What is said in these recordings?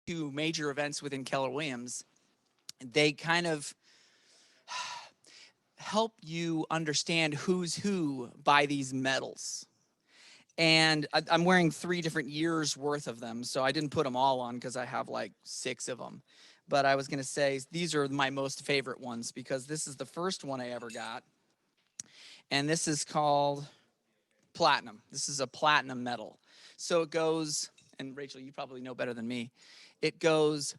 two major events within Keller Williams, they kind of help you understand who's who by these medals. And I'm wearing 3 different years worth of them, so I didn't put them all on because I have like 6 of them. But I was going to say these are my most favorite ones because this is the first one I ever got. And this is called platinum. This is a platinum medal. So it goes, and Rachel, you probably know better than me, it goes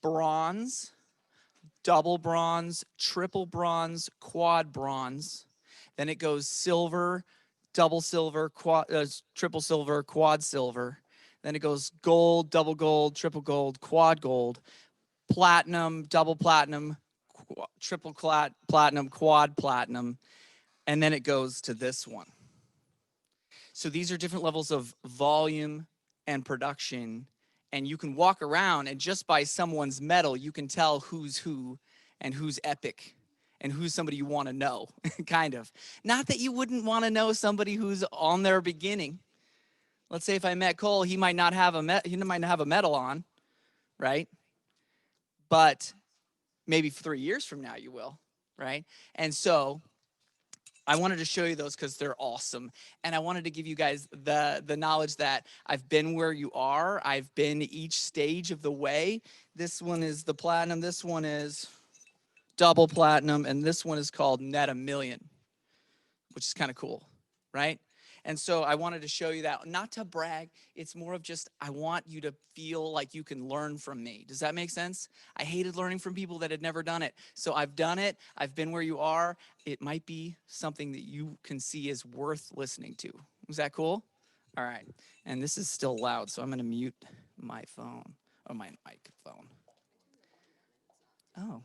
bronze, double bronze, triple bronze, quad bronze. Then it goes silver, double silver, triple silver, quad silver. Then it goes gold, double gold, triple gold, quad gold, platinum, double platinum, triple platinum, quad platinum. And then it goes to this one. So these are different levels of volume and production. And you can walk around and just by someone's medal, you can tell who's who and who's epic and who's somebody you want to know, kind of. Not that you wouldn't want to know somebody who's on their beginning. Let's say if I met Cole, he might not have a medal on, right? But maybe 3 years from now you will, right? And so I wanted to show you those because they're awesome. And I wanted to give you guys the knowledge that I've been where you are. I've been each stage of the way. This one is the platinum. This one is double platinum. And this one is called Net a Million, which is kind of cool, right? And so I wanted to show you that, not to brag. It's more of just, I want you to feel like you can learn from me. Does that make sense? I hated learning from people that had never done it. So I've done it. I've been where you are. It might be something that you can see is worth listening to. Was that cool? All right. And this is still loud, so I'm going to mute my phone, or my microphone. Oh.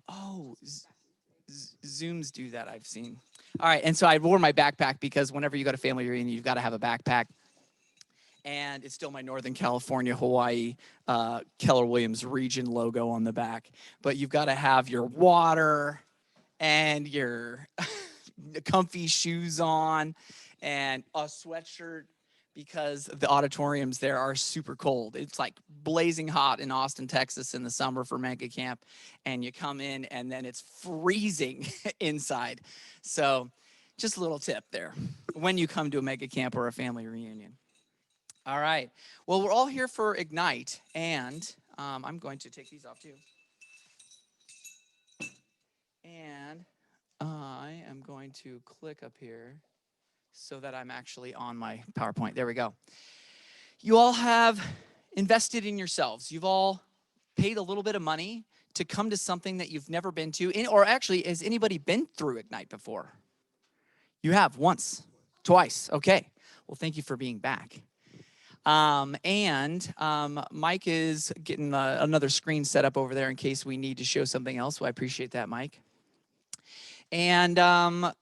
Oh, Zooms do that, I've seen. All right, and so I wore my backpack because whenever you go to family reunion, you've got to have a backpack. And it's still my Northern California, Hawaii, Keller Williams region logo on the back. But you've got to have your water and your comfy shoes on and a sweatshirt because the auditoriums there are super cold. It's like blazing hot in Austin, Texas in the summer for Mega Camp. And you come in and then it's freezing inside. So just a little tip there when you come to a Mega Camp or a family reunion. All right. Well, we're all here for Ignite. And I'm going to take these off too. And I am going to click up here so that I'm actually on my PowerPoint. There we go. You all have invested in yourselves. You've all paid a little bit of money to come to something that you've never been to. Or actually, has anybody been through Ignite before? You have once, twice. Okay. Well, thank you for being back. Mike is getting another screen set up over there in case we need to show something else. So I appreciate that, Mike. And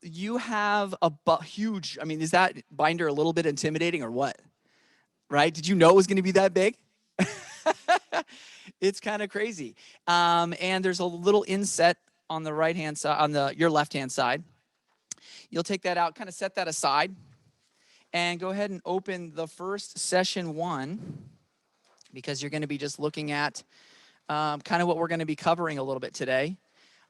you have a huge, I mean, is that binder a little bit intimidating or what? Right? Did you know it was going to be that big? It's kind of crazy. And there's a little inset on the right-hand side, on your left-hand side. You'll take that out, kind of set that aside, and go ahead and open the first session 1 because you're going to be just looking at kind of what we're going to be covering a little bit today.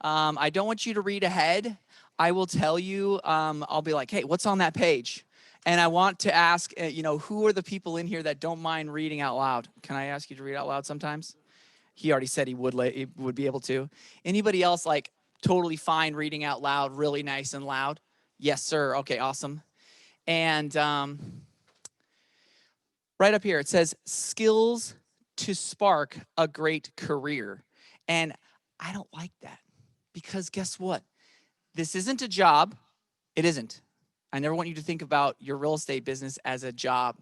I don't want you to read ahead. I will tell you, I'll be like, hey, what's on that page? And I want to ask, who are the people in here that don't mind reading out loud? Can I ask you to read out loud sometimes? He already said he would be able to. Anybody else like totally fine reading out loud, really nice and loud? Yes, sir. Okay, awesome. And right up here, it says skills to spark a great career. And I don't like that because guess what? This isn't a job. It isn't. I never want you to think about your real estate business as a job.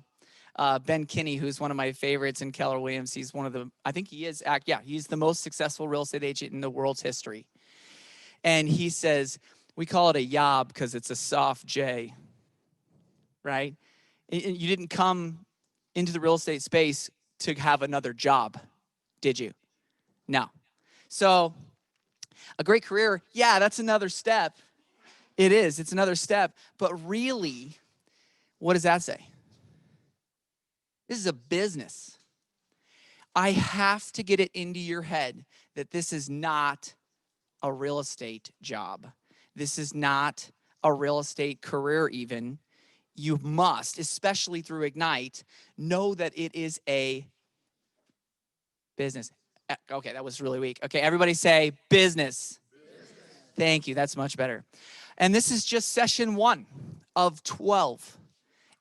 Ben Kinney, who's one of my favorites in Keller Williams, he's one of the, I think he is, he's the most successful real estate agent in the world's history. And he says, we call it a job because it's a soft J, right? You didn't come into the real estate space to have another job, did you? No. So a great career, yeah, that's another step. It is. It's another step. But really, what does that say? This is a business. I have to get it into your head that this is not a real estate job. This is not a real estate career even. You must, especially through Ignite, know that it is a business. Okay, that was really weak. Okay, everybody say business. Thank you. That's much better. And this is just session 1 of 12.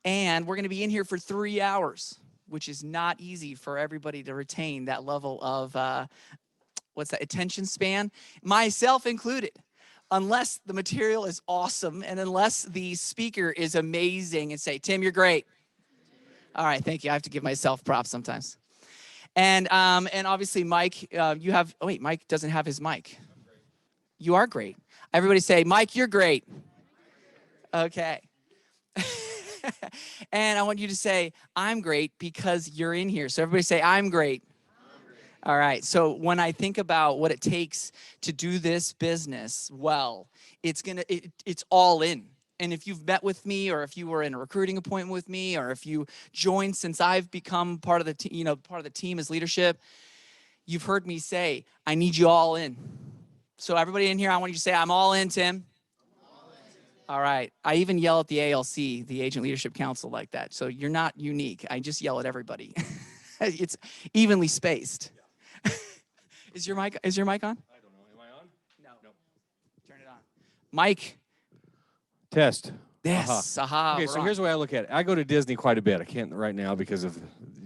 And we're going to be in here for 3 hours, which is not easy for everybody to retain that level of, attention span, myself included. Unless the material is awesome and unless the speaker is amazing and say, Tim, you're great. All right, thank you. I have to give myself props sometimes. And obviously, Mike, you have, oh wait, Mike doesn't have his mic. You are great. Everybody say, Mike, you're great. Okay. And I want you to say, I'm great because you're in here. So everybody say, I'm great. All right. So when I think about what it takes to do this business well, it's all in. And if you've met with me, or if you were in a recruiting appointment with me, or if you joined since I've become part of the team as leadership, you've heard me say, I need you all in. So everybody in here, I want you to say, I'm all in, Tim. All right. I even yell at the ALC, the Agent Leadership Council, like that. So you're not unique. I just yell at everybody. It's evenly spaced. Is your mic on? I don't know. Am I on? No. Turn it on. Mike. Test. Yes. Aha. Okay, so here's the way I look at it. I go to Disney quite a bit. I can't right now because of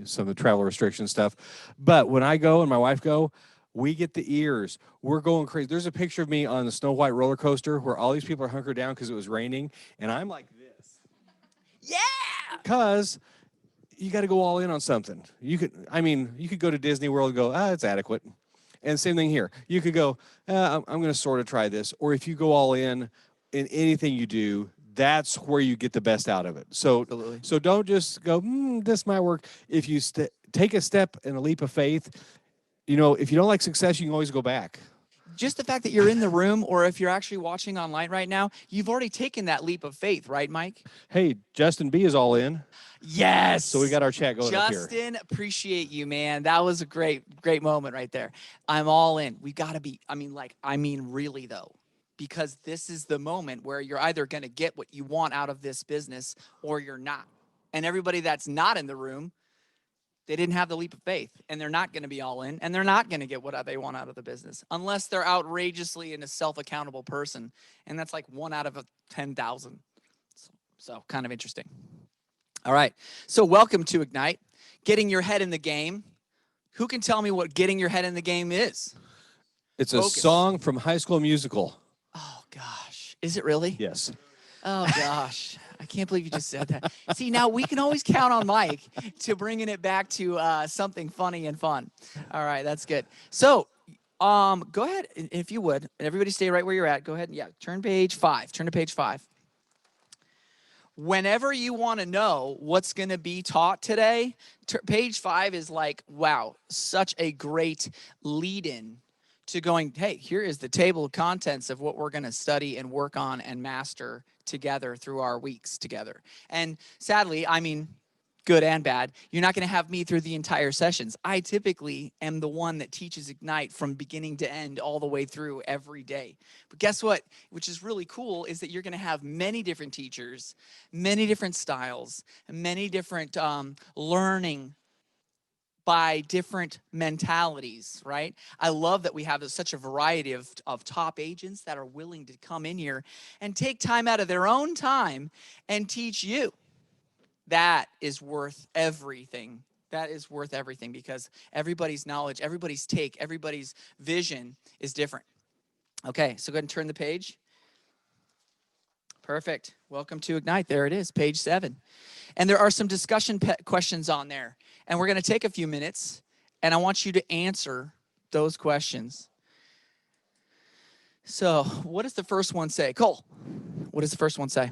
some of the travel restriction stuff. But when I go and my wife go, we get the ears. We're going crazy. There's a picture of me on the Snow White roller coaster where all these people are hunkered down because it was raining, and I'm like this. Yeah. Because you got to go all in on something. You could go to Disney World and go, it's adequate. And same thing here. You could go, I'm going to sort of try this. Or if you go all in anything you do, that's where you get the best out of it. So, Absolutely. So don't just go, this might work. If you take a step and a leap of faith, if you don't like success, you can always go back. Just the fact that you're in the room, or if you're actually watching online right now, you've already taken that leap of faith, right, Mike? Hey, Justin B is all in. Yes. So we got our chat going up here. Justin, appreciate you, man. That was a great moment right there. I'm all in. We got to be, really though, because this is the moment where you're either going to get what you want out of this business or you're not. And everybody that's not in the room, they didn't have the leap of faith, and they're not going to be all in, and they're not going to get what they want out of the business unless they're outrageously a self-accountable person. And that's like 1 out of 10,000. So kind of interesting. All right. So welcome to Ignite, getting your head in the game. Who can tell me what getting your head in the game is? It's a song from High School Musical. Oh, gosh. Is it really? Yes. Oh, gosh. I can't believe you just said that. See, now we can always count on Mike to bringing it back to something funny and fun. All right. That's good. So go ahead, if you would. And everybody stay right where you're at. Go ahead. And, turn page 5. Turn to page 5. Whenever you want to know what's going to be taught today, page 5 is like, wow, such a great lead-in to going, hey, here is the table of contents of what we're going to study and work on and master together through our weeks together. And sadly, good and bad, you're not going to have me through the entire sessions. I typically am the one that teaches Ignite from beginning to end all the way through every day. But guess what? Which is really cool is that you're going to have many different teachers, many different styles, many different learning by different mentalities, right? I love that we have such a variety of top agents that are willing to come in here and take time out of their own time and teach you. That is worth everything. That is worth everything because everybody's knowledge, everybody's take, everybody's vision is different. Okay, so go ahead and turn the page. Perfect. Welcome to Ignite. There it is, page 7. And there are some discussion questions on there. And we're going to take a few minutes, and I want you to answer those questions. So what does the first one say? Cole, what does the first one say?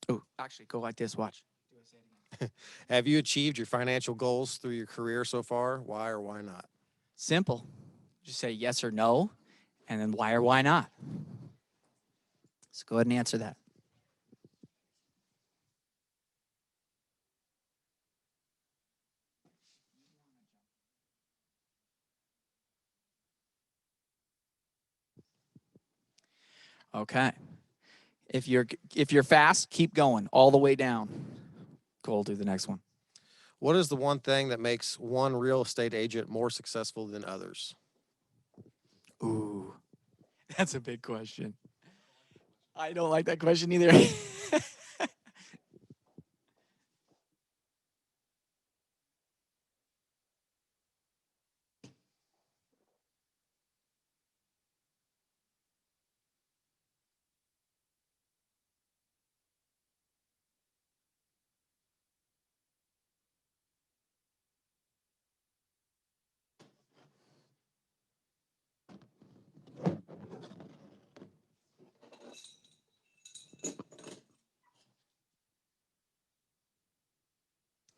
Oh, actually, go like this. Watch. Have you achieved your financial goals through your career so far? Why or why not? Simple. Just say yes or no, and then why or why not. So go ahead and answer that. Okay. If you're fast, keep going all the way down. Cool. Do the next one. What is the one thing that makes one real estate agent more successful than others? Ooh, that's a big question. I don't like that question either.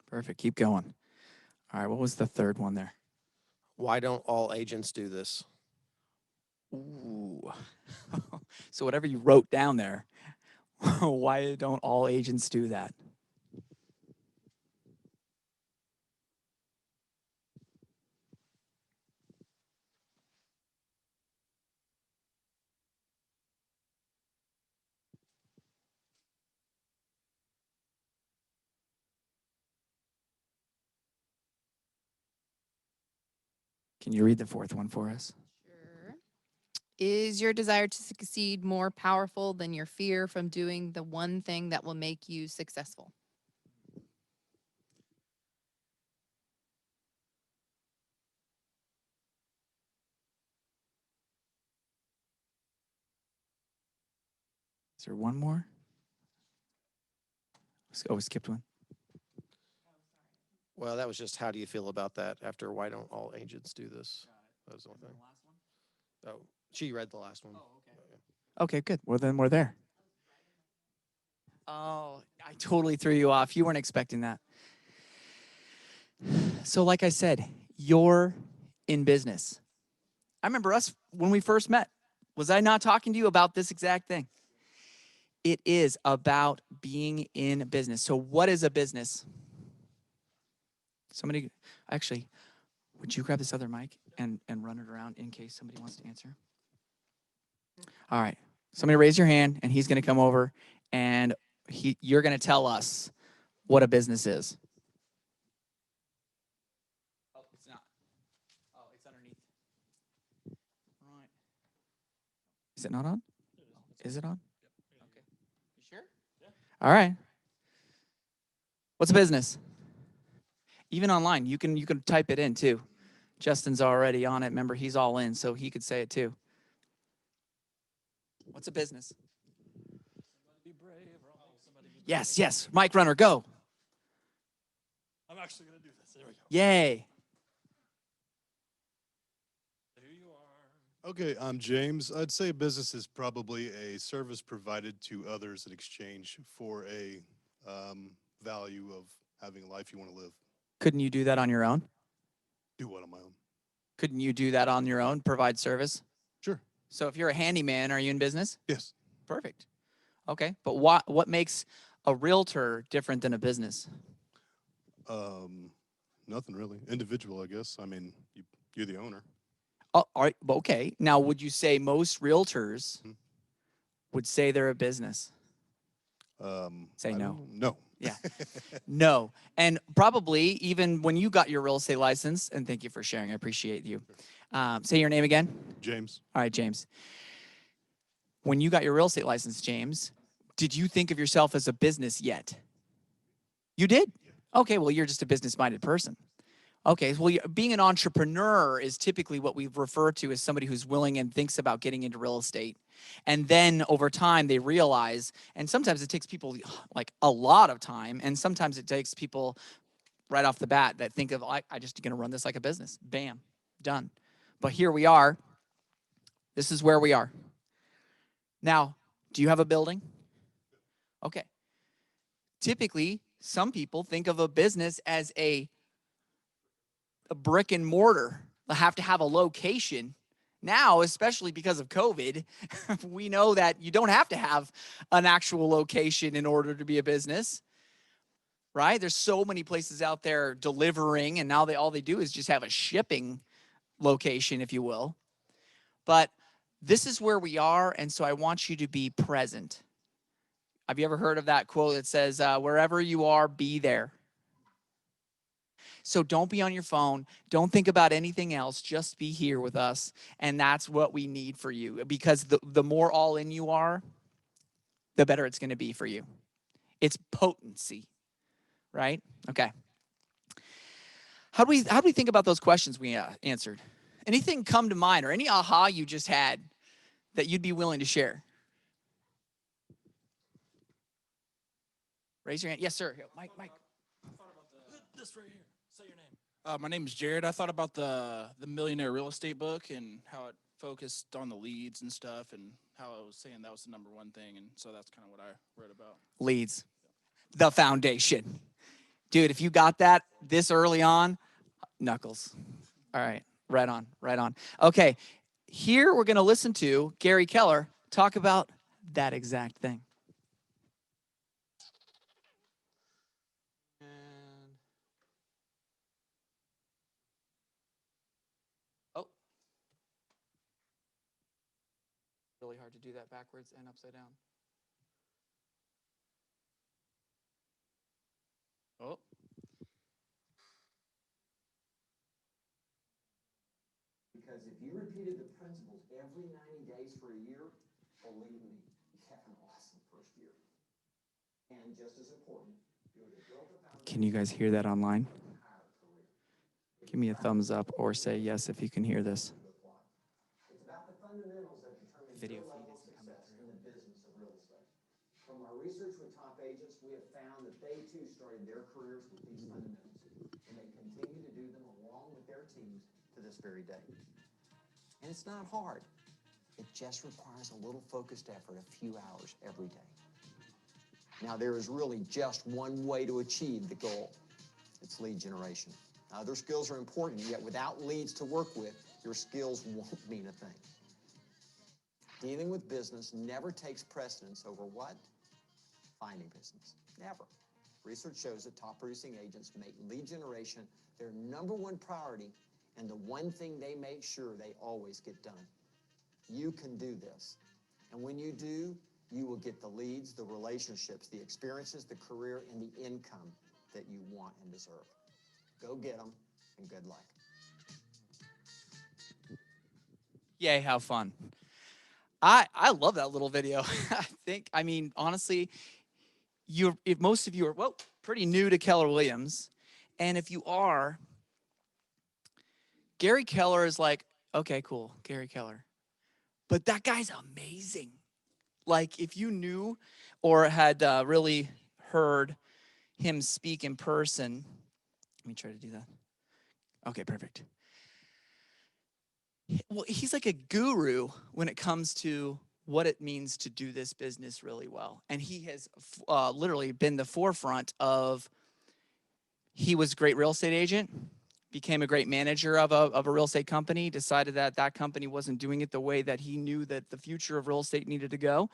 Perfect. Keep going. All right. What was the third one there? Why don't all agents do this? Ooh. So whatever you wrote down there, why don't all agents do that? Can you read the fourth one for us? Sure. Is your desire to succeed more powerful than your fear from doing the one thing that will make you successful? Is there one more? Oh, we skipped one. Well, that was just how do you feel about that after why don't all agents do this? That was the only thing. Oh, she read the last one. Okay, good. Well, then we're there. Oh, I totally threw you off. You weren't expecting that. So, like I said, you're in business. I remember us when we first met. Was I not talking to you about this exact thing? It is about being in business. So, what is a business? Somebody, actually, would you grab this other mic and run it around in case somebody wants to answer? All right. Somebody raise your hand, and he's going to come over, and you're going to tell us what a business is. Oh, it's not. Oh, it's underneath. Right. Is it not on? Is it on? Okay. You sure? Yeah. All right. What's a business? Even online, you can type it in too. Justin's already on it. Remember, he's all in, so he could say it too. What's a business? Yes, yes. Mike Runner, go. I'm actually going to do this. There we go. Yay. Here you are. Okay, I'm James. I'd say business is probably a service provided to others in exchange for a value of having a life you want to live. Couldn't you do that on your own? Do what on my own? Couldn't you do that on your own, provide service? Sure. So if you're a handyman, are you in business? Yes. Perfect. Okay, but what makes a realtor different than a business? Nothing really. Individual, I guess. I mean, you're the owner. Oh, all right, okay. Now, would you say most realtors would say they're a business? Say no. No. Yeah. No. And probably even when you got your real estate license, and thank you for sharing, I appreciate you. Say your name again. James. All right, James. When you got your real estate license, James, did you think of yourself as a business yet? You did? Okay, well, you're just a business-minded person. Okay, well, being an entrepreneur is typically what we refer to as somebody who's willing and thinks about getting into real estate. And then over time, they realize, and sometimes it takes people like a lot of time, and sometimes it takes people right off the bat that think of, I just going to run this like a business. Bam, done. But here we are. This is where we are. Now, do you have a building? Okay. Typically, some people think of a business as a brick and mortar. They have to have a location. Now, especially because of COVID, we know that you don't have to have an actual location in order to be a business, right? There's so many places out there delivering, and now all they do is just have a shipping location, if you will. But This is where we are, and so I want you to be present. Have you ever heard of that quote that says, wherever you are, be there? So don't be on your phone. Don't think about anything else. Just be here with us. And that's what we need for you, because the more all in you are, the better it's going to be for you. It's potency, right? Okay. How do we think about those questions we answered? Anything come to mind, or any aha you just had that you'd be willing to share? Raise your hand. Yes, sir. Here, Mike. I thought about this right here. Say your name. My name is Jared. I thought about the Millionaire Real Estate book and how it focused on the leads and stuff, and how I was saying that was the number one thing, and so that's kind of what I read about. Leads, the foundation. Dude, if you got that this early on, knuckles. All right, right on, right on. Okay, here we're going to listen to Gary Keller talk about that exact thing. Oh. Really hard to do that backwards and upside down. Oh. Because if you repeated the principles every 90 days for a year, believe me, you have an awesome first year. And just as important, you would have built a foundation. Can you guys hear that online? Give me a thumbs up or say yes if you can hear this. It's about the fundamentals that determine Video your level of feed isn't coming success through. in the business of real estate. From our research with top agents, we have found that they too started their careers with these fundamentals, and they continue to do them along with their teams to this very day. And it's not hard. It just requires a little focused effort, a few hours every day. Now, there is really just one way to achieve the goal. It's lead generation. Other skills are important, yet without leads to work with, your skills won't mean a thing. Dealing with business never takes precedence over what? Finding business. Never. Research shows that top producing agents make lead generation their number one priority and the one thing they make sure they always get done. You can do this. And when you do, you will get the leads, the relationships, the experiences, the career, and the income that you want and deserve. Go get them, and good luck. Yay, how fun. I love that little video. I mean, honestly, if most of you are, well, pretty new to Keller Williams. And if you are, Gary Keller is like, okay, cool, Gary Keller. But that guy's amazing. Like, if you knew or had really heard him speak in person, let me try to do that. Okay, perfect. Well, he's like a guru when it comes to what it means to do this business really well. And he has literally been the forefront of, he was a great real estate agent, became a great manager of a real estate company, decided that that company wasn't doing it the way that he knew that the future of real estate needed to go.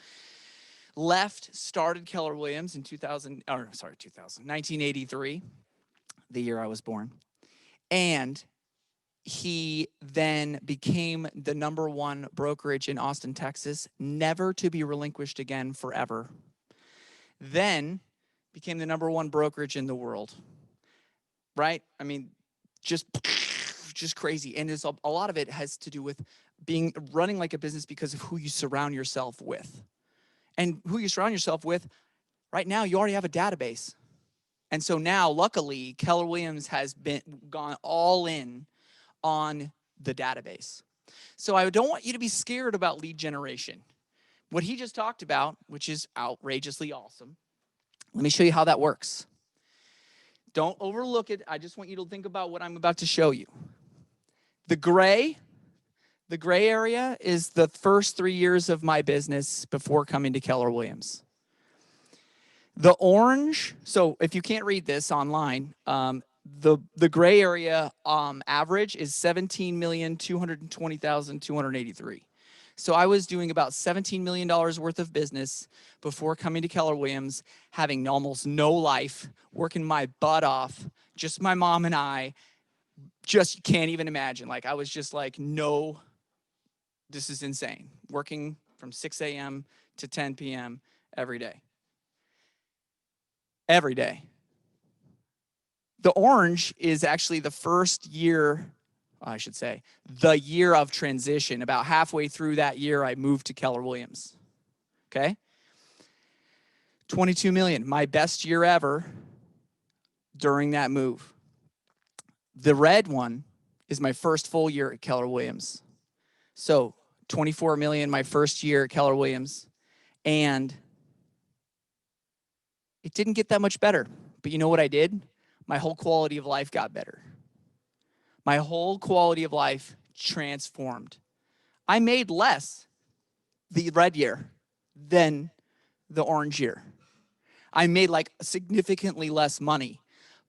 Left, started Keller Williams in 1983, the year I was born. And he then became the number one brokerage in Austin, Texas, never to be relinquished again forever. Then became the number one brokerage in the world, right? I mean, just crazy. And it's a lot of it has to do with running like a business because of who you surround yourself with. And who you surround yourself with, right now, you already have a database. And so now, luckily, Keller Williams has gone all in on the database. So I don't want you to be scared about lead generation. What he just talked about, which is outrageously awesome, let me show you how that works. Don't overlook it. I just want you to think about what I'm about to show you. The gray area is the first 3 years of my business before coming to Keller Williams. The orange, so if you can't read this online, the gray area average is 17,220,283. So I was doing about $17 million worth of business before coming to Keller Williams, having almost no life, working my butt off, just my mom and I, just can't even imagine. Like, I was just like, no This is insane. Working from 6 a.m. to 10 p.m. every day. Every day. The orange is actually the first year, I should say, the year of transition. About halfway through that year, I moved to Keller Williams. Okay? 22 million, my best year ever during that move. The red one is my first full year at Keller Williams. So 24 million my first year at Keller Williams. And it didn't get that much better. But you know what I did? My whole quality of life got better. My whole quality of life transformed. I made less the red year than the orange year. I made like significantly less money,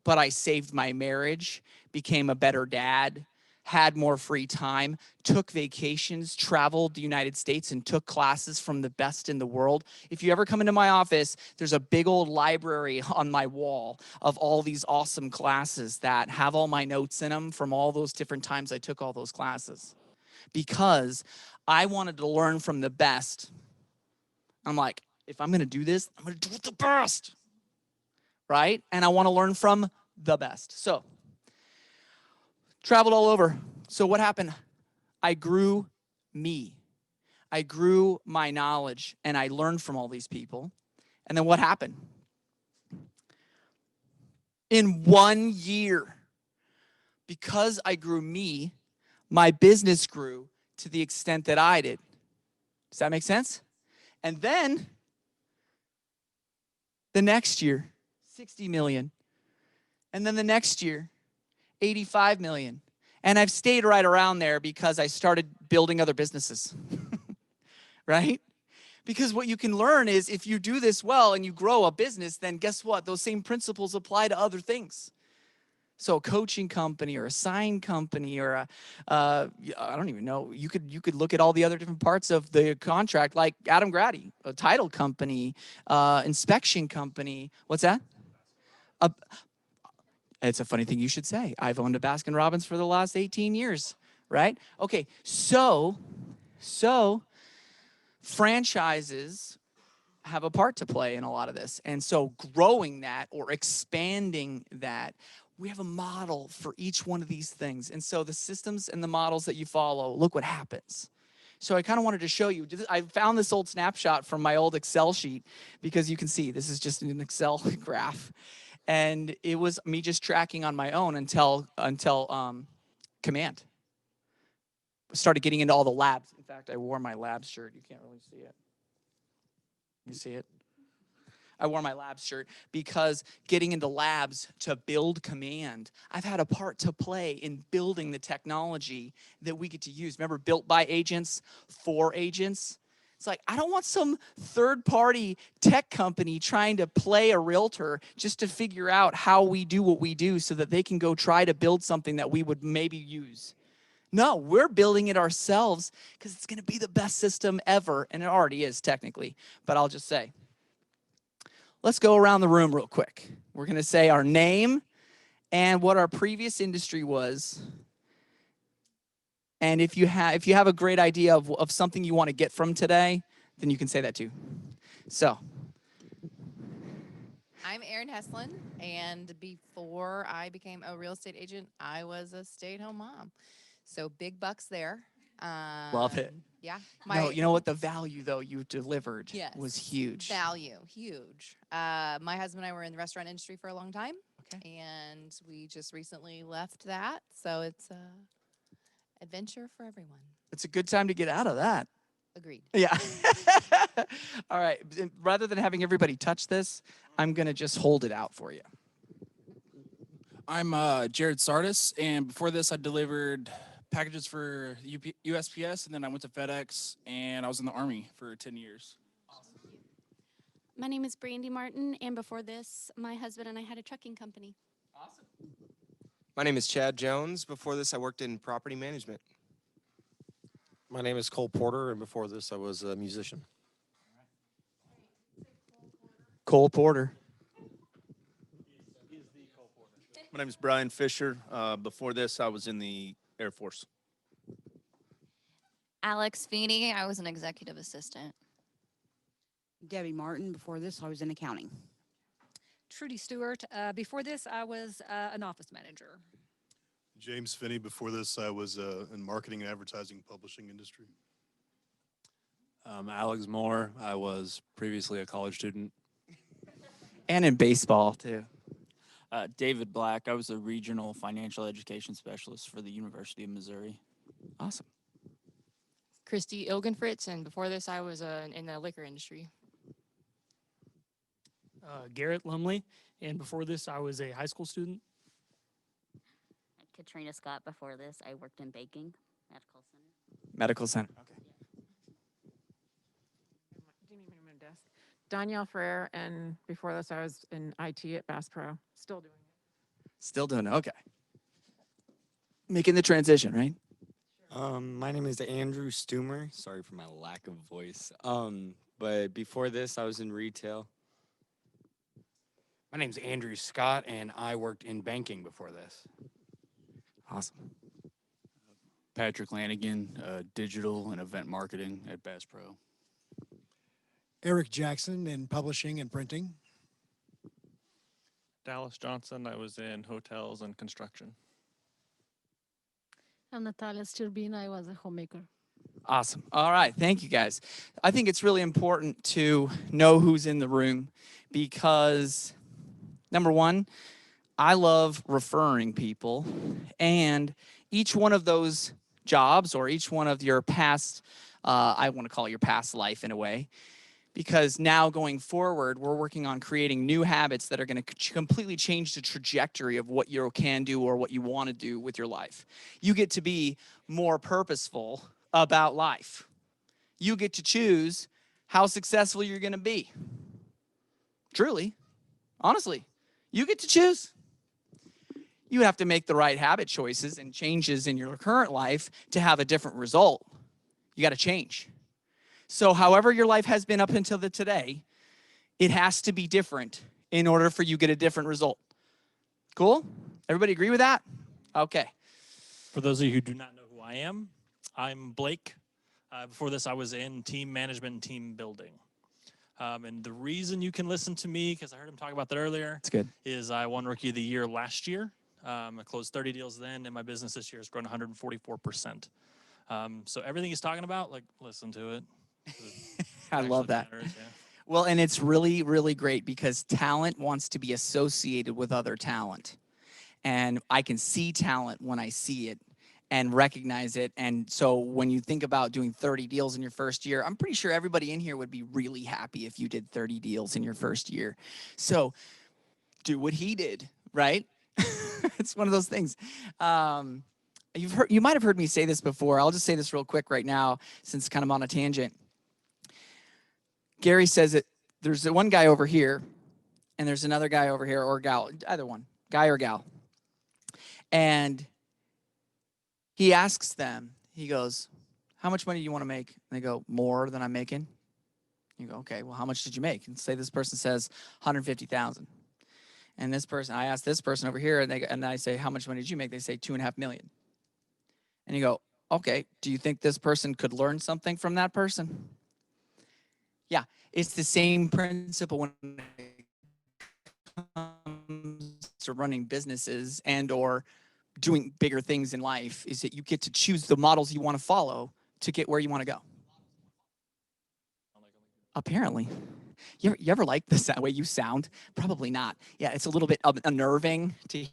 but I saved my marriage, became a better dad, had more free time, took vacations, traveled the United States, and took classes from the best in the world. If you ever come into my office, there's a big old library on my wall of all these awesome classes that have all my notes in them from all those different times I took all those classes. Because I wanted to learn from the best. I'm like, if I'm gonna do this, I'm gonna do it the best, right? And I wanna learn from the best. So, traveled all over. So what happened? I grew me. I grew my knowledge and I learned from all these people. And then what happened? In 1 year, because I grew me, my business grew to the extent that I did. Does that make sense? And then the next year, 60 million. And then the next year, 85 million. And I've stayed right around there because I started building other businesses, right? Because what you can learn is if you do this well and you grow a business, then guess what? Those same principles apply to other things. So a coaching company or a sign company or I don't even know. You could look at all the other different parts of the contract, like Adam Grady, a title company, inspection company. What's that? It's a funny thing you should say. I've owned a Baskin Robbins for the last 18 years, right? Okay, so franchises have a part to play in a lot of this. And so growing that or expanding that, we have a model for each one of these things. And so the systems and the models that you follow, look what happens. So I kind of wanted to show you. I found this old snapshot from my old Excel sheet because you can see this is just an Excel graph. And it was me just tracking on my own until command. Started getting into all the labs. In fact, I wore my labs shirt. You can't really see it. You see it? I wore my labs shirt because getting into labs to build command, I've had a part to play in building the technology that we get to use. Remember, built by agents, for agents? It's like, I don't want some third-party tech company trying to play a realtor just to figure out how we do what we do so that they can go try to build something that we would maybe use. No, we're building it ourselves because it's going to be the best system ever, and it already is technically, but I'll just say. Let's go around the room real quick. We're going to say our name and what our previous industry was. And if you have a great idea of something you want to get from today, then you can say that too. So, I'm Erin Heslin, and before I became a real estate agent, I was a stay-at-home mom. So big bucks there. Love it. Yeah. No, you know what? The value, though, you delivered Yes. was huge. Value, huge. My husband and I were in the restaurant industry for a long time. Okay. And we just recently left that. So it's a adventure for everyone. It's a good time to get out of that. Agreed. Yeah. All right. Rather than having everybody touch this, I'm going to just hold it out for you. I'm Jared Sardis, and before this, I delivered packages for USPS, and then I went to FedEx, and I was in the Army for 10 years. My name is Brandy Martin, and before this, my husband and I had a trucking company. Awesome. My name is Chad Jones. Before this, I worked in property management. My name is Cole Porter, and before this, I was a musician. Cole Porter. My name is Brian Fisher. Before this, I was in the Air Force. Alex Feeney, I was an executive assistant. Debbie Martin. Before this, I was in accounting. Trudy Stewart. Before this, I was an office manager. James Finney. Before this, I was in marketing and advertising publishing industry. Alex Moore. I was previously a college student. And in baseball too. David Black. I was a regional financial education specialist for the University of Missouri. Awesome. Christy Ilgenfritz, and before this, I was in the liquor industry. Garrett Lumley, and before this, I was a high school student. Katrina Scott. Before this, I worked in baking, medical center. Medical center. Okay. Danielle Ferrer, and before this, I was in IT at Bass Pro. Still doing it. Still doing it. Okay. Making the transition, right? My name is Andrew Stumer. Sorry for my lack of voice. But before this, I was in retail. My name's Andrew Scott, and I worked in banking before this. Awesome. Patrick Lanigan, digital and event marketing at Bass Pro. Eric Jackson in publishing and printing. Dallas Johnson. I was in hotels and construction. I'm Natalia Sturbina. I was a homemaker. Awesome. All right. Thank you, guys. I think it's really important to know who's in the room because, number one, I love referring people, and each one of those jobs or each one of your past, I want to call it your past life in a way, because now going forward, we're working on creating new habits that are going to completely change the trajectory of what you can do or what you want to do with your life. You get to be more purposeful about life. You get to choose how successful you're going to be. Truly, honestly, you get to choose. You have to make the right habit choices and changes in your current life to have a different result. You got to change. So however your life has been up until today, it has to be different in order for you to get a different result. Cool? Everybody agree with that? Okay. For those of you who do not know who I am, I'm Blake. Before this, I was in team management and team building. And the reason you can listen to me, because I heard him talk about that earlier, that's good, is I won Rookie of the Year last year. I closed 30 deals then, and my business this year has grown 144%. So everything he's talking about, like, listen to it. I love that. Matters, yeah. Well, and it's really, really great because talent wants to be associated with other talent. And I can see talent when I see it and recognize it. And so when you think about doing 30 deals in your first year, I'm pretty sure everybody in here would be really happy if you did 30 deals in your first year. So do what he did, right? It's one of those things. You might have heard me say this before. I'll just say this real quick right now, since kind of on a tangent. Gary says that there's one guy over here, and there's another guy over here, or gal, either one, guy or gal. And he asks them, he goes, how much money do you want to make? And they go, more than I'm making. You go, okay, well, how much did you make? And say this person says 150,000. And this person, I asked this person over here, and I say, how much money did you make? They say 2.5 million. And you go, okay, do you think this person could learn something from that person? Yeah, it's the same principle when it comes to running businesses and or doing bigger things in life, is that you get to choose the models you want to follow to get where you want to go. Apparently. You ever like the way you sound? Probably not. Yeah, it's a little bit unnerving to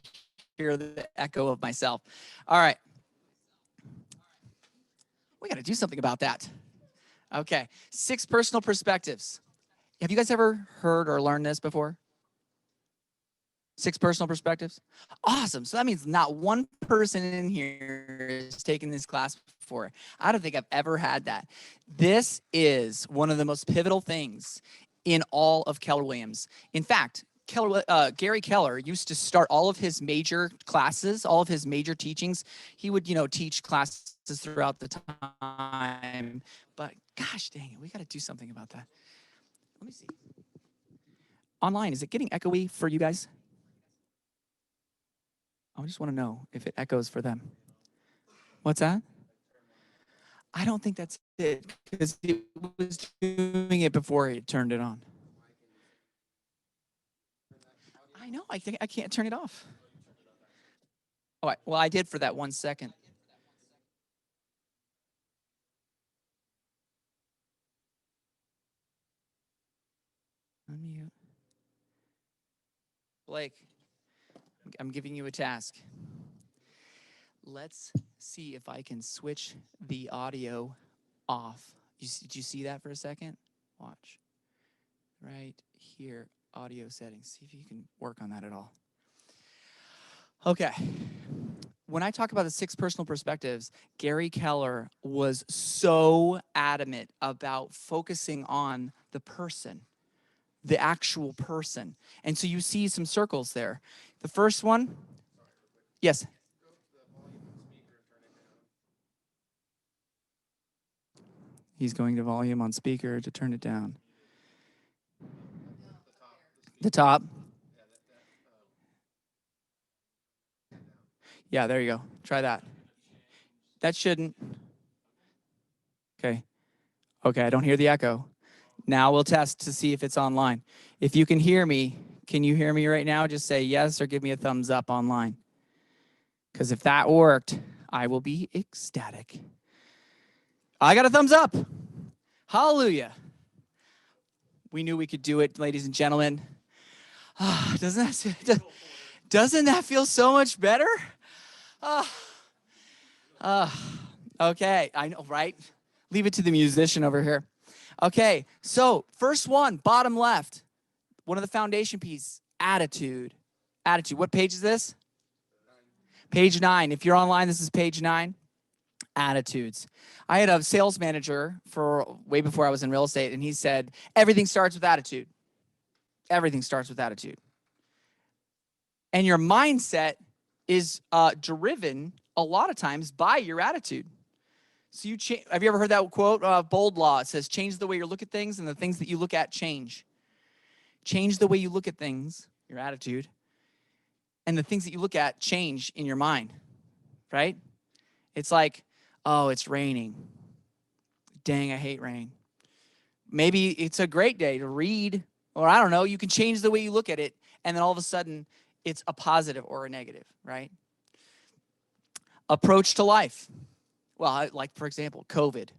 hear the echo of myself. All right. We got to do something about that. Okay, 6 personal perspectives. Have you guys ever heard or learned this before? 6 personal perspectives? Awesome. So that means not one person in here has taken this class before. I don't think I've ever had that. This is one of the most pivotal things in all of Keller Williams. In fact, Gary Keller used to start all of his major classes, all of his major teachings. He would, teach classes throughout the time. But gosh dang it, we got to do something about that. Let me see. Online, is it getting echoey for you guys? I just want to know if it echoes for them. What's that? I don't think that's it because it was doing it before it turned it on. I know. I think I can't turn it off. Oh, well, I did for that 1 second. Unmute. Blake, I'm giving you a task. Let's see if I can switch the audio off. Did you see that for a second? Watch. Right here, audio settings. See if you can work on that at all. Okay. When I talk about the 6 personal perspectives, Gary Keller was so adamant about focusing on the person, the actual person. And so you see some circles there. The first one, yes. He's going to volume on speaker to turn it down. The top. Yeah, there you go. Try that. That shouldn't. Okay. Okay, I don't hear the echo. Now we'll test to see if it's online. If you can hear me, can you hear me right now? Just say yes or give me a thumbs up online. Because if that worked, I will be ecstatic. I got a thumbs up. Hallelujah. We knew we could do it, ladies and gentlemen. Doesn't that feel so much better? Okay, I know, right? Leave it to the musician over here. Okay, so first one, bottom left, one of the foundation pieces, attitude. Attitude. What page is this? Page 9. If you're online, this is page 9. Attitudes. I had a sales manager for way before I was in real estate, and he said, everything starts with attitude. Everything starts with attitude. And your mindset is driven a lot of times by your attitude. So have you ever heard that quote, Bold Law? It says, change the way you look at things, and the things that you look at change. Change the way you look at things, your attitude, and the things that you look at change in your mind, right? It's like, oh, it's raining. Dang, I hate rain. Maybe it's a great day to read, or I don't know, you can change the way you look at it, and then all of a sudden, it's a positive or a negative, right? Approach to life. Well, like, for example, COVID.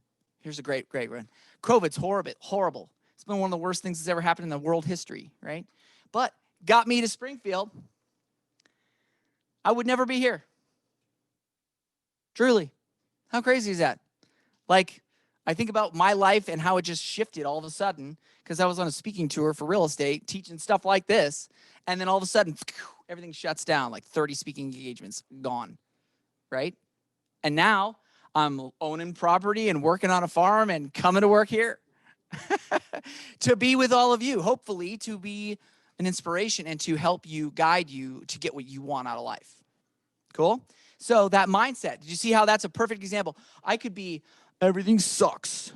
Here's a great one. COVID's horrible. It's been one of the worst things that's ever happened in the world history, right? But got me to Springfield. I would never be here. Truly. How crazy is that? Like, I think about my life and how it just shifted all of a sudden because I was on a speaking tour for real estate, teaching stuff like this, and then all of a sudden, everything shuts down, like 30 speaking engagements gone, right? And now I'm owning property and working on a farm and coming to work here to be with all of you, hopefully to be an inspiration and to help you, guide you to get what you want out of life. Cool? So that mindset, did you see how that's a perfect example? I could be, everything sucks.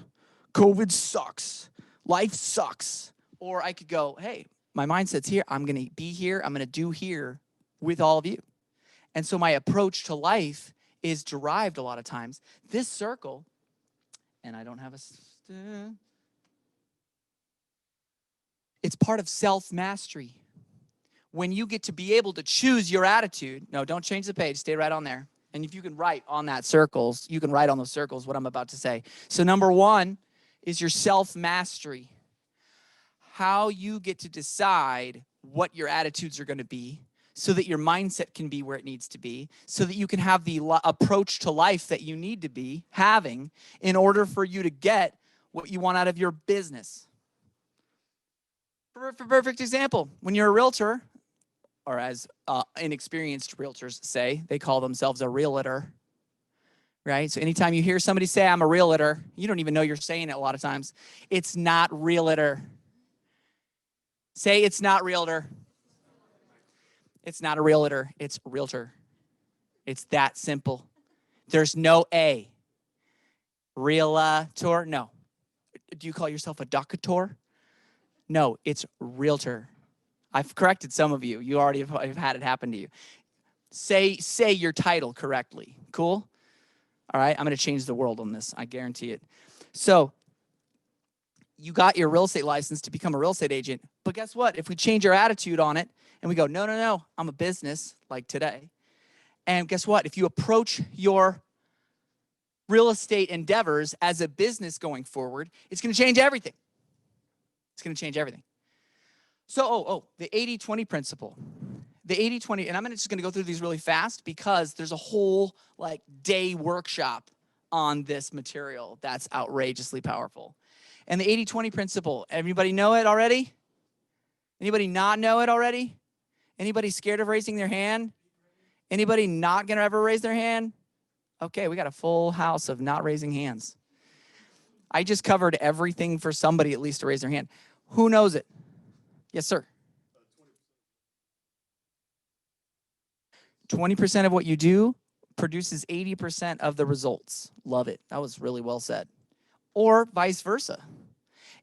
COVID sucks. Life sucks. Or I could go, hey, my mindset's here. I'm going to be here. I'm going to do here with all of you. And so my approach to life is derived a lot of times. This circle, and I don't have it's part of self-mastery. When you get to be able to choose your attitude, no, don't change the page, stay right on there. And if you can write on that circles, you can write on those circles what I'm about to say. So number 1 is your self-mastery. How you get to decide what your attitudes are going to be so that your mindset can be where it needs to be, so that you can have the approach to life that you need to be having in order for you to get what you want out of your business. For perfect example, when you're a realtor, or as inexperienced realtors say, they call themselves a realtor, right? So anytime you hear somebody say, I'm a realtor, you don't even know you're saying it a lot of times. It's not realtor. Say it's not realtor. It's not a realtor, it's realtor. It's that simple. There's no A. Realtor, no. Do you call yourself a doctor? No, it's realtor. I've corrected some of you. You already have had it happen to you. Say your title correctly. Cool? All right, I'm going to change the world on this. I guarantee it. So you got your real estate license to become a real estate agent. But guess what? If we change our attitude on it and we go, no, no, no, I'm a business like today. And guess what? If you approach your real estate endeavors as a business going forward, it's going to change everything. It's going to change everything. So, the 80-20 principle. The 80-20, and I'm just going to go through these really fast because there's a whole like day workshop on this material that's outrageously powerful. And the 80-20 principle, everybody know it already? Anybody not know it already? Anybody scared of raising their hand? Anybody not going to ever raise their hand? Okay, we got a full house of not raising hands. I just covered everything for somebody at least to raise their hand. Who knows it? Yes, sir. 20% of what you do produces 80% of the results. Love it. That was really well said. Or vice versa.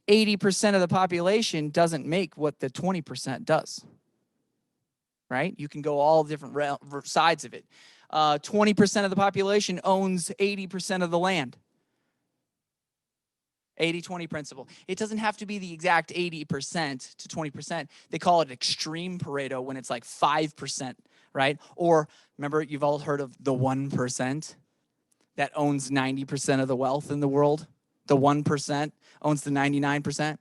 80% of the population doesn't make what the 20% does. Right? You can go all different sides of it. 20% of the population owns 80% of the land. 80-20 principle. It doesn't have to be the exact 80% to 20%. They call it extreme Pareto when it's like 5%, right? Or remember, you've all heard of the 1% that owns 90% of the wealth in the world. The 1% owns the 99%.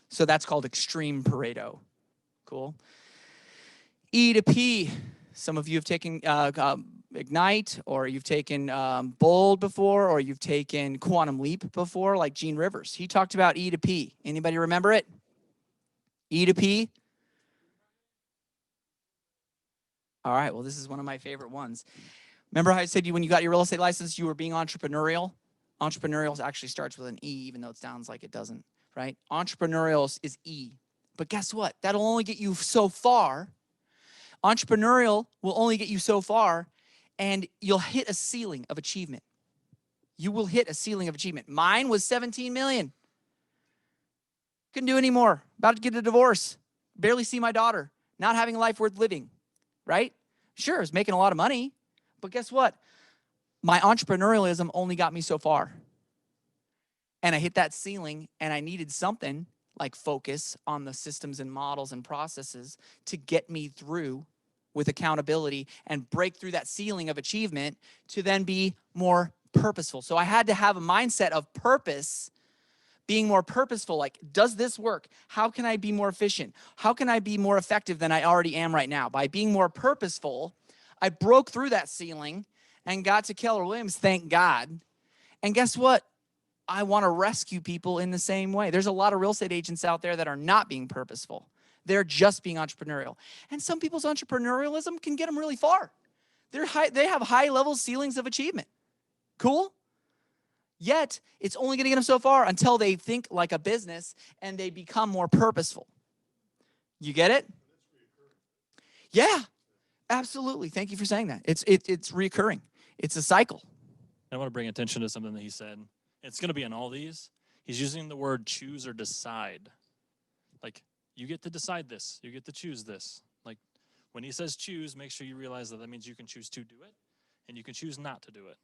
So that's called extreme Pareto. Cool. E to P. Some of you have taken Ignite, or you've taken Bold before, or you've taken Quantum Leap before, like Gene Rivers. He talked about E to P. Anybody remember it? E to P? All right, well, this is one of my favorite ones. Remember how I said when you got your real estate license, you were being entrepreneurial? Entrepreneurial actually starts with an E, even though it sounds like it doesn't, right? Entrepreneurial is E. But guess what? That'll only get you so far. Entrepreneurial will only get you so far, and you'll hit a ceiling of achievement. You will hit a ceiling of achievement. Mine was 17 million. Couldn't do any more. About to get a divorce. Barely see my daughter. Not having a life worth living, right? Sure, I was making a lot of money, but guess what? My entrepreneurialism only got me so far. And I hit that ceiling, and I needed something like focus on the systems and models and processes to get me through with accountability and break through that ceiling of achievement to then be more purposeful. So I had to have a mindset of purpose, being more purposeful. Like, does this work? How can I be more efficient? How can I be more effective than I already am right now? By being more purposeful, I broke through that ceiling and got to Keller Williams, thank God. And guess what? I want to rescue people in the same way. There's a lot of real estate agents out there that are not being purposeful. They're just being entrepreneurial. And some people's entrepreneurialism can get them really far. They have high level ceilings of achievement. Cool? Yet, it's only going to get them so far until they think like a business and they become more purposeful. You get it? Yeah, absolutely. Thank you for saying that. It's recurring. It's a cycle. I want to bring attention to something that he said. It's going to be in all these. He's using the word choose or decide. Like, you get to decide this. You get to choose this. Like, when he says choose, make sure you realize that means you can choose to do it, and you can choose not to do it.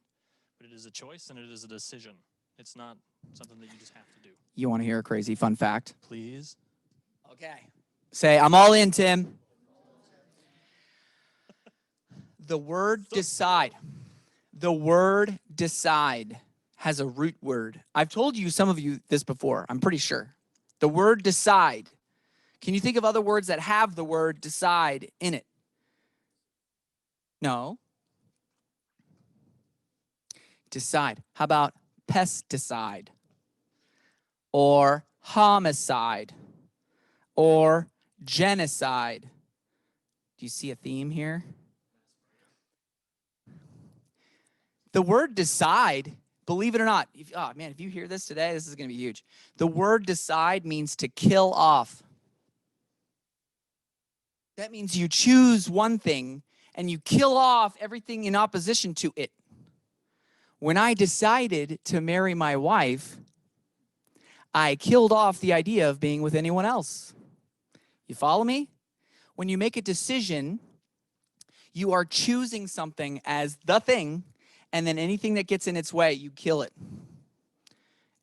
But it is a choice, and it is a decision. It's not something that you just have to do. You want to hear a crazy fun fact? Please. Okay. Say, I'm all in, Tim. The word decide. The word decide has a root word. I've told you, some of you, this before, I'm pretty sure. The word decide. Can you think of other words that have the word decide in it? No. Decide. How about pesticide? Or homicide? Or genocide? Do you see a theme here? The word decide, believe it or not, if you hear this today, this is going to be huge. The word decide means to kill off. That means you choose one thing and you kill off everything in opposition to it. When I decided to marry my wife, I killed off the idea of being with anyone else. You follow me? When you make a decision, you are choosing something as the thing, And then anything that gets in its way, you kill it.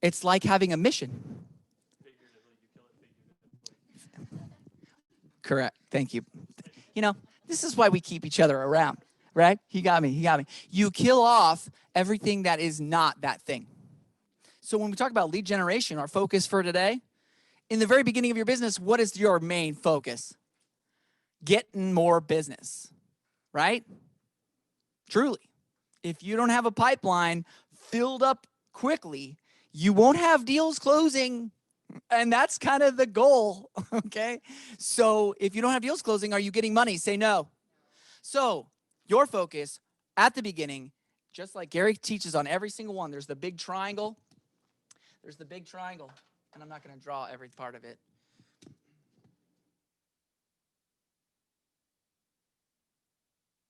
It's like having a mission. Correct. Thank you. You know, this is why we keep each other around, right? He got me. He got me. You kill off everything that is not that thing. So when we talk about lead generation, our focus for today, in the very beginning of your business, what is your main focus? Getting more business, right? Truly. If you don't have a pipeline filled up quickly, you won't have deals closing. And that's kind of the goal, okay? So if you don't have deals closing, are you getting money? Say no. So your focus at the beginning, just like Gary teaches on every single one, there's the big triangle. There's the big triangle. And I'm not going to draw every part of it.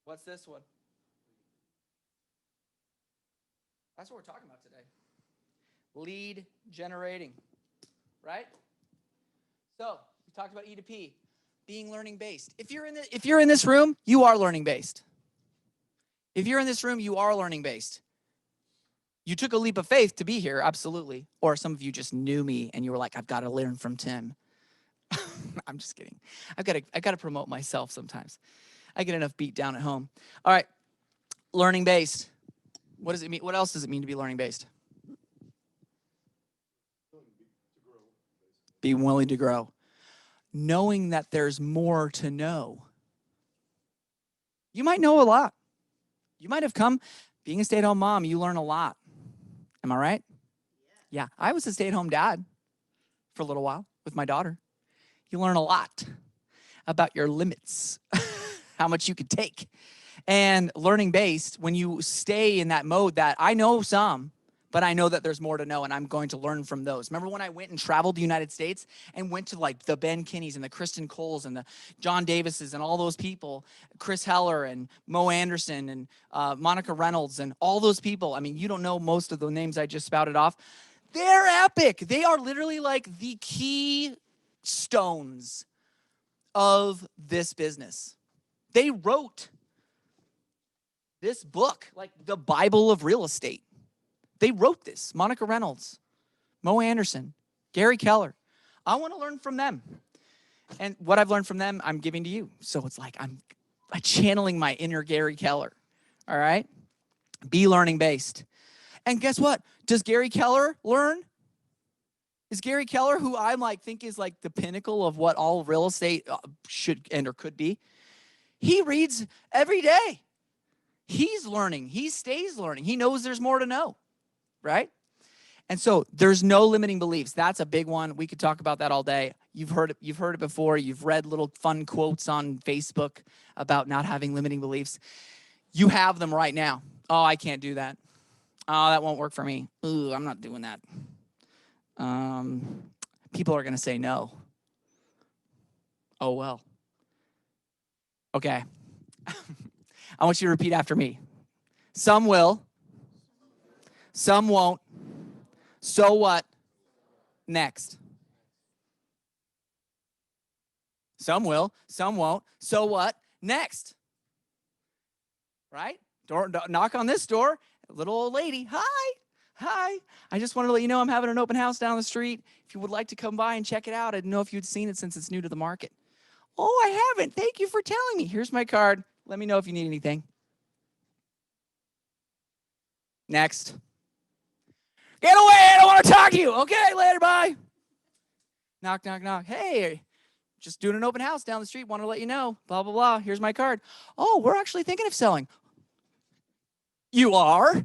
What's this one? That's what we're talking about today. Lead generating, right? So we talked about E to P, being learning based. If you're in this room, you are learning based. If you're in this room, you are learning based. You took a leap of faith to be here, absolutely. Or some of you just knew me and you were like, I've got to learn from Tim. I'm just kidding. I've got to promote myself sometimes. I get enough beat down at home. All right, learning based. What does it mean? What else does it mean to be learning based? Be willing to grow. Knowing that there's more to know. You might know a lot. You might have come, being a stay-at-home mom, you learn a lot. Am I right? Yeah, I was a stay-at-home dad for a little while with my daughter. You learn a lot about your limits, how much you could take. And learning based, when you stay in that mode that I know some, but I know that there's more to know and I'm going to learn from those. Remember when I went and traveled the United States and went to like the Ben Kinneys and the Kristen Coles and the John Davises and all those people, Chris Heller and Mo Anderson and Monica Reynolds and all those people. I mean, you don't know most of the names I just spouted off. They're epic. They are literally like the key stones of this business. They wrote this book, like the Bible of real estate. They wrote this. Monica Reynolds, Mo Anderson, Gary Keller. I want to learn from them. And what I've learned from them, I'm giving to you. So it's like I'm channeling my inner Gary Keller. All right? Be learning based. And guess what? Does Gary Keller learn? Is Gary Keller, who I'm like think is like the pinnacle of what all real estate should and or could be, he reads every day. He's learning. He stays learning. He knows there's more to know, right? And so there's no limiting beliefs. That's a big one. We could talk about that all day. You've heard it before. You've read little fun quotes on Facebook about not having limiting beliefs. You have them right now. Oh, I can't do that. Oh, that won't work for me. Ooh, I'm not doing that. People are going to say no. Oh, well. Okay. I want you to repeat after me. Some will. Some won't. So what? Next. Some will. Some won't. So what? Next. Right? Knock on this door. Little old lady. Hi. Hi. I just wanted to let you know I'm having an open house down the street. If you would like to come by and check it out, I didn't know if you'd seen it since it's new to the market. Oh, I haven't. Thank you for telling me. Here's my card. Let me know if you need anything. Next. Get away. I don't want to talk to you. Okay, later. Bye. Knock, knock, knock. Hey, just doing an open house down the street. Want to let you know. Blah, blah, blah. Here's my card. Oh, we're actually thinking of selling. You are?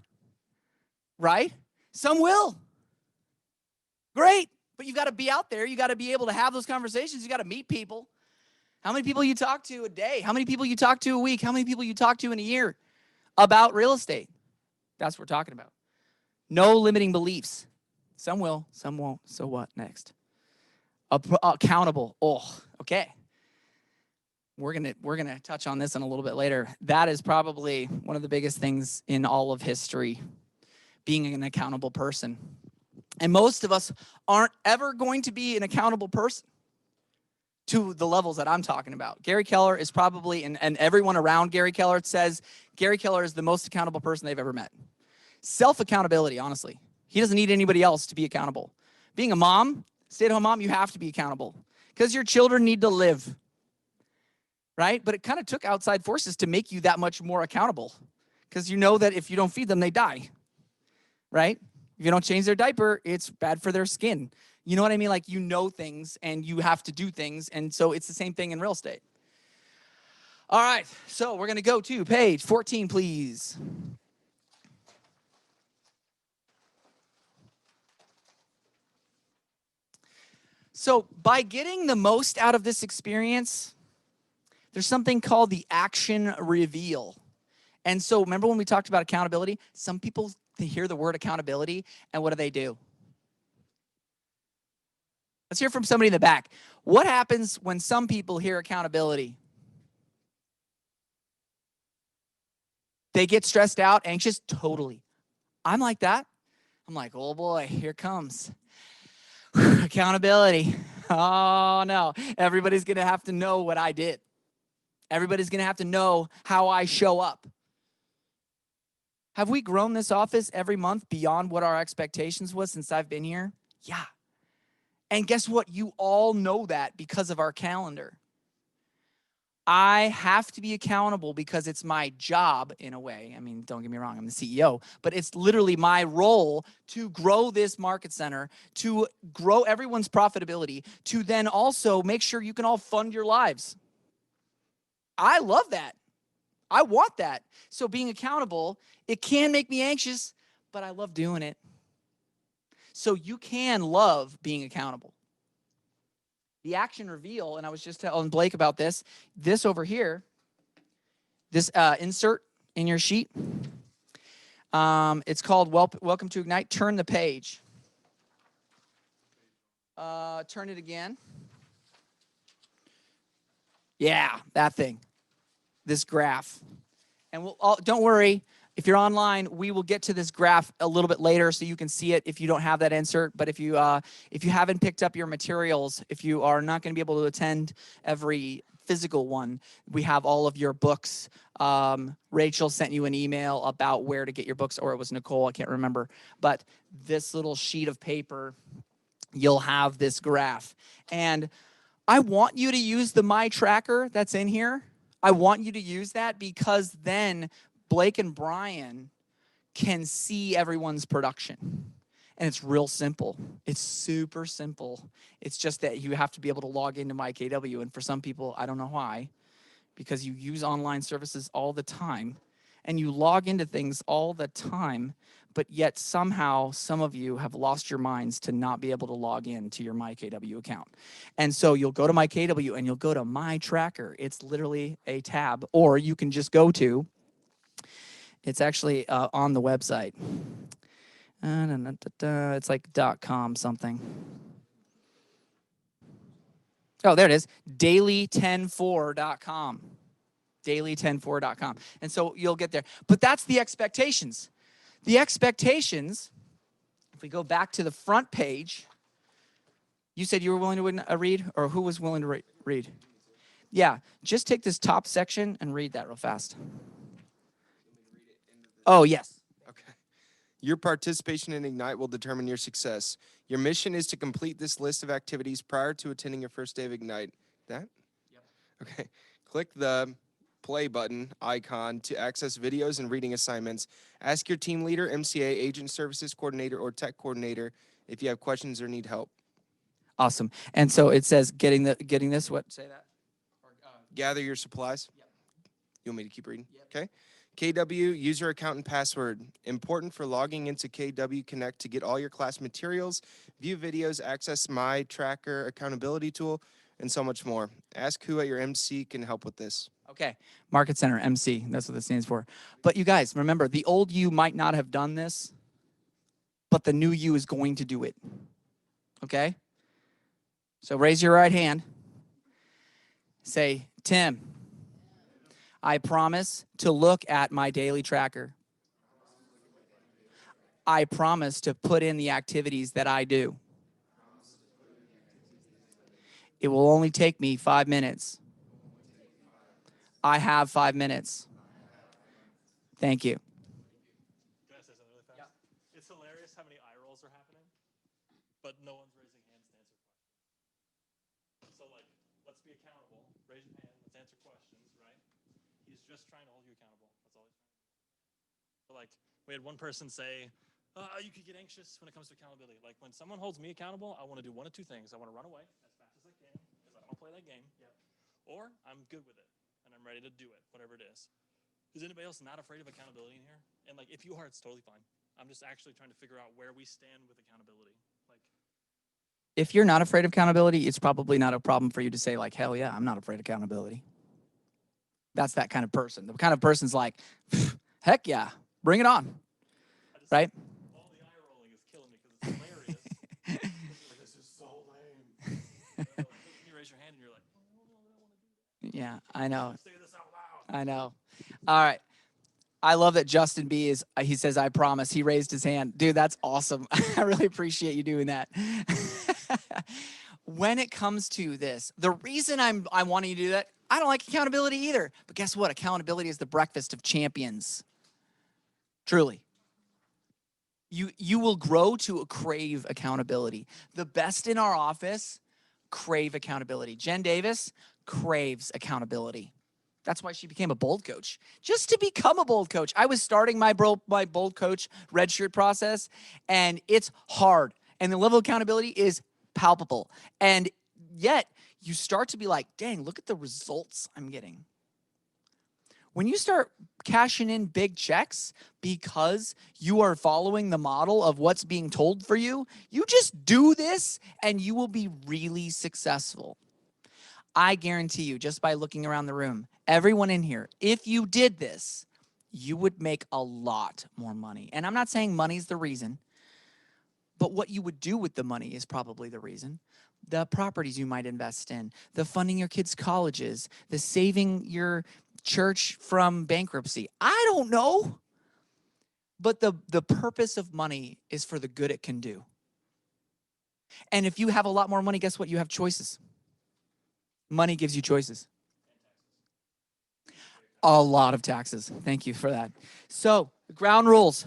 Right? Some will. Great. But you got to be out there. You got to be able to have those conversations. You got to meet people. How many people you talk to a day? How many people you talk to a week? How many people you talk to in a year about real estate? That's what we're talking about. No limiting beliefs. Some will, some won't. So what? Next. Accountable. Oh, okay. We're gonna touch on this in a little bit later. That is probably one of the biggest things in all of history, being an accountable person. And most of us aren't ever going to be an accountable person. to the levels that I'm talking about. Gary Keller is probably, and everyone around Gary Keller says Gary Keller is the most accountable person they've ever met. Self-accountability, honestly. He doesn't need anybody else to be accountable. Being a mom, stay-at-home mom, you have to be accountable because your children need to live, right? But it kind of took outside forces to make you that much more accountable because you know that if you don't feed them, they die, right? If you don't change their diaper, it's bad for their skin. You know what I mean? Like, you know things and you have to do things. And so it's the same thing in real estate. All right, so we're going to go to page 14, please. So by getting the most out of this experience, there's something called the action reveal. And so remember when we talked about accountability? Some people, they hear the word accountability, and what do? Let's hear from somebody in the back. What happens when some people hear accountability? They get stressed out, anxious, totally. I'm like that. I'm like, oh boy, here comes accountability. Oh no, everybody's gonna have to know what I did. Everybody's gonna have to know how I show up. Have we grown this office every month beyond what our expectations was since I've been here? Yeah. And guess what? You all know that because of our calendar. I have to be accountable because it's my job in a way. I mean, don't get me wrong, I'm the CEO, but it's literally my role to grow this market center, to grow everyone's profitability, to then also make sure you can all fund your lives. I love that. I want that. So being accountable, it can make me anxious, but I love doing it. So you can love being accountable. The action reveal, and I was just telling Blake about this over here, this insert in your sheet, it's called Welcome to Ignite. Turn the page. Turn it again. Yeah, that thing. This graph. And don't worry, if you're online, we will get to this graph a little bit later so you can see it if you don't have that insert. But if you haven't picked up your materials, if you are not going to be able to attend every physical one, we have all of your books. Rachel sent you an email about where to get your books, or it was Nicole, I can't remember. But this little sheet of paper, you'll have this graph. And I want you to use the My Tracker that's in here. I want you to use that because then Blake and Brian can see everyone's production. And it's real simple. It's super simple. It's just that you have to be able to log into MyKW. And for some people, I don't know why, because you use online services all the time and you log into things all the time, but yet somehow some of you have lost your minds to not be able to log in to your MyKW account. And so you'll go to MyKW and you'll go to My Tracker. It's literally a tab, or you can just go to, it's actually on the website. It's like .com something. Oh, there it is, daily104.com. daily104.com. And so you'll get there. But that's the expectations. The expectations, if we go back to the front page, you said you were willing to read, or who was willing to read? Yeah, just take this top section and read that real fast. Oh, yes. Okay. Your participation in Ignite will determine your success. Your mission is to complete this list of activities prior to attending your first day of Ignite. That? Yep. Okay. Click the play button icon to access videos and reading assignments. Ask your team leader, MCA, agent services coordinator, or tech coordinator if you have questions or need help. Awesome. And so it says getting this, what? Say that. Gather your supplies. Yep. You want me to keep reading? Yep. Okay. KW, user account and password. Important for logging into KW Connect to get all your class materials, view videos, access My Tracker accountability tool, and so much more. Ask who at your MC can help with this. Okay, Market Center, MC, that's what this stands for. But you guys, remember, the old you might not have done this, but the new you is going to do it. Okay? So raise your right hand. Say, Tim, I promise to look at my daily tracker. I promise to put in the activities that I do. It will only take me 5 minutes. I have 5 minutes. Thank you. Can I say something really fast? It's hilarious how many eye rolls are happening, but no one's raising hands to answer questions. So, like, let's be accountable. Raise your hand. Let's answer questions, right? He's just trying to hold you accountable. That's all he's trying to do. So, like, we had one person say, you could get anxious when it comes to accountability. Like, when someone holds me accountable, I want to do one of two things. I want to run away as fast as I can because I don't play that game. Yep. Or I'm good with it and I'm ready to do it, whatever it is. Is anybody else not afraid of accountability in here? And like, if you are, it's totally fine. I'm just actually trying to figure out where we stand with accountability. Like, If you're not afraid of accountability, it's probably not a problem for you to say like, hell yeah, I'm not afraid of accountability. That's that kind of person. The kind of person's like, heck yeah, bring it on. Right? all the eye rolling is killing me because it's hilarious. Like, this is so lame. Like, you raise your hand and you're like, oh, no, I don't want to do that. Yeah, I know. Say this out loud. I know. All right. I love that Justin B is, he says, I promise. He raised his hand. Dude, that's awesome. I really appreciate you doing that. When it comes to this, the reason I want you to do that, I don't like accountability either. But guess what? Accountability is the breakfast of champions. Truly. You will grow to crave accountability. The best in our office crave accountability. Jen Davis craves accountability. That's why she became a bold coach. Just to become a bold coach. I was starting my bold coach redshirt process, and it's hard. And the level of accountability is palpable. And yet, you start to be like, dang, look at the results I'm getting. When you start cashing in big checks because you are following the model of what's being told for you, you just do this and you will be really successful. I guarantee you, just by looking around the room, everyone in here, if you did this, you would make a lot more money. And I'm not saying money's the reason, but what you would do with the money is probably the reason. The properties you might invest in, the funding your kids' colleges, the saving your church from bankruptcy. I don't know. But the purpose of money is for the good it can do. And if you have a lot more money, guess what? You have choices. Money gives you choices. A lot of taxes. Thank you for that. So the ground rules.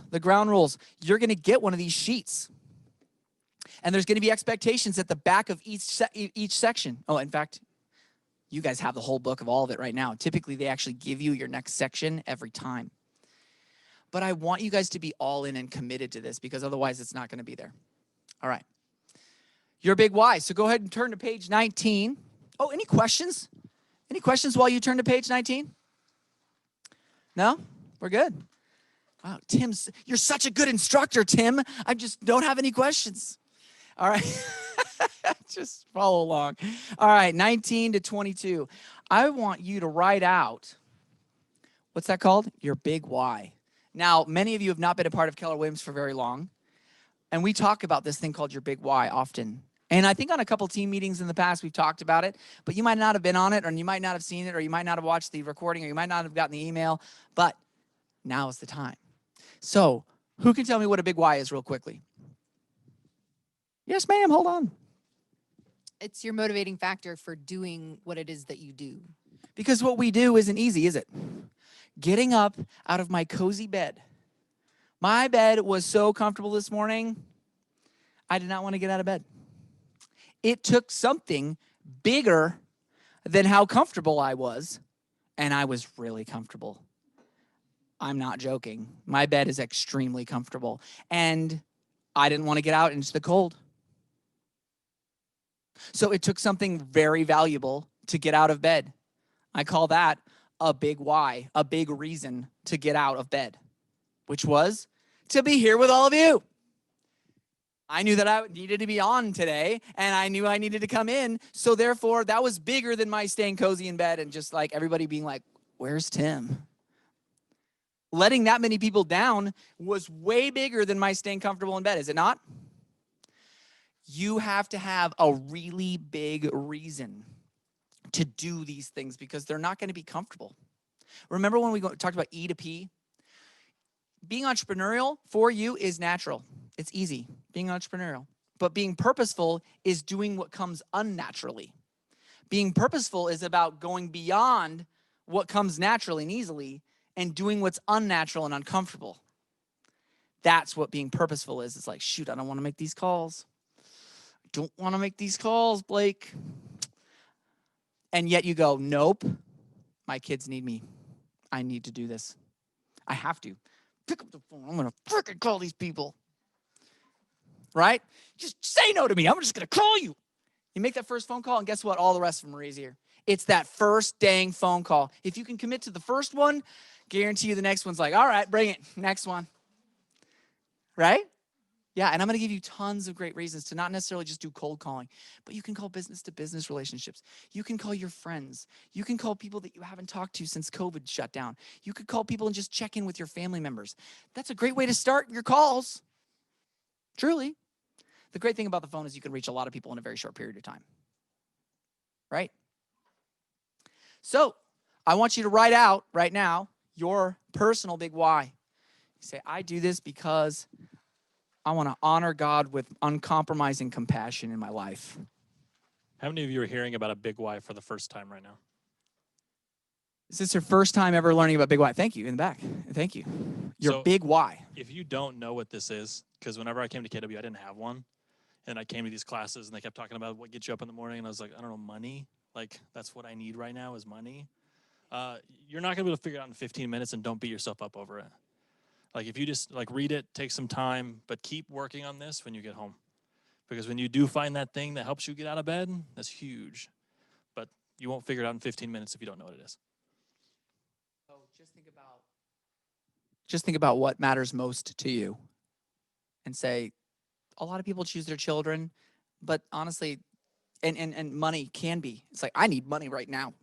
You're going to get one of these sheets. And there's going to be expectations at the back of each section. Oh, in fact, you guys have the whole book of all of it right now. Typically, they actually give you your next section every time. But I want you guys to be all in and committed to this because otherwise it's not going to be there. All right. Your big why. So go ahead and turn to page 19. Oh, any questions? Any questions while you turn to page 19? No? We're good. Wow, you're such a good instructor, Tim. I just don't have any questions. All right. Just follow along. All right, 19 to 22. I want you to write out, what's that called? Your big why. Now, many of you have not been a part of Keller Williams for very long, and we talk about this thing called your big why often. And I think on a couple team meetings in the past, we've talked about it, but you might not have been on it, or you might not have seen it, or you might not have watched the recording, or you might not have gotten the email, but now is the time. So, who can tell me what a big why is real quickly? Yes, ma'am, hold on. It's your motivating factor for doing what it is that you do. Because what we do isn't easy, is it? Getting up out of my cozy bed. My bed was so comfortable this morning, I did not want to get out of bed. It took something bigger than how comfortable I was, and I was really comfortable. I'm not joking. My bed is extremely comfortable, and I didn't want to get out into the cold. So it took something very valuable to get out of bed. I call that a big why, a big reason to get out of bed, which was to be here with all of you. I knew that I needed to be on today, and I knew I needed to come in. So therefore, that was bigger than my staying cozy in bed and just like everybody being like, where's Tim? Letting that many people down was way bigger than my staying comfortable in bed, is it not? You have to have a really big reason to do these things because they're not going to be comfortable. Remember when we talked about E to P? Being entrepreneurial for you is natural. It's easy, being entrepreneurial. But being purposeful is doing what comes unnaturally. Being purposeful is about going beyond what comes naturally and easily and doing what's unnatural and uncomfortable. That's what being purposeful is. It's like, shoot, I don't want to make these calls. Don't want to make these calls, Blake. And yet you go, nope, my kids need me. I need to do this. I have to. Pick up the phone. I'm going to freaking call these people. Right? Just say no to me. I'm just going to call you. You make that first phone call, and guess what? All the rest of them are easier. It's that first dang phone call. If you can commit to the first one, guarantee you the next one's like, all right, bring it. Next one. Right? Yeah, and I'm going to give you tons of great reasons to not necessarily just do cold calling, but you can call business-to-business relationships. You can call your friends. You can call people that you haven't talked to since COVID shut down. You could call people and just check in with your family members. That's a great way to start your calls. Truly. The great thing about the phone is you can reach a lot of people in a very short period of time. Right? So, I want you to write out right now your personal big why. You say, I do this because I want to honor God with uncompromising compassion in my life. How many of you are hearing about a big why for the first time right now? Is this your first time ever learning about big why? Thank you, in the back. Thank you. Your big why. If you don't know what this is, because whenever I came to KW, I didn't have one. And I came to these classes, and they kept talking about what gets you up in the morning. And I was like, I don't know, money? Like, that's what I need right now is money. You're not going to be able to figure it out in 15 minutes, and don't beat yourself up over it. Like, if you just, like, read it, take some time, but keep working on this when you get home. Because when you do find that thing that helps you get out of bed, that's huge. But you won't figure it out in 15 minutes if you don't know what it is. So just think about what matters most to you. And say, a lot of people choose their children, but honestly, and money can be. It's like, I need money right now.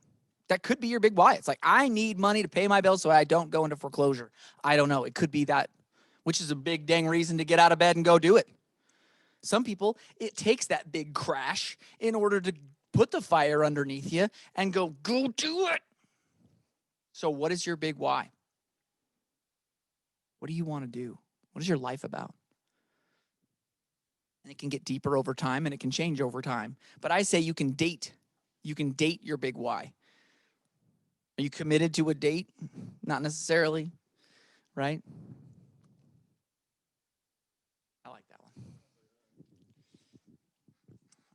That could be your big why. It's like, I need money to pay my bills so I don't go into foreclosure. I don't know. It could be that, which is a big dang reason to get out of bed and go do it. Some people, it takes that big crash in order to put the fire underneath you and go do it. So what is your big why? What do you want to do? What is your life about? And it can get deeper over time, and it can change over time. But I say you can date. You can date your big why. Are you committed to a date? Not necessarily, right? I like that one.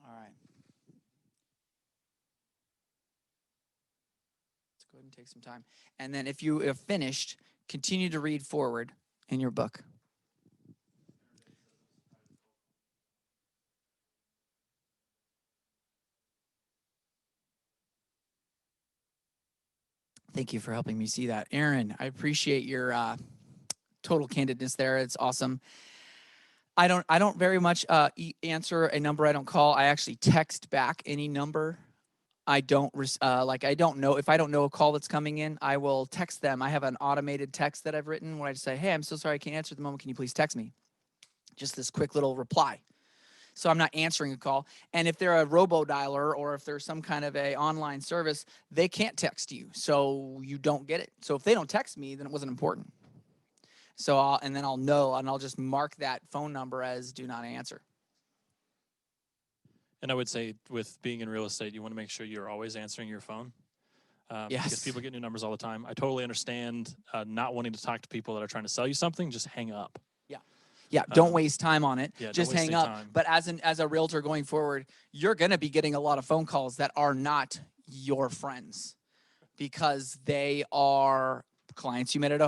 All right. Let's go ahead and take some time. And then if you have finished, continue to read forward in your book. Thank you for helping me see that. Aaron, I appreciate your total candidness there. It's awesome. I don't very much answer a number I don't call. I actually text back any number. I don't I don't know if I don't know a call that's coming in, I will text them. I have an automated text that I've written where I just say, "Hey, I'm so sorry I can't answer at the moment. Can you please text me?" Just this quick little reply. So I'm not answering a call. And if they're a robo dialer or if there's some kind of a online service, they can't text you. So you don't get it. So if they don't text me, then it wasn't important. So I'll know, and I'll just mark that phone number as do not answer. And I would say with being in real estate, you want to make sure you're always answering your phone. Yes. Because people get new numbers all the time. I totally understand not wanting to talk to people that are trying to sell you something. Just hang up. Yeah, don't waste time on it. Yeah, just hang up. Time. But as a realtor going forward, you're going to be getting a lot of phone calls that are not your friends because they are clients you met at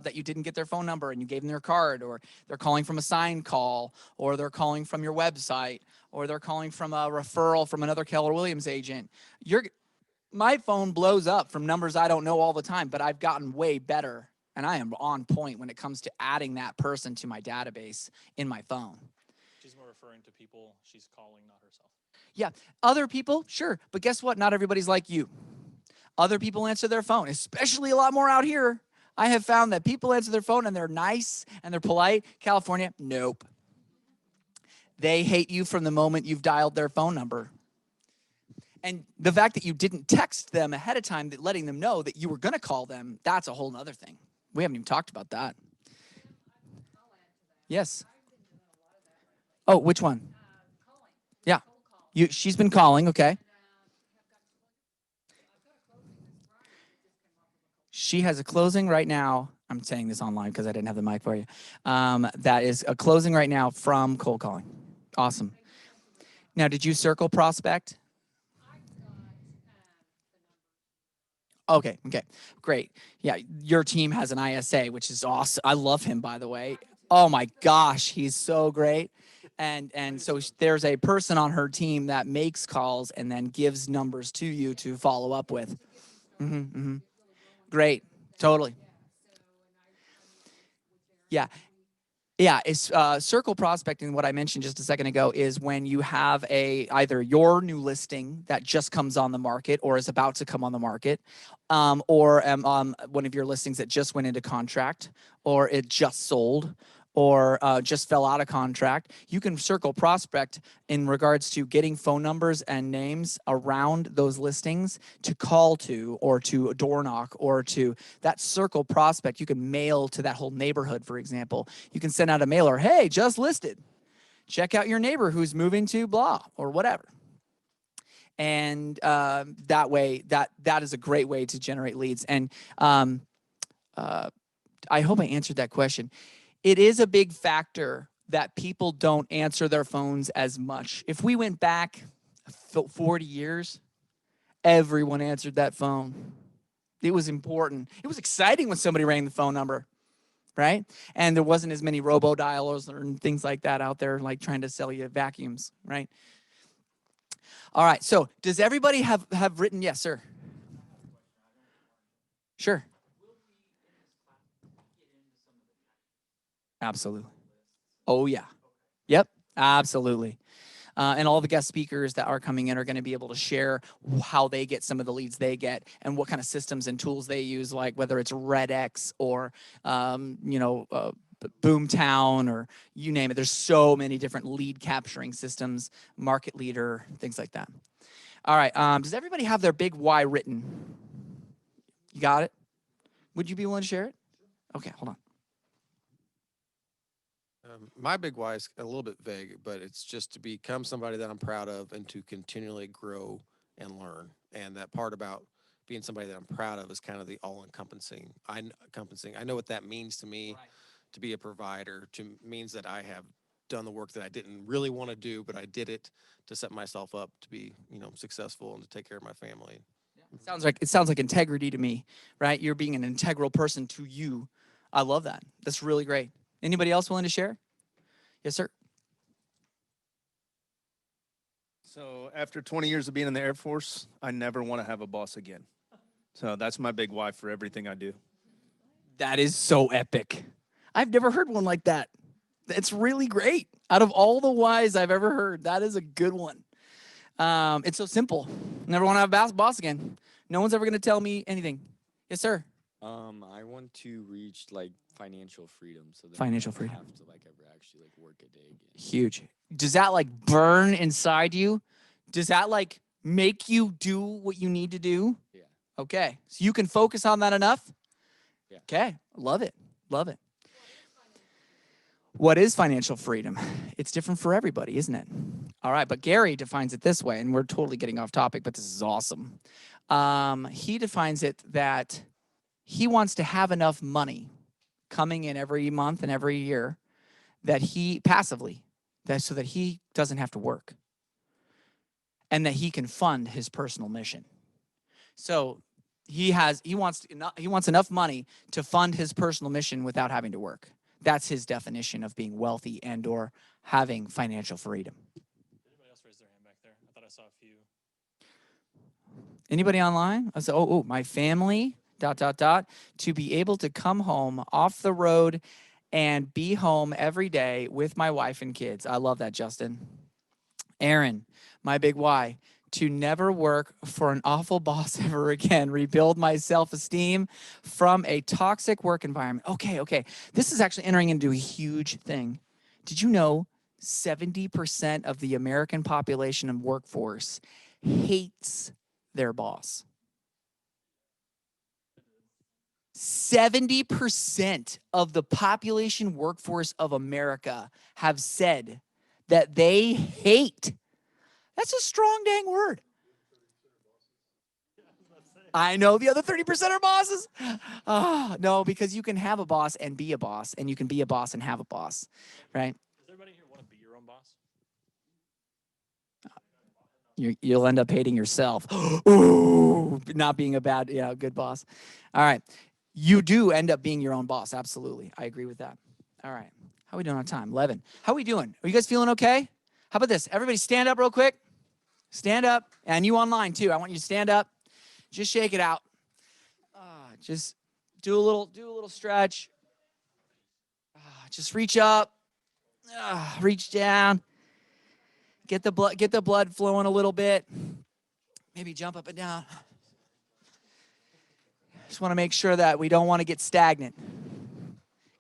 that you didn't get their phone number and you gave them their card, or they're calling from a sign call, or they're calling from your website, or they're calling from a referral from another Keller Williams agent. My phone blows up from numbers I don't know all the time, but I've gotten way better. And I am on point when it comes to adding that person to my database in my phone. She's more referring to people she's calling, not herself. Yeah, other people, sure. But guess what? Not everybody's like you. Other people answer their phone, especially a lot more out here. I have found that people answer their phone and they're nice and they're polite. California, nope. They hate you from the moment you've dialed their phone number. And the fact that you didn't text them ahead of time, that letting them know that you were going to call them, that's a whole other thing. We haven't even talked about that. Yes. Oh, which one? Yeah. She's been calling, okay. She has a closing right now. I'm saying this online because I didn't have the mic for you. That is a closing right now from cold calling. Awesome. Now, did you circle prospect? Okay, great. Yeah, your team has an ISA, which is awesome. I love him, by the way. Oh my gosh, he's so great. And so there's a person on her team that makes calls and then gives numbers to you to follow up with. Great, totally. Yeah. Yeah, it's circle prospecting. What I mentioned just a second ago is when you have either your new listing that just comes on the market or is about to come on the market, or one of your listings that just went into contract, or it just sold, or just fell out of contract. You can circle prospect in regards to getting phone numbers and names around those listings to call to, or to door knock, or to that circle prospect. You can mail to that whole neighborhood, for example. You can send out a mailer, hey, just listed. Check out your neighbor who's moving to blah, or whatever. And that way, that is a great way to generate leads. And I hope I answered that question. It is a big factor that people don't answer their phones as much. If we went back 40 years, everyone answered that phone. It was important. It was exciting when somebody rang the phone number, right? And there wasn't as many robo-dialers and things like that out there, like trying to sell you vacuums, right? All right, so does everybody have written? Yes, sir. Sure. Absolutely. Oh, yeah. Yep, absolutely. And all the guest speakers that are coming in are going to be able to share how they get some of the leads they get and what kind of systems and tools they use, like whether it's RedX or, Boomtown, or you name it. There's so many different lead capturing systems, Market Leader, things like that. All right. Does everybody have their big why written? You got it? Would you be willing to share it? Okay, hold on. My big why is a little bit vague, but it's just to become somebody that I'm proud of and to continually grow and learn. And that part about being somebody that I'm proud of is kind of the all-encompassing. I know what that means to me. Right. To be a provider means that I have done the work that I didn't really want to do, but I did it to set myself up to be, successful and to take care of my family. Yeah. It sounds like integrity to me, right? You're being an integral person to you. I love that. That's really great. Anybody else willing to share? Yes, sir. So after 20 years of being in the Air Force, I never want to have a boss again. So that's my big why for everything I do. That is so epic. I've never heard one like that. It's really great. Out of all the whys I've ever heard, that is a good one. It's so simple. Never want to have a boss again. No one's ever going to tell me anything. Yes, sir. I want to reach like financial freedom, so that Financial I don't freedom. have to like ever actually like work a day again. Huge. Does that like burn inside you? Does that like make you do what you need to do? Yeah. Okay. So you can focus on that enough? Yeah. Okay. Love it. Love it. What is financial freedom? It's different for everybody, isn't it? All right, but Gary defines it this way, and we're totally getting off topic, but this is awesome. He defines it that he wants to have enough money coming in every month and every year that he passively, so that he doesn't have to work and that he can fund his personal mission. So he wants enough money to fund his personal mission without having to work. That's his definition of being wealthy and or having financial freedom. Anybody else raise their hand back there? I thought I saw a few. Anybody online? I said, my family, ... to be able to come home off the road and be home every day with my wife and kids. I love that, Justin. Aaron, my big why, to never work for an awful boss ever again, rebuild my self-esteem from a toxic work environment. Okay. This is actually entering into a huge thing. Did you know 70% of the American population and workforce hates their boss? 70% of the population workforce of America have said that they hate. That's a strong dang word. I know the other 30% are bosses. No, because you can have a boss and be a boss, and you can be a boss and have a boss, right? Does everybody here want to be your own boss? You'll end up hating yourself. Ooh, not being a good boss. All right. You do end up being your own boss. Absolutely. I agree with that. All right. How are we doing on time? 11. How are we doing? Are you guys feeling okay? How about this? Everybody stand up real quick. Stand up. And you online too. I want you to stand up. Just shake it out. Just do a little stretch. Just reach up. Reach down. Get the blood flowing a little bit. Maybe jump up and down. Just want to make sure that we don't want to get stagnant.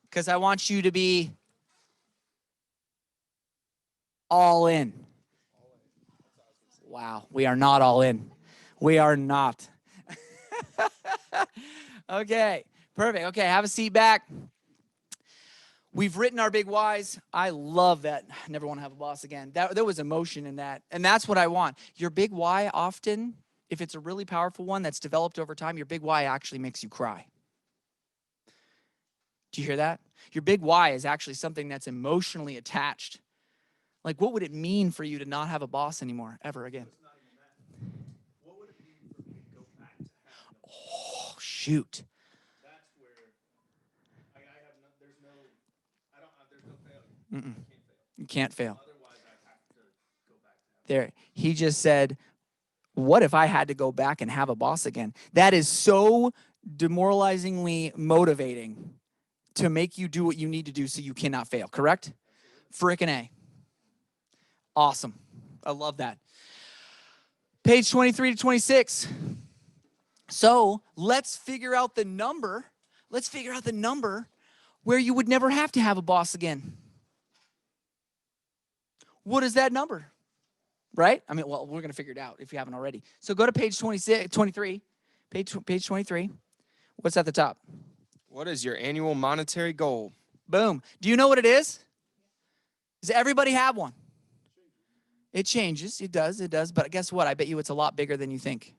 Because I want you to be all in. Wow, we are not all in. We are not. Okay, perfect. Okay, have a seat back. We've written our big whys. I love that. Never want to have a boss again. There was emotion in that. And that's what I want. Your big why often, if it's a really powerful one that's developed over time, your big why actually makes you cry. Do you hear that? Your big why is actually something that's emotionally attached. Like, what would it mean for you to not have a boss anymore, ever again? Oh, shoot. Mm-mm. You can't fail. There, he just said, what if I had to go back and have a boss again? That is so demoralizingly motivating to make you do what you need to do so you cannot fail, correct? Frickin' A. Awesome. I love that. Page 23 to 26. So let's figure out the number. Let's figure out the number where you would never have to have a boss again. What is that number? Right? I mean, well, we're going to figure it out if you haven't already. So go to page 23. Page 23. What's at the top? What is your annual monetary goal? Boom. Do you know what it is? Does everybody have one? It changes. It does. But guess what? I bet you it's a lot bigger than you think.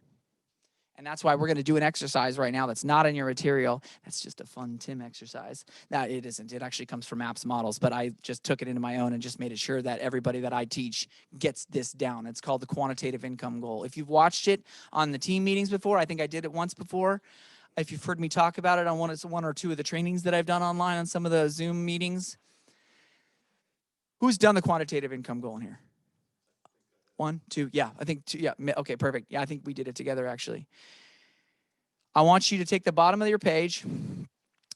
And that's why we're going to do an exercise right now that's not in your material. That's just a fun Tim exercise. Now, it isn't. It actually comes from Apps Models, but I just took it into my own and just made it sure that everybody that I teach gets this down. It's called the quantitative income goal. If you've watched it on the team meetings before, I think I did it once before. If you've heard me talk about it on one or two of the trainings that I've done online on some of the Zoom meetings. Who's done the quantitative income goal in here? 1, 2, yeah, I think 2, yeah, okay, perfect. Yeah, I think we did it together, actually. I want you to take the bottom of your page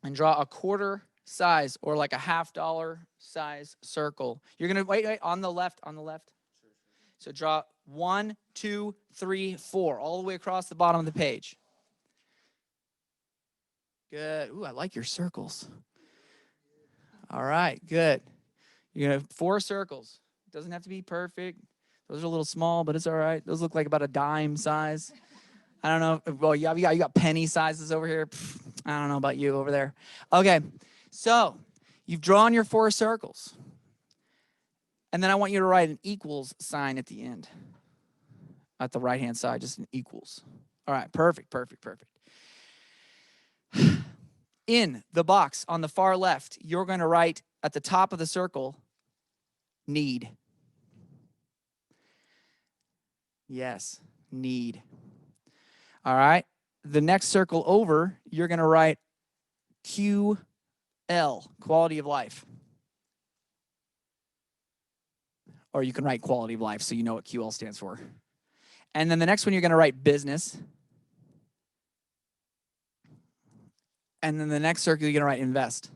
and draw a quarter size or like a $50 size circle. You're gonna, wait, on the left. So draw 1, 2, 3, 4, all the way across the bottom of the page. Good, ooh, I like your circles. All right, good. You're gonna have 4 circles. Doesn't have to be perfect. Those are a little small, but it's all right. Those look like about a dime size. I don't know. Well, you got penny sizes over here. I don't know about you over there. Okay, so you've drawn your 4 circles. And then I want you to write an equals sign at the end. At the right-hand side, just an equals. All right, perfect. In the box on the far left, you're going to write at the top of the circle, need. Yes, need. All right. The next circle over, you're going to write QL, quality of life. Or you can write quality of life so you know what QL stands for. And then the next one, you're going to write business. And then the next circle, you're going to write invest.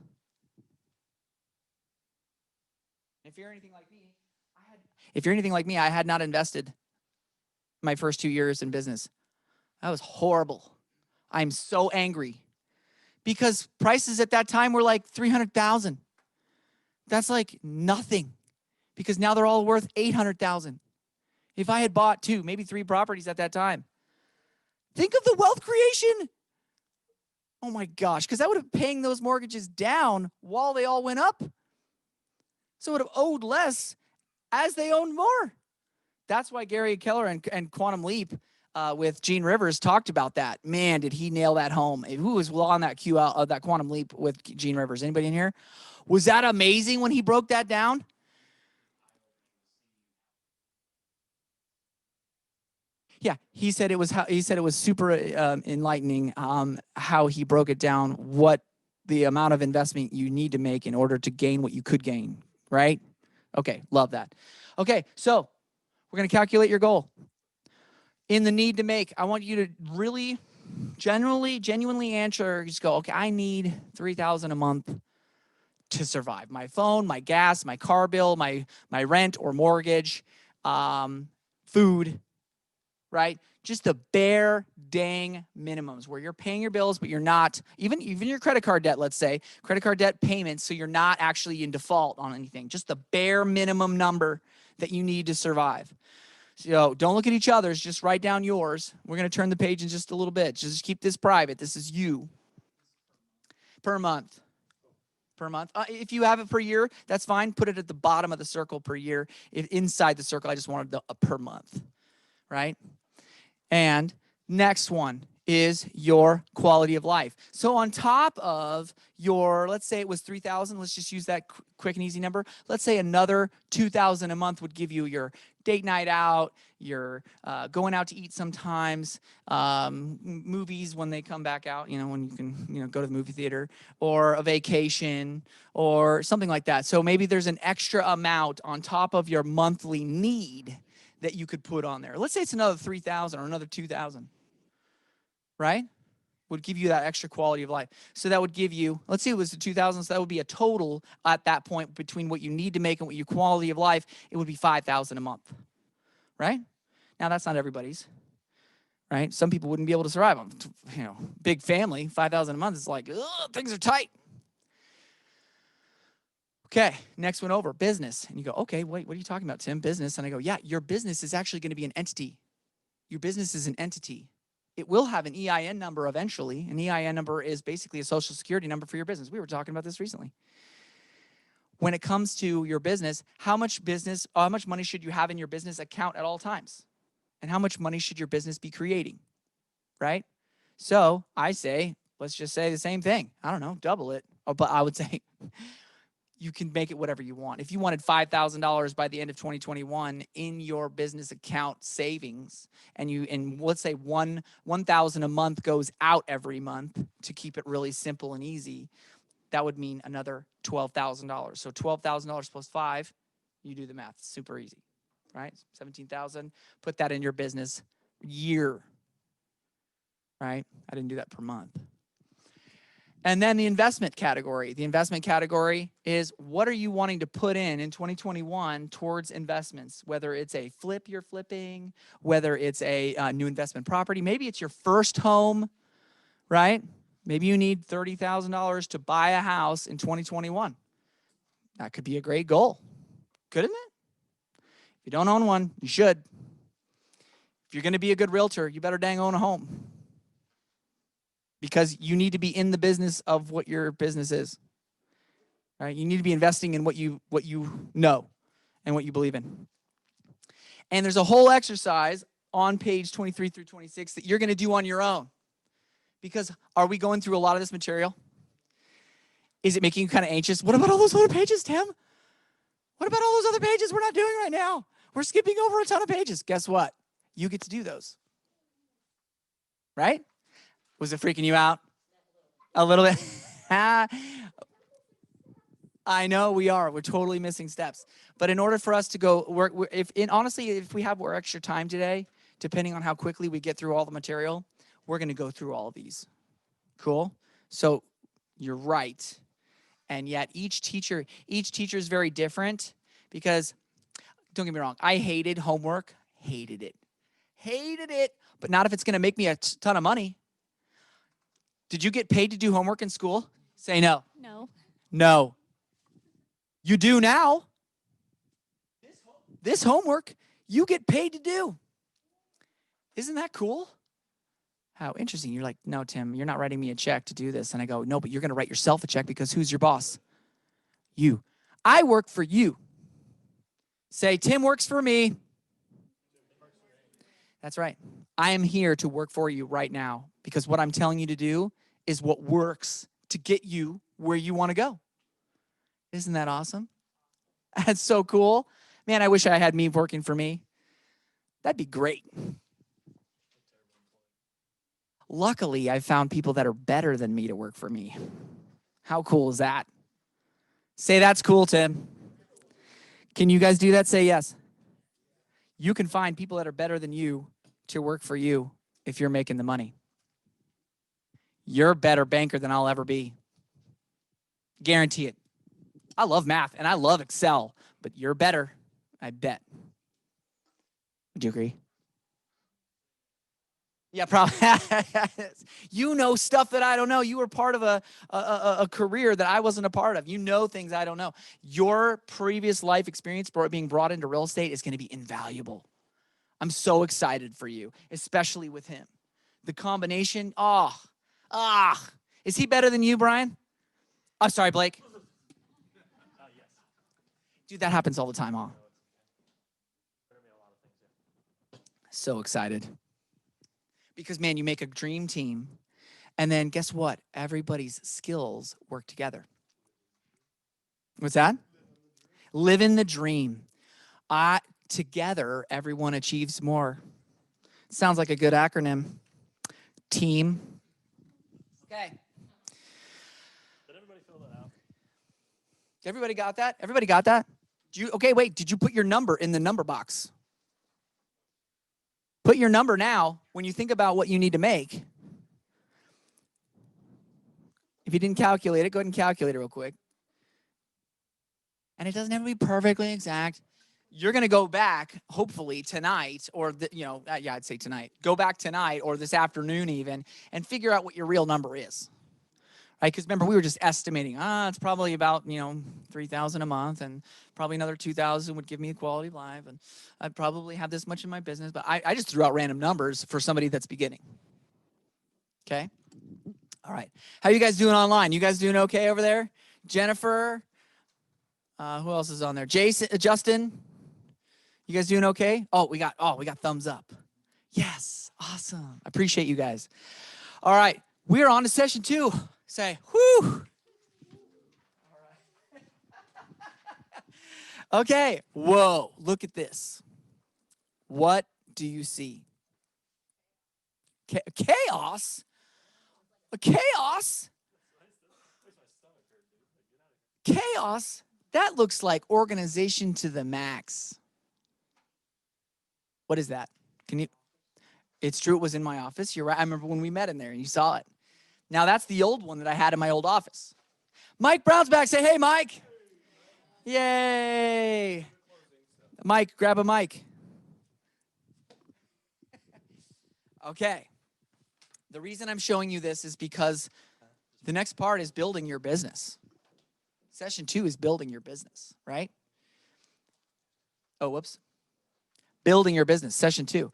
If you're anything like me, I had not invested my first 2 years in business. That was horrible. I'm so angry because prices at that time were like $300,000. That's like nothing because now they're all worth $800,000. If I had bought 2, maybe 3 properties at that time, think of the wealth creation. Oh my gosh, because I would have paying those mortgages down while they all went up. So I would have owed less as they owned more. That's why Gary Keller and Quantum Leap with Gene Rivers talked about that. Man, did he nail that home. Who was on that that Quantum Leap with Gene Rivers? Anybody in here? Was that amazing when he broke that down? Yeah, he said it was super enlightening how he broke it down, what the amount of investment you need to make in order to gain what you could gain, right? Okay, love that. Okay, so we're going to calculate your goal. In the need to make, I want you to really genuinely answer, just go, okay, I need $3,000 a month to survive. My phone, my gas, my car bill, my rent or mortgage, food, right? Just the bare dang minimums where you're paying your bills, but you're not, even your credit card debt, let's say, credit card debt payments, so you're not actually in default on anything. Just the bare minimum number that you need to survive. So don't look at each other's, just write down yours. We're going to turn the page in just a little bit. Just keep this private. This is you. Per month. Per month. If you have it per year, that's fine. Put it at the bottom of the circle per year. If inside the circle, I just wanted a per month, right? And next one is your quality of life. So on top of your, let's say it was 3,000, let's just use that quick and easy number. Let's say another 2,000 a month would give you your date night out, your going out to eat sometimes, movies when they come back out, when you can, go to the movie theater, or a vacation, or something like that. So maybe there's an extra amount on top of your monthly need that you could put on there. Let's say it's another 3,000 or another 2,000, right? Would give you that extra quality of life. So that would give you, let's say it was the 2,000, so that would be a total at that point between what you need to make and what your quality of life, it would be 5,000 a month, right? Now that's not everybody's, right? Some people wouldn't be able to survive on, big family, 5,000 a month is like, ugh, things are tight. Okay, next one over, business. And you go, okay, wait, what are you talking about, Tim? Business. And I go, yeah, your business is actually going to be an entity. Your business is an entity. It will have an EIN number eventually. An EIN number is basically a social security number for your business. We were talking about this recently. When it comes to your business, how much money should you have in your business account at all times? And how much money should your business be creating, right? So I say, let's just say the same thing. I don't know, double it. But I would say, you can make it whatever you want. If you wanted $5,000 by the end of 2021 in your business account savings, and let's say $1,000 a month goes out every month to keep it really simple and easy, that would mean another $12,000. So $12,000 plus 5, you do the math. It's super easy, right? 17,000. Put that in your business year, right? I didn't do that per month. And then the investment category. The investment category is, what are you wanting to put in 2021 towards investments, whether it's a flip you're flipping, whether it's a new investment property. Maybe it's your first home, right? Maybe you need $30,000 to buy a house in 2021. That could be a great goal, couldn't it? If you don't own one, you should. If you're going to be a good realtor, you better dang own a home, because you need to be in the business of what your business is, right? You need to be investing in what you know and what you believe in. And there's a whole exercise on page 23 through 26 that you're going to do on your own. Because are we going through a lot of this material? Is it making you kind of anxious? What about all those other pages, Tim? What about all those other pages we're not doing right now? We're skipping over a ton of pages. Guess what? You get to do those. Right? Was it freaking you out? A little bit. I know we are. We're totally missing steps. But in order for us to go work, honestly, if we have more extra time today, depending on how quickly we get through all the material, we're going to go through all of these. Cool? So you're right. And yet each teacher is very different, because don't get me wrong, I hated homework. Hated it. But not if it's going to make me a ton of money. Did you get paid to do homework in school? Say no. No. No. You do now. This homework, you get paid to do. Isn't that cool? How interesting. You're like, no, Tim, you're not writing me a check to do this. And I go, no, but you're going to write yourself a check, because who's your boss? You. I work for you. Say, Tim works for me. That's right. I am here to work for you right now because what I'm telling you to do is what works to get you where you want to go. Isn't that awesome? That's so cool. Man, I wish I had me working for me. That'd be great. Luckily, I've found people that are better than me to work for me. How cool is that? Say that's cool, Tim. Can you guys do that? Say yes. You can find people that are better than you to work for you if you're making the money. You're a better banker than I'll ever be. Guarantee it. I love math and I love Excel, but you're better, I bet. Would you agree? Yeah, probably. You know stuff that I don't know. You were part of a career that I wasn't a part of. You know things I don't know. Your previous life experience being brought into real estate is going to be invaluable. I'm so excited for you, especially with him. The combination, is he better than you, Brian? Oh, sorry, Blake. Dude, that happens all the time, huh? So excited. Because, man, you make a dream team, and then guess what? Everybody's skills work together. What's that? Living the dream. Together, everyone achieves more. Sounds like a good acronym. Team. Okay. Did everybody fill that out? Everybody got that? Everybody got that? Okay, wait. Did you put your number in the number box? Put your number now when you think about what you need to make. If you didn't calculate it, go ahead and calculate it real quick. And it doesn't have to be perfectly exact. You're going to go back, hopefully, tonight, or, I'd say tonight. Go back tonight or this afternoon even, and figure out what your real number is. Right? Because remember, we were just estimating, it's probably about, $3,000 a month, and probably another $2,000 would give me a quality of life, and I'd probably have this much in my business. But I just threw out random numbers for somebody that's beginning. Okay? All right. How you guys doing online? You guys doing okay over there? Jennifer? Who else is on there? Jason, Justin? You guys doing okay? We got thumbs up. Yes. Awesome. I appreciate you guys. All right. We're on to session 2. Say, whoo. Okay. Whoa. Look at this. What do you see? Chaos? Chaos? Chaos? That looks like organization to the max. What is that? It's true, it was in my office. You're right. I remember when we met in there and you saw it. Now that's the old one that I had in my old office. Mike Brown's back. Say, hey, Mike. Yay. Mike, grab a mic. Okay. The reason I'm showing you this is because the next part is building your business. Session 2 is building your business, right? Oh, whoops. Building your business, session 2.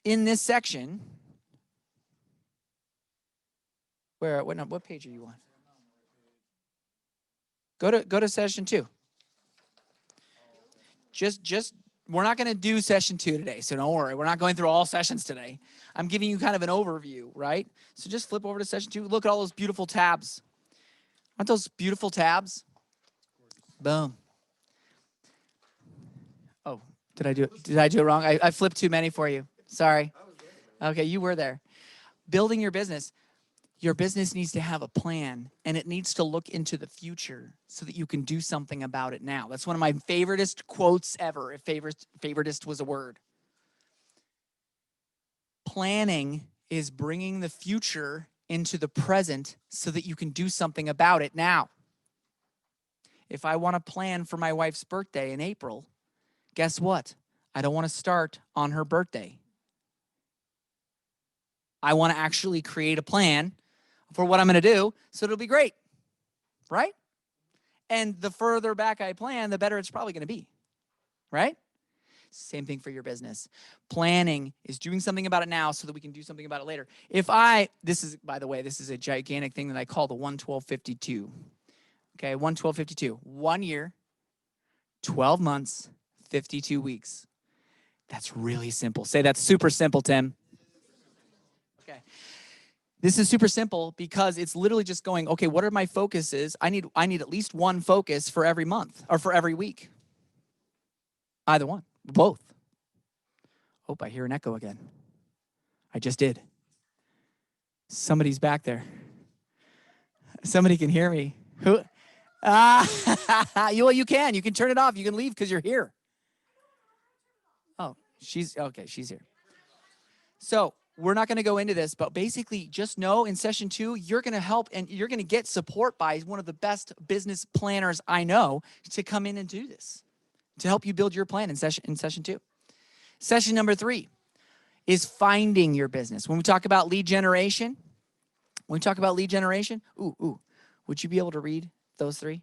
In this section, what page are you on? Go to session 2. Just we're not going to do session 2 today, so don't worry. We're not going through all sessions today. I'm giving you kind of an overview, right? So just flip over to session 2. Look at all those beautiful tabs. Aren't those beautiful tabs? Boom. Oh, did I do it wrong? I flipped too many for you. Sorry. Okay, you were there. Building your business. Your business needs to have a plan, and it needs to look into the future so that you can do something about it now. That's one of my favoriteest quotes ever, if favoritist was a word. Planning is bringing the future into the present so that you can do something about it now. If I want to plan for my wife's birthday in April, guess what? I don't want to start on her birthday. I want to actually create a plan for what I'm going to do so it'll be great, right? And the further back I plan, the better it's probably going to be, right? Same thing for your business. Planning is doing something about it now so that we can do something about it later. By the way, this is a gigantic thing that I call the 1-12-52. Okay, 1-12-52. 1 year, 12 months, 52 weeks. That's really simple. Say that's super simple, Tim. Okay. This is super simple because it's literally just going, okay, what are my focuses? I need at least one focus for every month or for every week. Either one, both. Oh, I hear an echo again. I just did. Somebody's back there. Somebody can hear me. Who? You can. You can turn it off. You can leave because you're here. Oh, she's here. So we're not going to go into this, but basically just know in session 2, you're going to help and you're going to get support by one of the best business planners I know to come in and do this, to help you build your plan in session 2. Session number 3 is finding your business. When we talk about lead generation, would you be able to read those 3?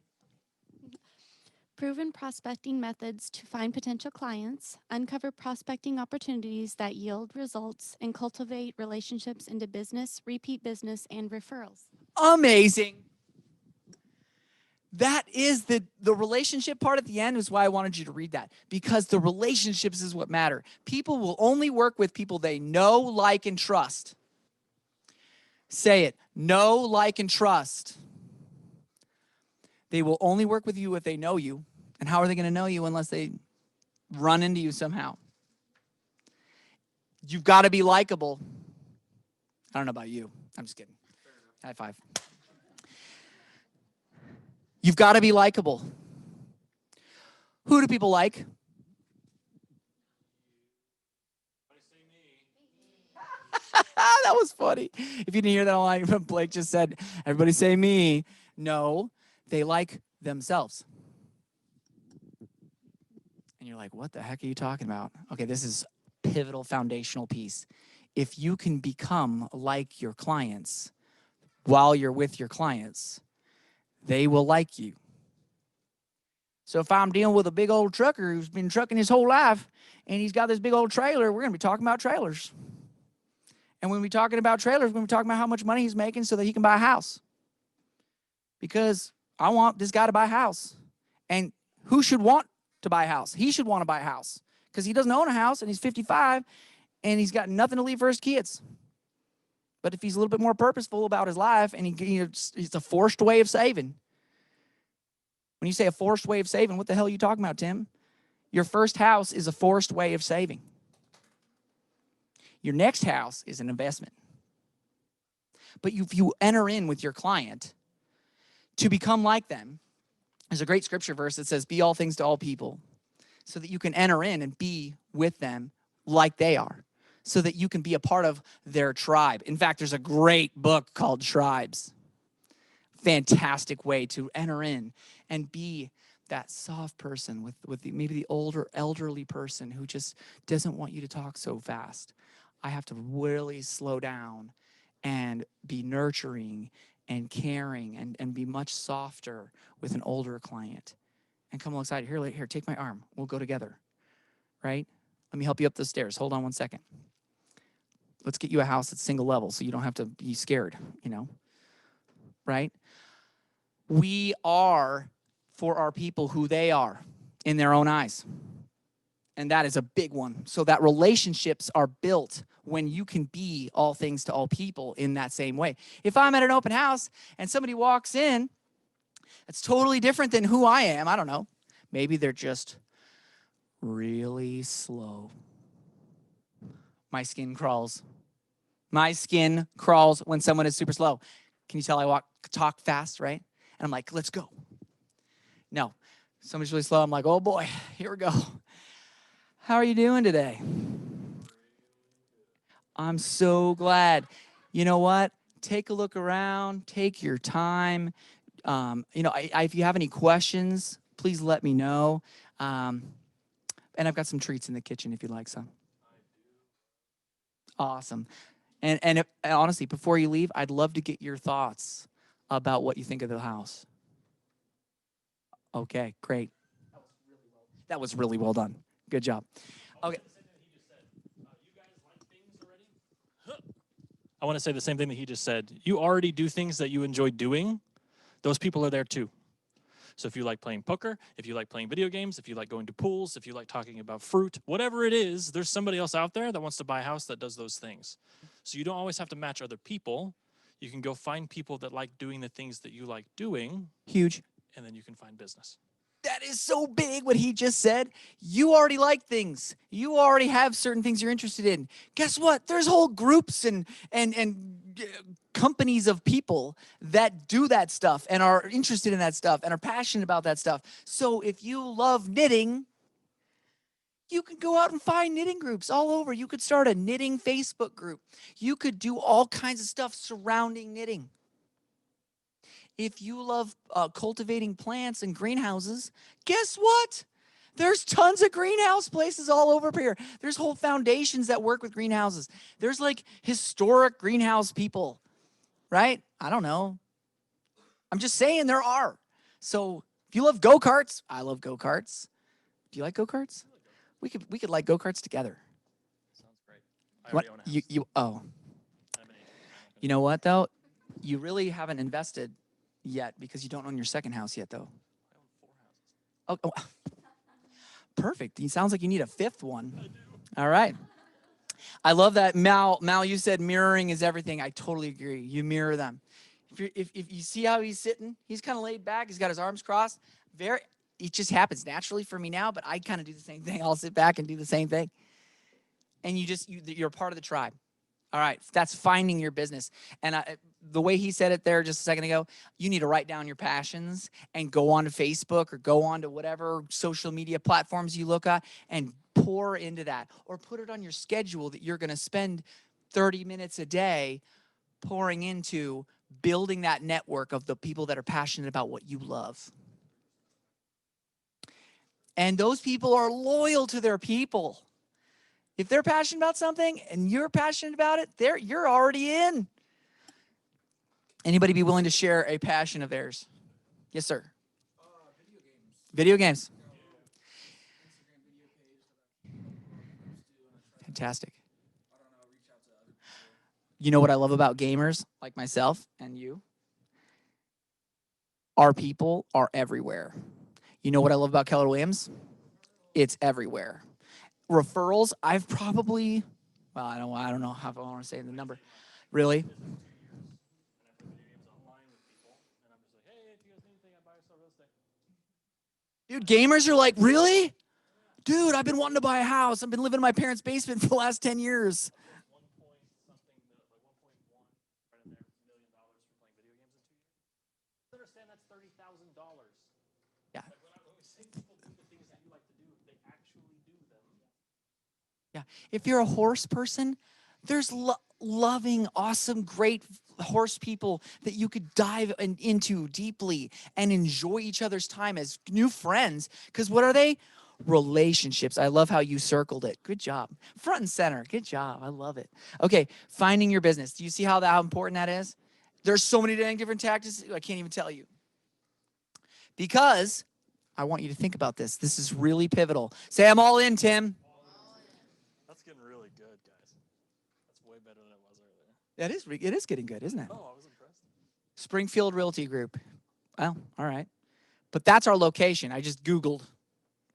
Proven prospecting methods to find potential clients, uncover prospecting opportunities that yield results, and cultivate relationships into business, repeat business, and referrals. Amazing. That is the relationship part at the end is why I wanted you to read that, because the relationships is what matter. People will only work with people they know, like, and trust. Say it. Know, like, and trust. They will only work with you if they know you. And how are they going to know you unless they run into you somehow? You've got to be likable. I don't know about you. I'm just kidding. High five. You've got to be likable. Who do people like? That was funny. If you didn't hear that online, Blake just said, everybody say me. No, they like themselves. And you're like, what the heck are you talking about? Okay, this is pivotal foundational piece. If you can become like your clients while you're with your clients, they will like you. So if I'm dealing with a big old trucker who's been trucking his whole life and he's got this big old trailer, we're going to be talking about trailers. And when we're talking about trailers, we're going to be talking about how much money he's making so that he can buy a house. Because I want this guy to buy a house. And who should want to buy a house? He should want to buy a house because he doesn't own a house and he's 55 and he's got nothing to leave for his kids. But if he's a little bit more purposeful about his life and it's a forced way of saving. When you say a forced way of saving, what the hell are you talking about, Tim? Your first house is a forced way of saving. Your next house is an investment. But if you enter in with your client to become like them, there's a great scripture verse that says, be all things to all people, so that you can enter in and be with them like they are, so that you can be a part of their tribe. In fact, there's a great book called Tribes. Fantastic way to enter in and be that soft person with maybe the older elderly person who just doesn't want you to talk so fast. I have to really slow down and be nurturing and caring and be much softer with an older client and come alongside. Here, take my arm. We'll go together, right? Let me help you up the stairs. Hold on one second. Let's get you a house that's single level so you don't have to be scared, right? We are for our people who they are in their own eyes. And that is a big one. So that relationships are built when you can be all things to all people in that same way. If I'm at an open house and somebody walks in, that's totally different than who I am. I don't know. Maybe they're just really slow. My skin crawls. My skin crawls when someone is super slow. Can you tell I talk fast, right? And I'm like, let's go. No, somebody's really slow. I'm like, oh boy, here we go. How are you doing today? I'm so glad. You know what? Take a look around. Take your time. If you have any questions, please let me know. And I've got some treats in the kitchen if you'd like some. Awesome. And honestly, before you leave, I'd love to get your thoughts about what you think of the house. Okay, great. That was really well done. Good job. Okay. I want to say the same thing that he just said. You already do things that you enjoy doing. Those people are there too. So if you like playing poker, if you like playing video games, if you like going to pools, if you like talking about fruit, whatever it is, there's somebody else out there that wants to buy a house that does those things. So you don't always have to match other people. You can go find people that like doing the things that you like doing. Huge. And then you can find business. That is so big what he just said. You already like things. You already have certain things you're interested in. Guess what? There's whole groups and companies of people that do that stuff and are interested in that stuff and are passionate about that stuff. So if you love knitting, you can go out and find knitting groups all over. You could start a knitting Facebook group. You could do all kinds of stuff surrounding knitting. If you love cultivating plants and greenhouses, guess what? There's tons of greenhouse places all over here. There's whole foundations that work with greenhouses. There's like historic greenhouse people, right? I don't know. I'm just saying there are. So if you love go-karts, I love go-karts. Do you like go-karts? We could like go-karts together. Sounds great. I already own a house. You know what though? You really haven't invested yet because you don't own your second house yet though. I own 4 houses. Oh, perfect. It sounds like you need a 5th one. All right. I love that. Mal, you said mirroring is everything. I totally agree. You mirror them. If you see how he's sitting, he's kind of laid back. He's got his arms crossed. It just happens naturally for me now, but I kind of do the same thing. I'll sit back and do the same thing. And you're part of the tribe. All right, that's finding your business. And the way he said it there just a second ago, you need to write down your passions and go on to Facebook or go on to whatever social media platforms you look at and pour into that. Or put it on your schedule that you're going to spend 30 minutes a day pouring into building that network of the people that are passionate about what you love. And those people are loyal to their people. If they're passionate about something and you're passionate about it, you're already in. Anybody be willing to share a passion of theirs? Yes, sir. Video games. Fantastic. You know what I love about gamers like myself and you? Our people are everywhere. You know what I love about Keller Williams? It's everywhere. Referrals, I've probably, well, I don't know how I want to say the number. Really? Dude, gamers are like, really? Dude, I've been wanting to buy a house. I've been living in my parents' basement for the last 10 years. Understand that's $30,000. Yeah. Yeah. If you're a horse person, there's loving, awesome, great horse people that you could dive into deeply and enjoy each other's time as new friends. Because what are they? Relationships. I love how you circled it. Good job. Front and center. Good job. I love it. Okay, finding your business. Do you see how important that is? There's so many dang different tactics. I can't even tell you. Because I want you to think about this. This is really pivotal. Say, I'm all in, Tim. That's getting really good, guys. That's way better than it was earlier. It is getting good, isn't it? Oh, I was impressed. Springfield Realty Group. Well, all right. But that's our location. I just Googled,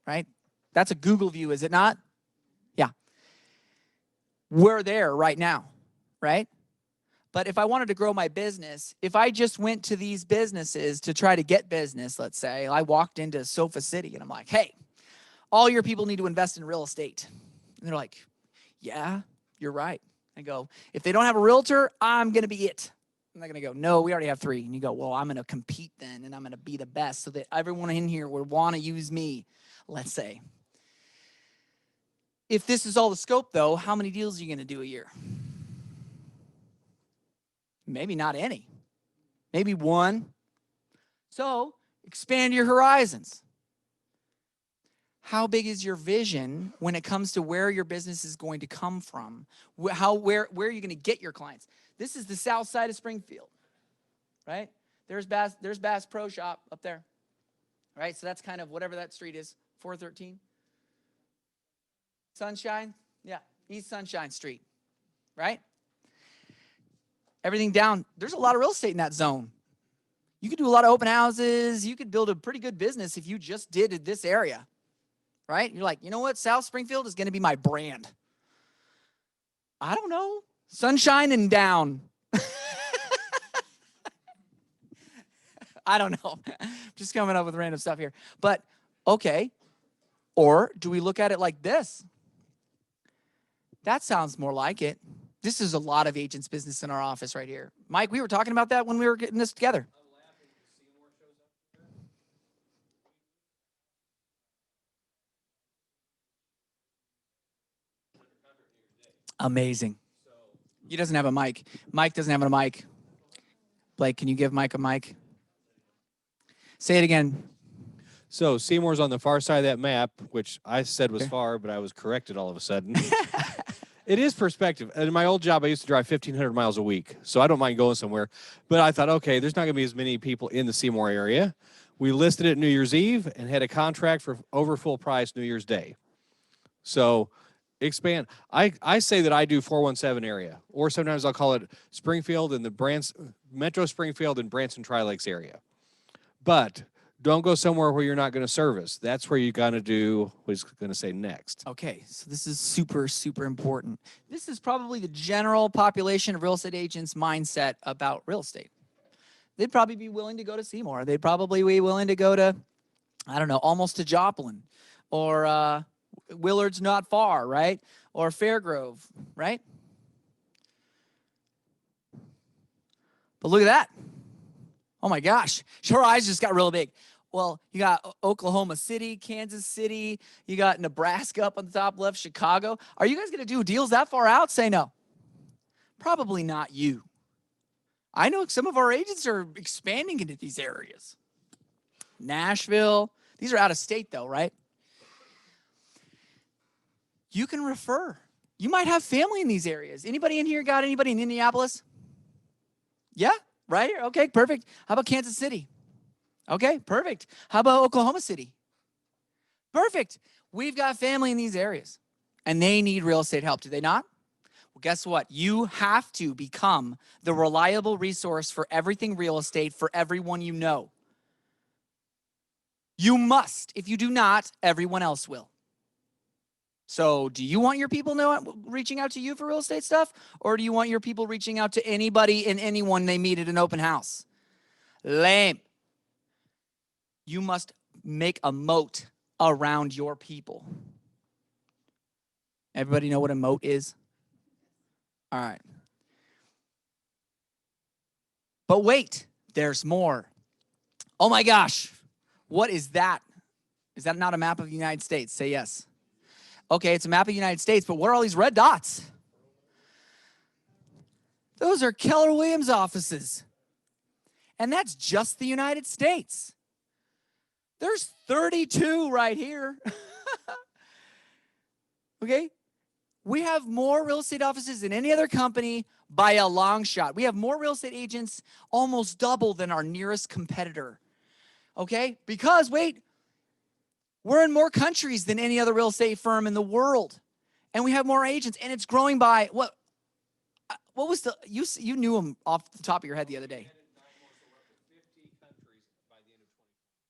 right? That's a Google view, is it not? Yeah. We're there right now, right? But if I wanted to grow my business, if I just went to these businesses to try to get business, let's say, I walked into Sofa City and I'm like, hey, all your people need to invest in real estate. And they're like, yeah, you're right. I go, if they don't have a realtor, I'm going to be it. And they're going to go, no, we already have 3. And you go, well, I'm going to compete then, and I'm going to be the best so that everyone in here would want to use me, let's say. If this is all the scope, though, how many deals are you going to do a year? Maybe not any. Maybe 1. So expand your horizons. How big is your vision when it comes to where your business is going to come from? Where are you going to get your clients? This is the south side of Springfield, right? There's Bass Pro Shop up there, right? So that's kind of whatever that street is, 413. Sunshine, yeah, East Sunshine Street, right? Everything down, there's a lot of real estate in that zone. You could do a lot of open houses. You could build a pretty good business if you just did this area, right? You're like, you know what? South Springfield is going to be my brand. I don't know. Sunshine and down. I don't know. Just coming up with random stuff here. But, okay. Or do we look at it like this? That sounds more like it. This is a lot of agents' business in our office right here. Mike, we were talking about that when we were getting this together. Amazing. He doesn't have a mic. Mike doesn't have a mic. Blake, can you give Mike a mic? Say it again. So Seymour's on the far side of that map, which I said was far, but I was corrected all of a sudden. It is perspective. In my old job, I used to drive 1,500 miles a week, so I don't mind going somewhere. But I thought, okay, there's not going to be as many people in the Seymour area. We listed it New Year's Eve and had a contract for over full price New Year's Day. So expand. I say that I do 417 area, or sometimes I'll call it Springfield and the Metro Springfield and Branson Tri-Lakes area. But don't go somewhere where you're not going to service. That's where you got to do what he's going to say next. Okay, so this is super, super important. This is probably the general population of real estate agents' mindset about real estate. They'd probably be willing to go to Seymour. They'd probably be willing to go to, I don't know, almost to Joplin, or Willard's not far, right? Or Fairgrove, right? But look at that. Oh my gosh, her eyes just got real big. Well, you got Oklahoma City, Kansas City, you got Nebraska up on the top left, Chicago. Are you guys going to do deals that far out? Say no. Probably not you. I know some of our agents are expanding into these areas. Nashville. These are out of state though, right? You can refer. You might have family in these areas. Anybody in here got anybody in Indianapolis? Yeah, right here. Okay, perfect. How about Kansas City? Okay, perfect. How about Oklahoma City? Perfect. We've got family in these areas, and they need real estate help, do they not? Well, guess what? You have to become the reliable resource for everything real estate for everyone you know. You must. If you do not, everyone else will. So do you want your people reaching out to you for real estate stuff, or do you want your people reaching out to anybody and anyone they meet at an open house? Lame. You must make a moat around your people. Everybody know what a moat is? All right. But wait, there's more. Oh my gosh. What is that? Is that not a map of the United States? Say yes. Okay, it's a map of the United States, but what are all these red dots? Those are Keller Williams offices. And that's just the United States. There's 32 right here. Okay? We have more real estate offices than any other company by a long shot. We have more real estate agents, almost double than our nearest competitor. Okay? Because, wait, we're in more countries than any other real estate firm in the world. And we have more agents, and it's growing by, what was the, you knew them off the top of your head the other day.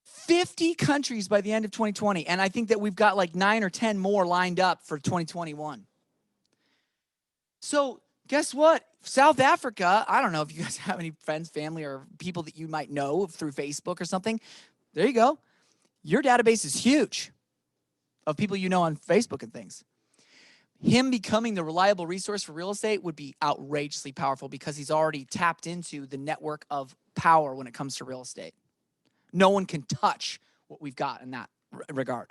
50 countries by the end of 2020. And I think that we've got like 9 or 10 more lined up for 2021. So guess what? South Africa, I don't know if you guys have any friends, family, or people that you might know through Facebook or something. There you go. Your database is huge of people you know on Facebook and things. Him becoming the reliable resource for real estate would be outrageously powerful because he's already tapped into the network of power when it comes to real estate. No one can touch what we've got in that regard.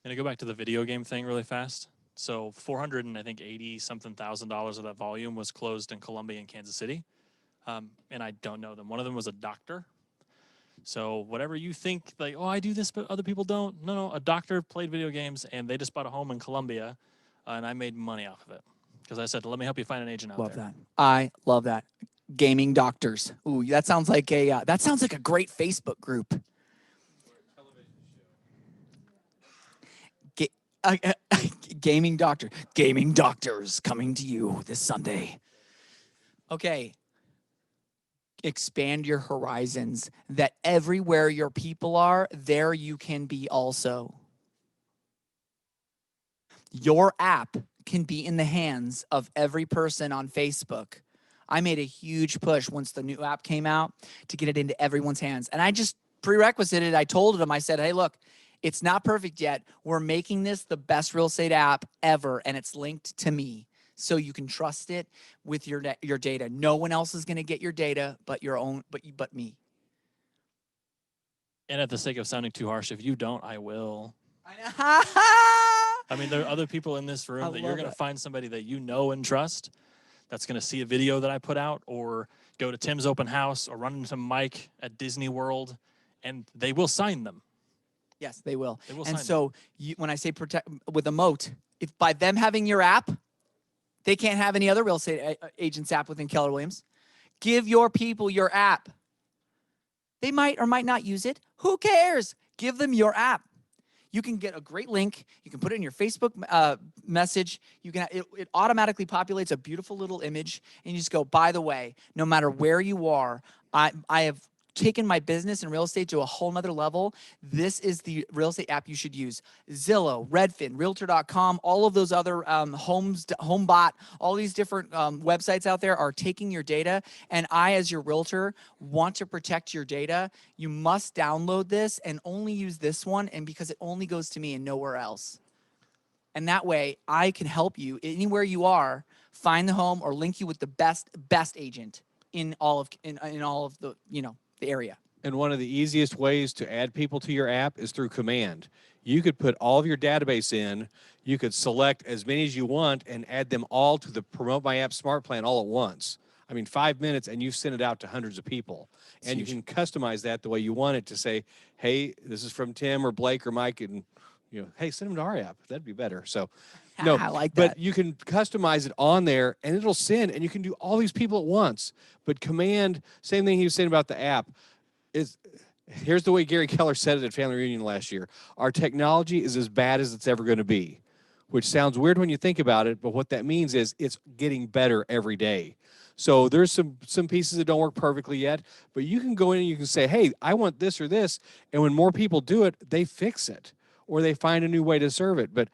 And to go back to the video game thing really fast. So 400 and I think 80 something thousand dollars of that volume was closed in Columbia and Kansas City. And I don't know them. One of them was a doctor. So whatever you think, like, oh, I do this, but other people don't. No, a doctor played video games and they just bought a home in Columbia, and I made money off of it. Because I said, let me help you find an agent out Love there. that. I love that. Gaming doctors. Ooh, that sounds like a great Facebook group. Gaming doctor. Gaming doctors coming to you this Sunday. Okay. expand your horizons, that everywhere your people are, there you can be also. Your app can be in the hands of every person on Facebook. I made a huge push once the new app came out to get it into everyone's hands. And I just prerequisited, I told them, I said, hey, look, it's not perfect yet. We're making this the best real estate app ever, and it's linked to me. So you can trust it with your data. No one else is going to get your data but your own, but me. And at the sake of sounding too harsh, if you don't, I will. I mean, there are other people in this room that you're going to find somebody that you know and trust that's going to see a video that I put out, or go to Tim's open house, or run into Mike at Disney World, and they will sign them. Yes, they will. They will And sign so when I say protect with a moat, if by them having your app, they can't have any other real estate agent's app within Keller Williams. Give your people your app. They might or might not use it. Who cares? Give them your app. You can get a great link. You can put it in your Facebook message. You can. It automatically populates a beautiful little image, and you just go, by the way, no matter where you are, I have taken my business and real estate to a whole nother level. This is the real estate app you should use. Zillow, Redfin, Realtor.com, all of those other HomeBot, all these different websites out there are taking your data. And I, as your realtor, want to protect your data. You must download this and only use this one, and because it only goes to me and nowhere else. And that way, I can help you anywhere you are, find the home or link you with the best agent in all of the the area. And one of the easiest ways to add people to your app is through command. You could put all of your database in, you could select as many as you want and add them all to the Promote My App Smart Plan all at once. I mean, 5 minutes and you've sent it out to hundreds of people. And you can customize that the way you want it to say, hey, this is from Tim or Blake or Mike, and hey, send them to our app. That'd be better. So no, I like that. But you can customize it on there and it'll send, and you can do all these people at once. But command, same thing he was saying about the app, here's the way Gary Keller said it at Family Reunion last year. Our technology is as bad as it's ever going to be, which sounds weird when you think about it, but what that means is it's getting better every day. So there's some pieces that don't work perfectly yet, but you can go in and you can say, hey, I want this or this, and when more people do it, they fix it, or they find a new way to serve it. But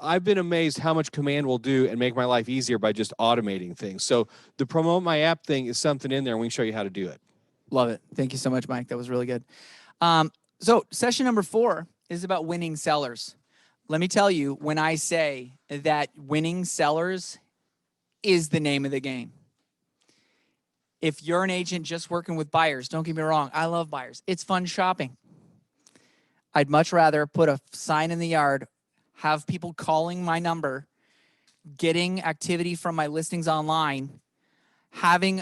I've been amazed how much command will do and make my life easier by just automating things. So the Promote My App thing is something in there, and we can show you how to do it. Love it. Thank you so much, Mike. That was really good. So session number 4 is about winning sellers. Let me tell you, when I say that winning sellers is the name of the game. If you're an agent just working with buyers, don't get me wrong, I love buyers. It's fun shopping. I'd much rather put a sign in the yard, have people calling my number, getting activity from my listings online, having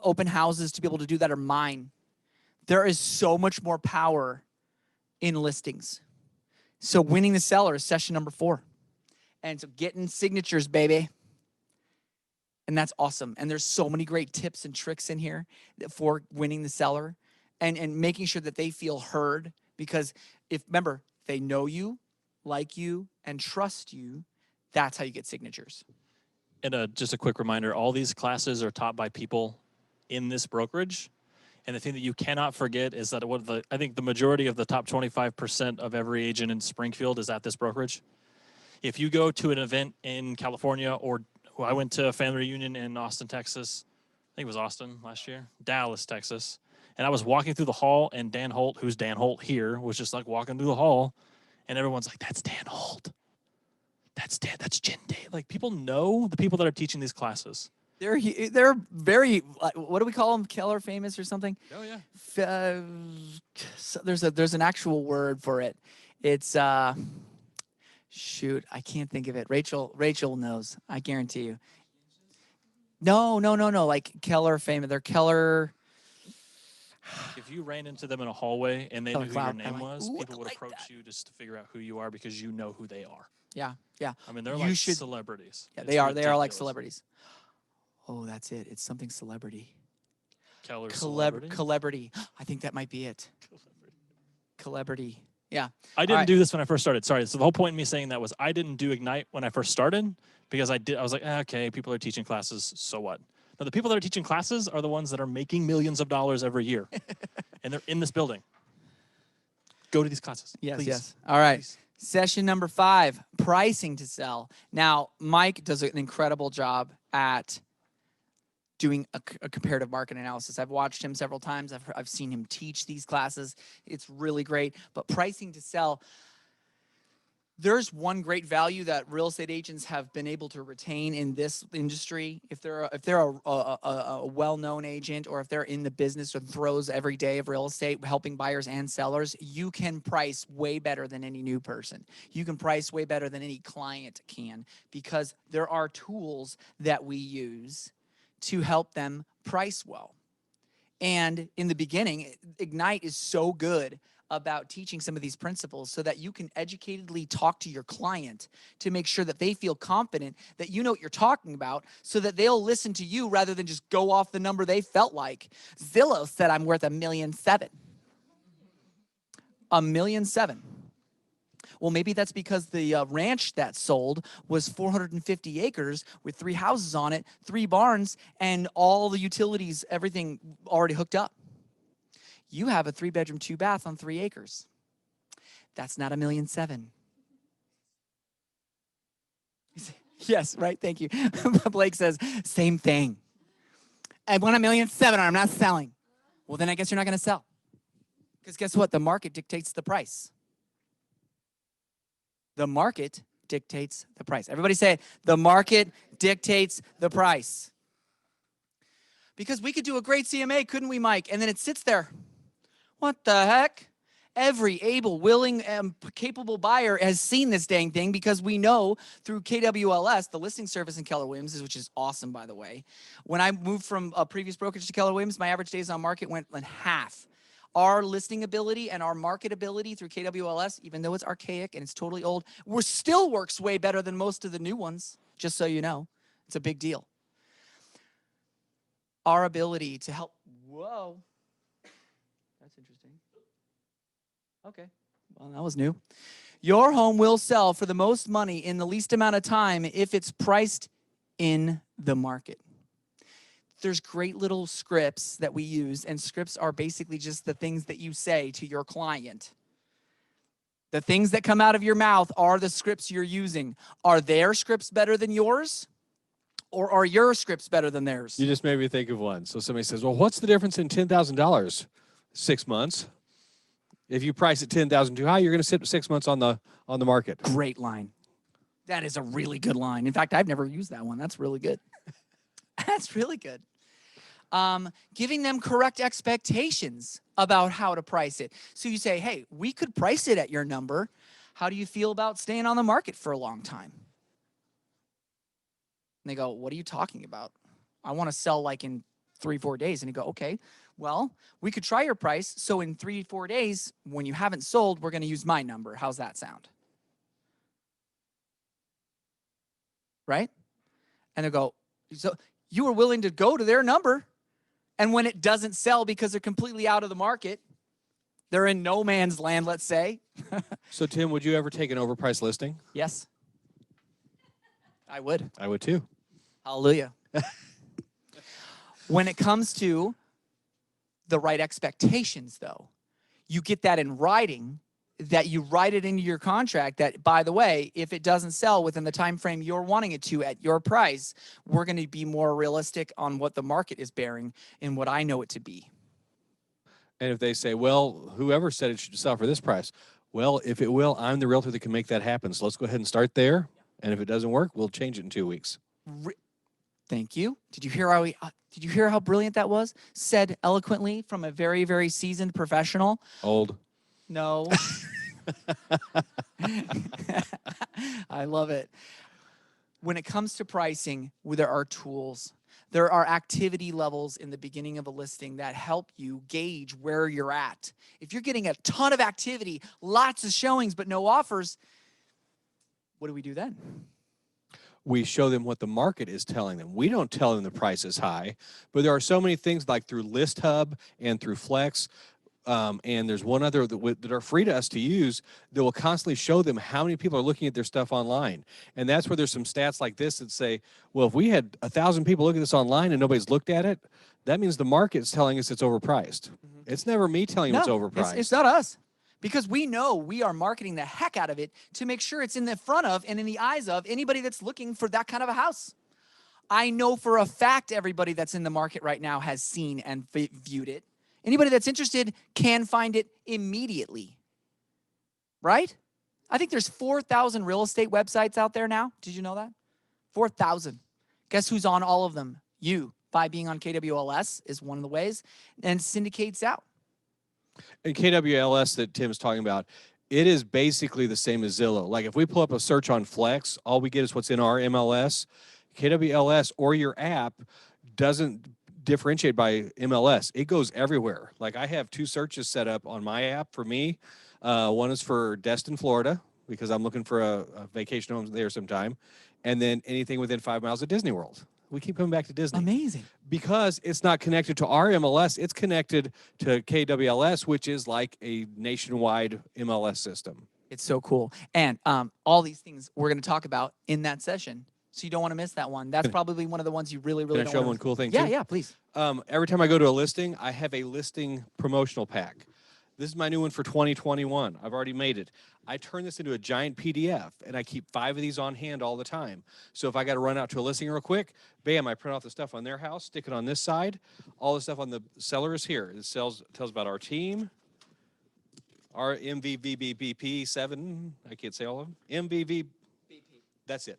open houses to be able to do that are mine. There is so much more power in listings. So winning the seller is session number 4. And so getting signatures, baby. And that's awesome. And there's so many great tips and tricks in here for winning the seller and making sure that they feel heard. Because remember, they know you, like you, and trust you. That's how you get signatures. And just a quick reminder, all these classes are taught by people in this brokerage. And the thing that you cannot forget is that I think the majority of the top 25% of every agent in Springfield is at this brokerage. If you go to an event in California, or I went to a family reunion in Austin, Texas. I think it was Austin last year, Dallas, Texas. And I was walking through the hall, and Dan Holt, who's Dan Holt here, was just like walking through the hall. And everyone's like, that's Dan Holt. That's Jen Day. Like, people know the people that are teaching these classes. They're very, what do we call them? Keller famous or something? Oh yeah. There's an actual word for it. It's shoot, I can't think of it. Rachel knows. I guarantee you. No. Like Keller famous. They're Keller. If you ran into them in a hallway and they Keller knew who Cloud. your name I'm like, was, "Ooh, people I would like approach you just to figure out who you are because you know who they are. Yeah. I mean, they're You like should- celebrities. Yeah, It's they are like ridiculous. celebrities. Oh, that's it. It's something celebrity. Keller celebrity. Celebrity. I think that might be it. Celebrity. Yeah. I didn't do this when I first started. Sorry. So the whole point in me saying that was I didn't do Ignite when I first started because I was like, okay, people are teaching classes, so what? Now, the people that are teaching classes are the ones that are making millions of dollars every year, and they're in this building. Go to these classes. Yes, please. yes. All right. Please. Session number 5, pricing to sell. Now, Mike does an incredible job at doing a comparative market analysis. I've watched him several times. I've seen him teach these classes. It's really great. But pricing to sell, there's one great value that real estate agents have been able to retain in this industry. If they're a well-known agent, or if they're in the business or throws every day of real estate, helping buyers and sellers, you can price way better than any new person. You can price way better than any client can, because there are tools that we use to help them price well. And in the beginning, Ignite is so good about teaching some of these principles so that you can educatedly talk to your client to make sure that they feel confident that you know what you're talking about, so that they'll listen to you rather than just go off the number they felt like. Zillow said I'm worth $1.7 million. $1.7 million. Well, maybe that's because the ranch that sold was 450 acres with 3 houses on it, 3 barns, and all the utilities, everything already hooked up. You have a 3-bedroom, 2-bath on 3 acres. That's not $1.7 million. Yes, right, thank you. Blake says, same thing. I want $1.7 million, I'm not selling. Well, then I guess you're not gonna sell. Because guess what? The market dictates the price. The market dictates the price. Everybody say it. The market dictates the price. Because we could do a great CMA, couldn't we, Mike? And then it sits there. What the heck? Every able, willing, and capable buyer has seen this dang thing, because we know through KWLS, the listing service in Keller Williams, which is awesome, by the way. When I moved from a previous brokerage to Keller Williams, my average days on market went in half. Our listing ability and our marketability through KWLS, even though it's archaic and it's totally old, still works way better than most of the new ones, just so you know. It's a big deal. Our ability to help, whoa. That's interesting. Okay, well, that was new. Your home will sell for the most money in the least amount of time if it's priced in the market. There's great little scripts that we use, and scripts are basically just the things that you say to your client. The things that come out of your mouth are the scripts you're using. Are their scripts better than yours? Or are your scripts better than theirs? You just made me think of one. So somebody says, well, what's the difference in $10,000? 6 months. If you price it $10,000 too high, you're going to sit 6 months on the market. Great line. That is a really good line. In fact, I've never used that one. That's really good. That's really good. Giving them correct expectations about how to price it. So you say, hey, we could price it at your number. How do you feel about staying on the market for a long time? And they go, what are you talking about? I want to sell like in 3-4 days. And you go, okay, well, we could try your price. So in 3-4 days, when you haven't sold, we're going to use my number. How's that sound? Right? And they go, so you were willing to go to their number. And when it doesn't sell because they're completely out of the market, they're in no man's land, let's say. So, Tim, would you ever take an overpriced listing? Yes. I would. I would too. Hallelujah. When it comes to the right expectations, though, you get that in writing, that you write it into your contract that, by the way, if it doesn't sell within the time frame you're wanting it to at your price, we're going to be more realistic on what the market is bearing and what I know it to be. And if they say, well, whoever said it should sell for this price, well, if it will, I'm the realtor that can make that happen. So let's go ahead and start there. And if it doesn't work, we'll change it in 2 weeks. Thank you. Did you hear how brilliant that was? Said eloquently from a very, very seasoned professional. Old. No. I love it. When it comes to pricing, there are tools. There are activity levels in the beginning of a listing that help you gauge where you're at. If you're getting a ton of activity, lots of showings, but no offers, what do we do then? We show them what the market is telling them. We don't tell them the price is high, but there are so many things like through List Hub and through Flex. and there's one other that are free to us to use that will constantly show them how many people are looking at their stuff online. And that's where there's some stats like this that say, well, if we had 1,000 people look at this online and nobody's looked at it, that means the market's telling us it's overpriced. It's never me telling you it's overpriced. It's not us. Because we know we are marketing the heck out of it to make sure it's in the front of and in the eyes of anybody that's looking for that kind of a house. I know for a fact everybody that's in the market right now has seen and viewed it. Anybody that's interested can find it immediately. Right? I think there's 4,000 real estate websites out there now. Did you know that? 4,000. Guess who's on all of them? You. By being on KWLS is one of the ways, and syndicates out. And KWLS that Tim's talking about, it is basically the same as Zillow. Like if we pull up a search on Flex, all we get is what's in our MLS. KWLS or your app doesn't differentiate by MLS. It goes everywhere. Like I have 2 searches set up on my app for me. One is for Destin, Florida, because I'm looking for a vacation home there sometime. And then anything within 5 miles of Disney World. We keep coming back to Disney. Amazing. Because it's not connected to our MLS, it's connected to KWLS, which is like a nationwide MLS system. It's so cool. And all these things we're going to talk about in that session. So you don't want to miss that one. That's probably one of the ones you really, really Can I don't show want them to one cool thing Yeah, too? yeah, please. Every time I go to a listing, I have a listing promotional pack. This is my new one for 2021. I've already made it. I turn this into a giant PDF, and I keep 5 of these on hand all the time. So if I got to run out to a listing real quick, bam, I print off the stuff on their house, stick it on this side. All the stuff on the seller is here. It tells about our team, our MVVBP7. I can't say all of them. MVVBP. That's it.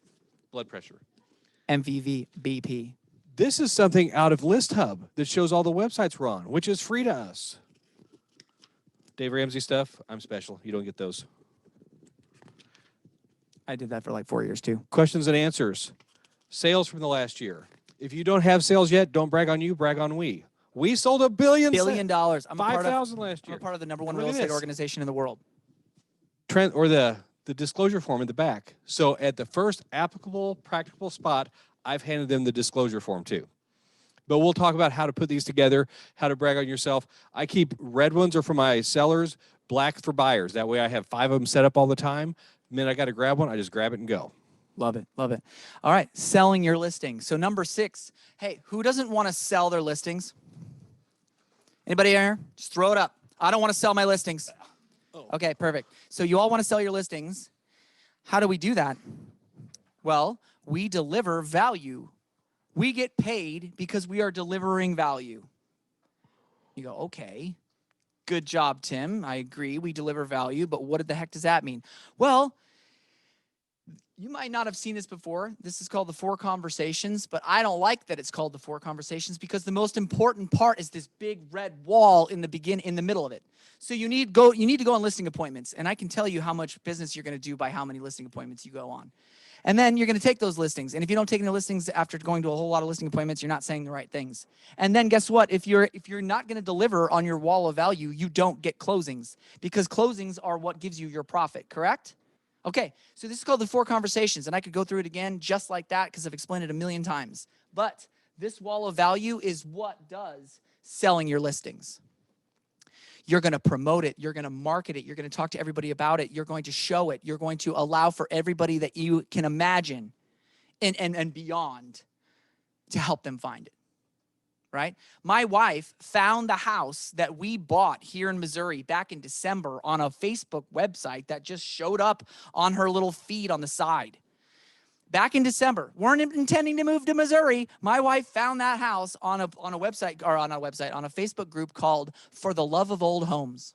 Blood pressure. MVVBP. This is something out of List Hub that shows all the websites we're on, which is free to us. Dave Ramsey stuff, I'm special. You don't get those. I did that for like 4 years too. Questions and answers. Sales from the last year. If you don't have sales yet, don't brag on you, brag on we. We sold $1 billion. $1 billion. I'm 5,000 last year. I'm a part of the #1 Look real at estate this. organization in the world. Trent, or the disclosure form in the back. So at the first applicable, practical spot, I've handed them the disclosure form too. But we'll talk about how to put these together, how to brag on yourself. I keep red ones are for my sellers, black for buyers. That way I have 5 of them set up all the time. The minute I got to grab one, I just grab it and go. Love it. Love it. All right. Selling your listing. So number 6. Hey, who doesn't want to sell their listings? Anybody here? Just throw it up. I don't want to sell my listings. Okay, perfect. So you all want to sell your listings. How do we do that? Well, we deliver value. We get paid because we are delivering value. You go, okay, good job, Tim. I agree. We deliver value, but what the heck does that mean? Well, you might not have seen this before. This is called the 4 conversations, but I don't like that it's called the 4 conversations because the most important part is this big red wall in the middle of it. So you need to go on listing appointments, and I can tell you how much business you're going to do by how many listing appointments you go on. And then you're going to take those listings. And if you don't take any listings after going to a whole lot of listing appointments, you're not saying the right things. And then guess what? If you're not going to deliver on your wall of value, you don't get closings because closings are what gives you your profit, correct? Okay, so this is called the 4 conversations, and I could go through it again just like that because I've explained it a million times. But this wall of value is what does selling your listings. You're going to promote it. You're going to market it. You're going to talk to everybody about it. You're going to show it. You're going to allow for everybody that you can imagine and beyond to help them find it, right? My wife found the house that we bought here in Missouri back in December on a Facebook website that just showed up on her little feed on the side. Back in December, weren't intending to move to Missouri. My wife found that house on a website, or on a Facebook group called For the Love of Old Homes.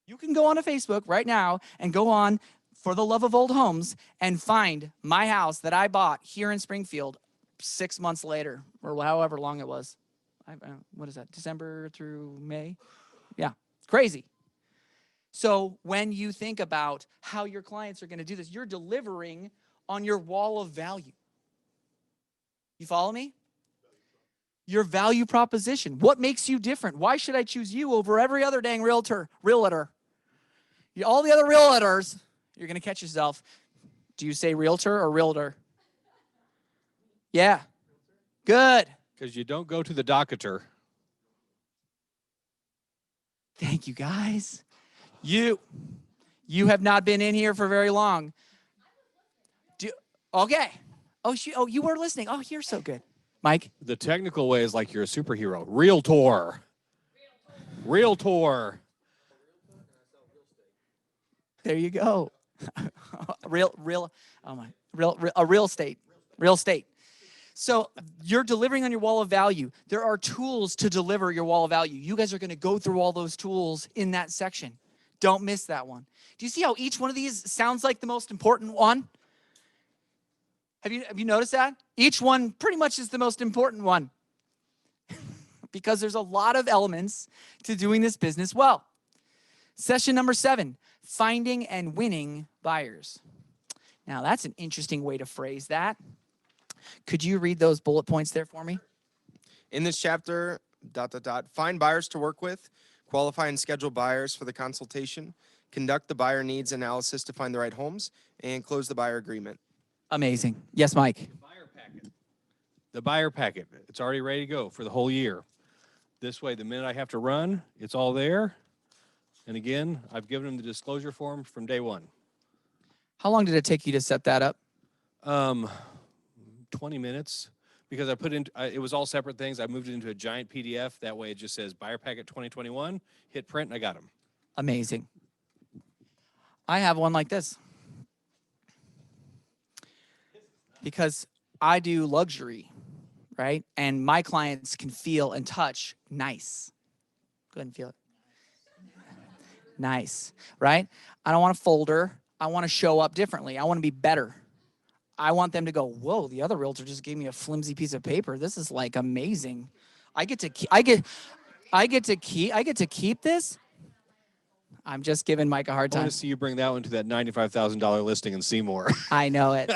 You can go on to Facebook right now and go on For the Love of Old Homes and find my house that I bought here in Springfield 6 months later, or however long it was. What is that? December through May? Yeah, crazy. So when you think about how your clients are going to do this, you're delivering on your wall of value. You follow me? Your value proposition. What makes you different? Why should I choose you over every other dang realtor? All the other realtors, you're going to catch yourself. Do you say realtor or realtor? Yeah. Good. Because you don't go to the docketer. Thank you, guys. You have not been in here for very long. Okay. Oh, you were listening. Oh, you're so good. Mike? The technical way is like you're a superhero. Realtor. Realtor. There you go. real estate. Real estate. So you're delivering on your wall of value. There are tools to deliver your wall of value. You guys are going to go through all those tools in that section. Don't miss that one. Do you see how each one of these sounds like the most important one? Have you noticed that? Each one pretty much is the most important one because there's a lot of elements to doing this business well. Session number 7, finding and winning buyers. Now, that's an interesting way to phrase that. Could you read those bullet points there for me? In this chapter, ... find buyers to work with, qualify and schedule buyers for the consultation, conduct the buyer needs analysis to find the right homes, and close the buyer agreement. Amazing. Yes, Mike. The buyer packet. It's already ready to go for the whole year. This way, the minute I have to run, it's all there. And again, I've given them the disclosure form from day one. How long did it take you to set that up? 20 minutes. Because I put in, it was all separate things. I moved it into a giant PDF. That way it just says buyer packet 2021, hit print, and I got them. Amazing. I have one like this. Because I do luxury, right? And my clients can feel and touch nice. Go ahead and feel it. Nice, right? I don't want a folder. I want to show up differently. I want to be better. I want them to go, whoa, the other realtor just gave me a flimsy piece of paper. This is like amazing. I get to keep this. I'm just giving Mike a hard I time. want to see you bring that one to that $95,000 listing in Seymour. I know it.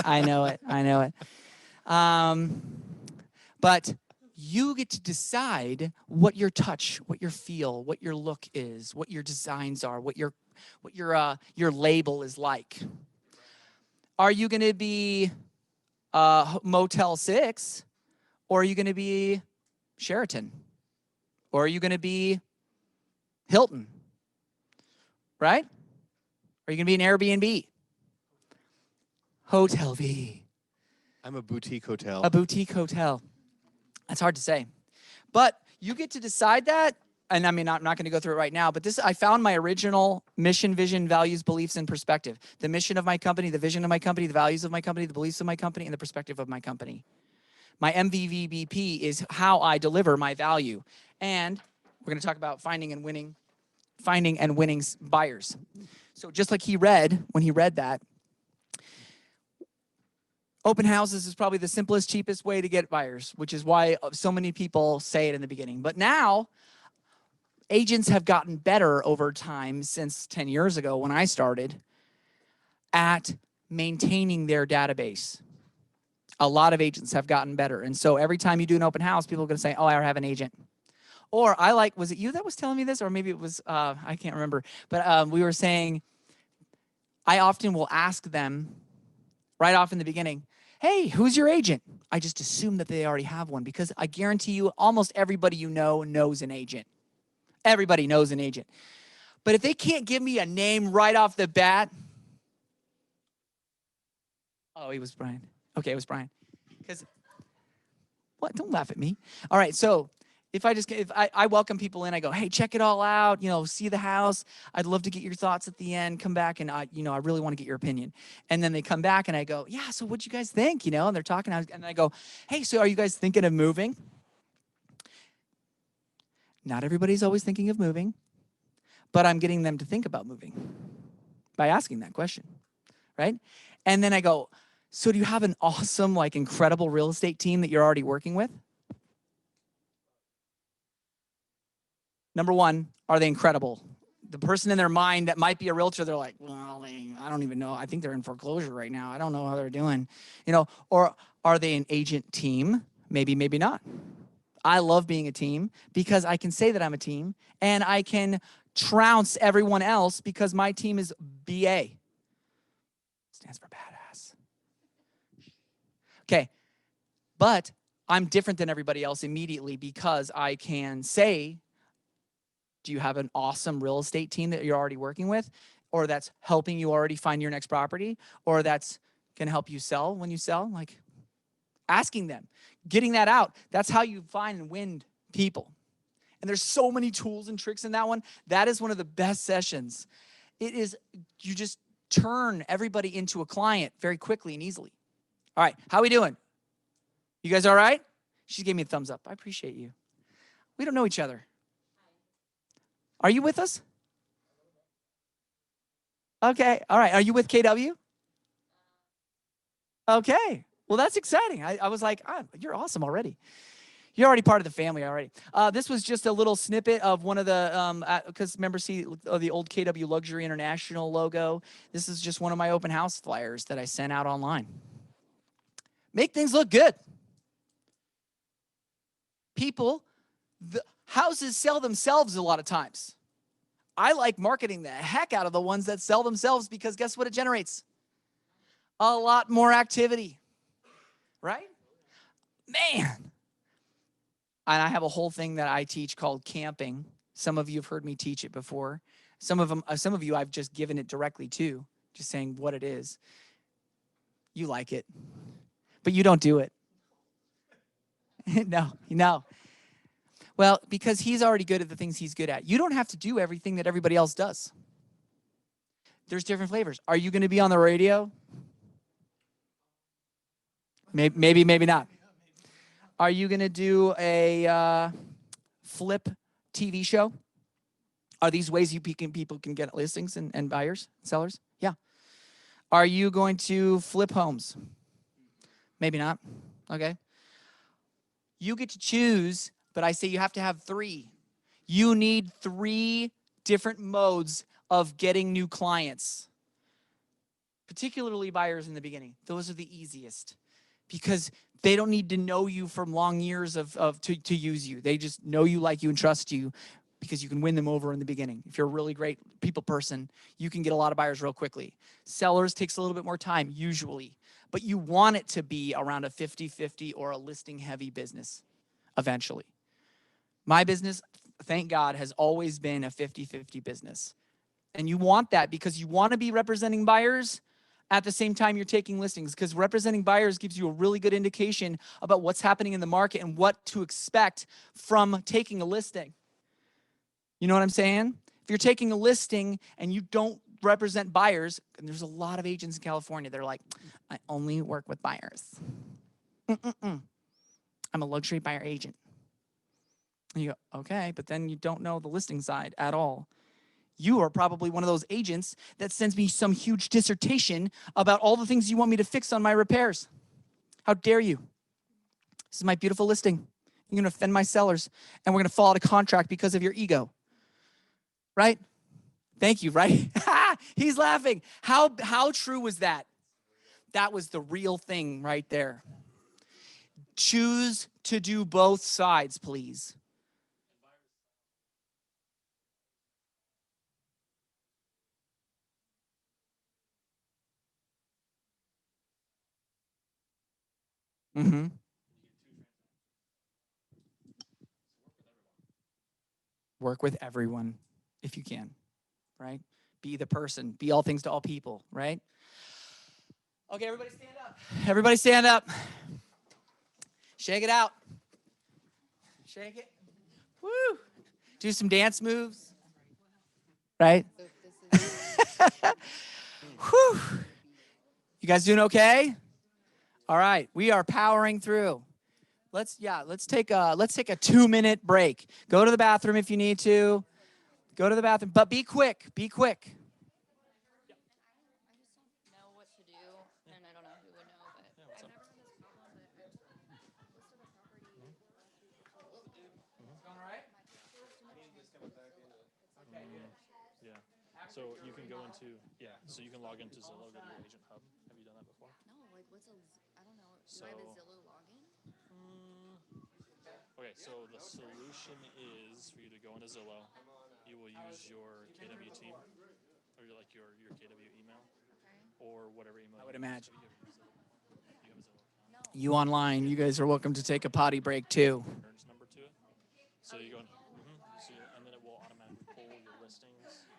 But you get to decide what your touch, what your feel, what your look is, what your designs are, what your label is like. Are you going to be Motel 6, or are you going to be Sheraton, or are you going to be Hilton, right? Are you going to be an Airbnb? Hotel V. I'm a boutique hotel. A boutique hotel. That's hard to say. But you get to decide that. And I mean, I'm not going to go through it right now, but I found my original mission, vision, values, beliefs, and perspective. The mission of my company, the vision of my company, the values of my company, the beliefs of my company, and the perspective of my company. My MVVBP is how I deliver my value. And we're going to talk about finding and winning buyers. So just like when he read that, open houses is probably the simplest, cheapest way to get buyers, which is why so many people say it in the beginning. But now, agents have gotten better over time since 10 years ago when I started at maintaining their database. A lot of agents have gotten better. And so every time you do an open house, people are going to say, oh, I have an agent. Or was it you that was telling me this? Or maybe it was, I can't remember. But we were saying, I often will ask them right off in the beginning, hey, who's your agent? I just assume that they already have one because I guarantee you almost everybody you know knows an agent. Everybody knows an agent. But if they can't give me a name right off the bat, oh, it was Brian. Okay, it was Brian. Because, what? Don't laugh at me. All right, so if I welcome people in, I go, hey, check it all out, see the house. I'd love to get your thoughts at the end. Come back and I really want to get your opinion. And then they come back and I go, yeah, so what'd you guys think? And they're talking and I go, hey, so are you guys thinking of moving? Not everybody's always thinking of moving, but I'm getting them to think about moving by asking that question, right? And then I go, so do you have an awesome, incredible real estate team that you're already working with? Number one, are they incredible? The person in their mind that might be a realtor, they're like, well, I don't even know. I think they're in foreclosure right now. I don't know how they're doing. Or are they an agent team? Maybe, maybe not. I love being a team because I can say that I'm a team and I can trounce everyone else because my team is BA. Stands for badass. Okay, but I'm different than everybody else immediately because I can say Do you have an awesome real estate team that you're already working with, or that's helping you already find your next property, or that's going to help you sell when you sell? Like asking them, getting that out. That's how you find and win people. And there's so many tools and tricks in that one. That is one of the best sessions. It is, you just turn everybody into a client very quickly and easily. All right, how we doing? You guys all right? She gave me a thumbs up. I appreciate you. We don't know each other. Are you with us? Okay, all right. Are you with KW? Okay, well, that's exciting. I was like, you're awesome already. You're already part of the family already. This was just a little snippet of one of the, because remember, see the old KW Luxury International logo? This is just one of my open house flyers that I sent out online. Make things look good. People, the houses sell themselves a lot of times. I like marketing the heck out of the ones that sell themselves because guess what it generates? A lot more activity, right? Man. And I have a whole thing that I teach called camping. Some of you have heard me teach it before. Some of you I've just given it directly to, just saying what it is. You like it, but you don't do it. No. Well, because he's already good at the things he's good at. You don't have to do everything that everybody else does. There's different flavors. Are you going to be on the radio? Maybe not. Are you going to do a flip TV show? Are these ways people can get listings and buyers, sellers? Yeah. Are you going to flip homes? Maybe not. Okay. You get to choose, but I say you have to have 3. You need 3 different modes of getting new clients, particularly buyers in the beginning. Those are the easiest because they don't need to know you from long years to use you. They just know you, like you, and trust you because you can win them over in the beginning. If you're a really great people person, you can get a lot of buyers real quickly. Sellers takes a little bit more time, usually, but you want it to be around a 50-50 or a listing-heavy business eventually. My business, thank God, has always been a 50-50 business. And you want that because you want to be representing buyers at the same time you're taking listings, because representing buyers gives you a really good indication about what's happening in the market and what to expect from taking a listing. You know what I'm saying? If you're taking a listing and you don't represent buyers, and there's a lot of agents in California that are like, I only work with buyers. I'm a luxury buyer agent. And you go, okay, but then you don't know the listing side at all. You are probably one of those agents that sends me some huge dissertation about all the things you want me to fix on my repairs. How dare you? This is my beautiful listing. You're going to offend my sellers, and we're going to fall out of contract because of your ego. Right? Thank you, right? He's laughing. How true was that? That was the real thing right there. Choose to do both sides, please. Mm-hmm. Work with everyone if you can, right? Be the person. Be all things to all people, right? Okay, everybody stand up. Everybody stand up. Shake it out. Shake it. Woo. Do some dance moves. Right? Whew. You guys doing okay? All right, we are powering through. Let's take a 2-minute break. Go to the bathroom if you need to. Go to the bathroom, but be quick. Be quick. Yeah. So you can go into, so you can log into Zillow, go to your agent hub. Have you done that before? No, like what's I don't know. Do I have a Zillow login? Okay, so the solution is for you to go into Zillow. You will use your KW team or your KW email or whatever email. I would imagine. You have a Zillow. You online, you guys are welcome to take a potty break too. Number to it. So you go, and then it will automatically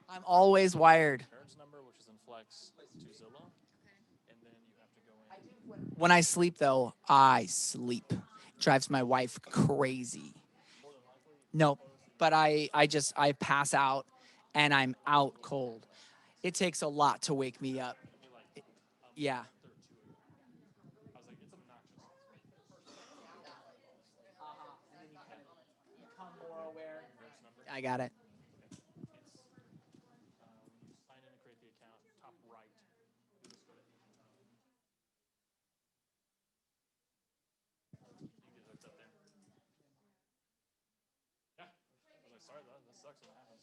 I'm always wired. Parents number, which is in Flex, to Zillow, and then you have to go in. When I sleep, though, I sleep. Drives my wife crazy. No, but I pass out and I'm out cold. It takes a lot to wake me up. Yeah. I got it. Sign in and create the account, top right. You get hooked up there. Yeah. I was like, sorry, that sucks when it happens.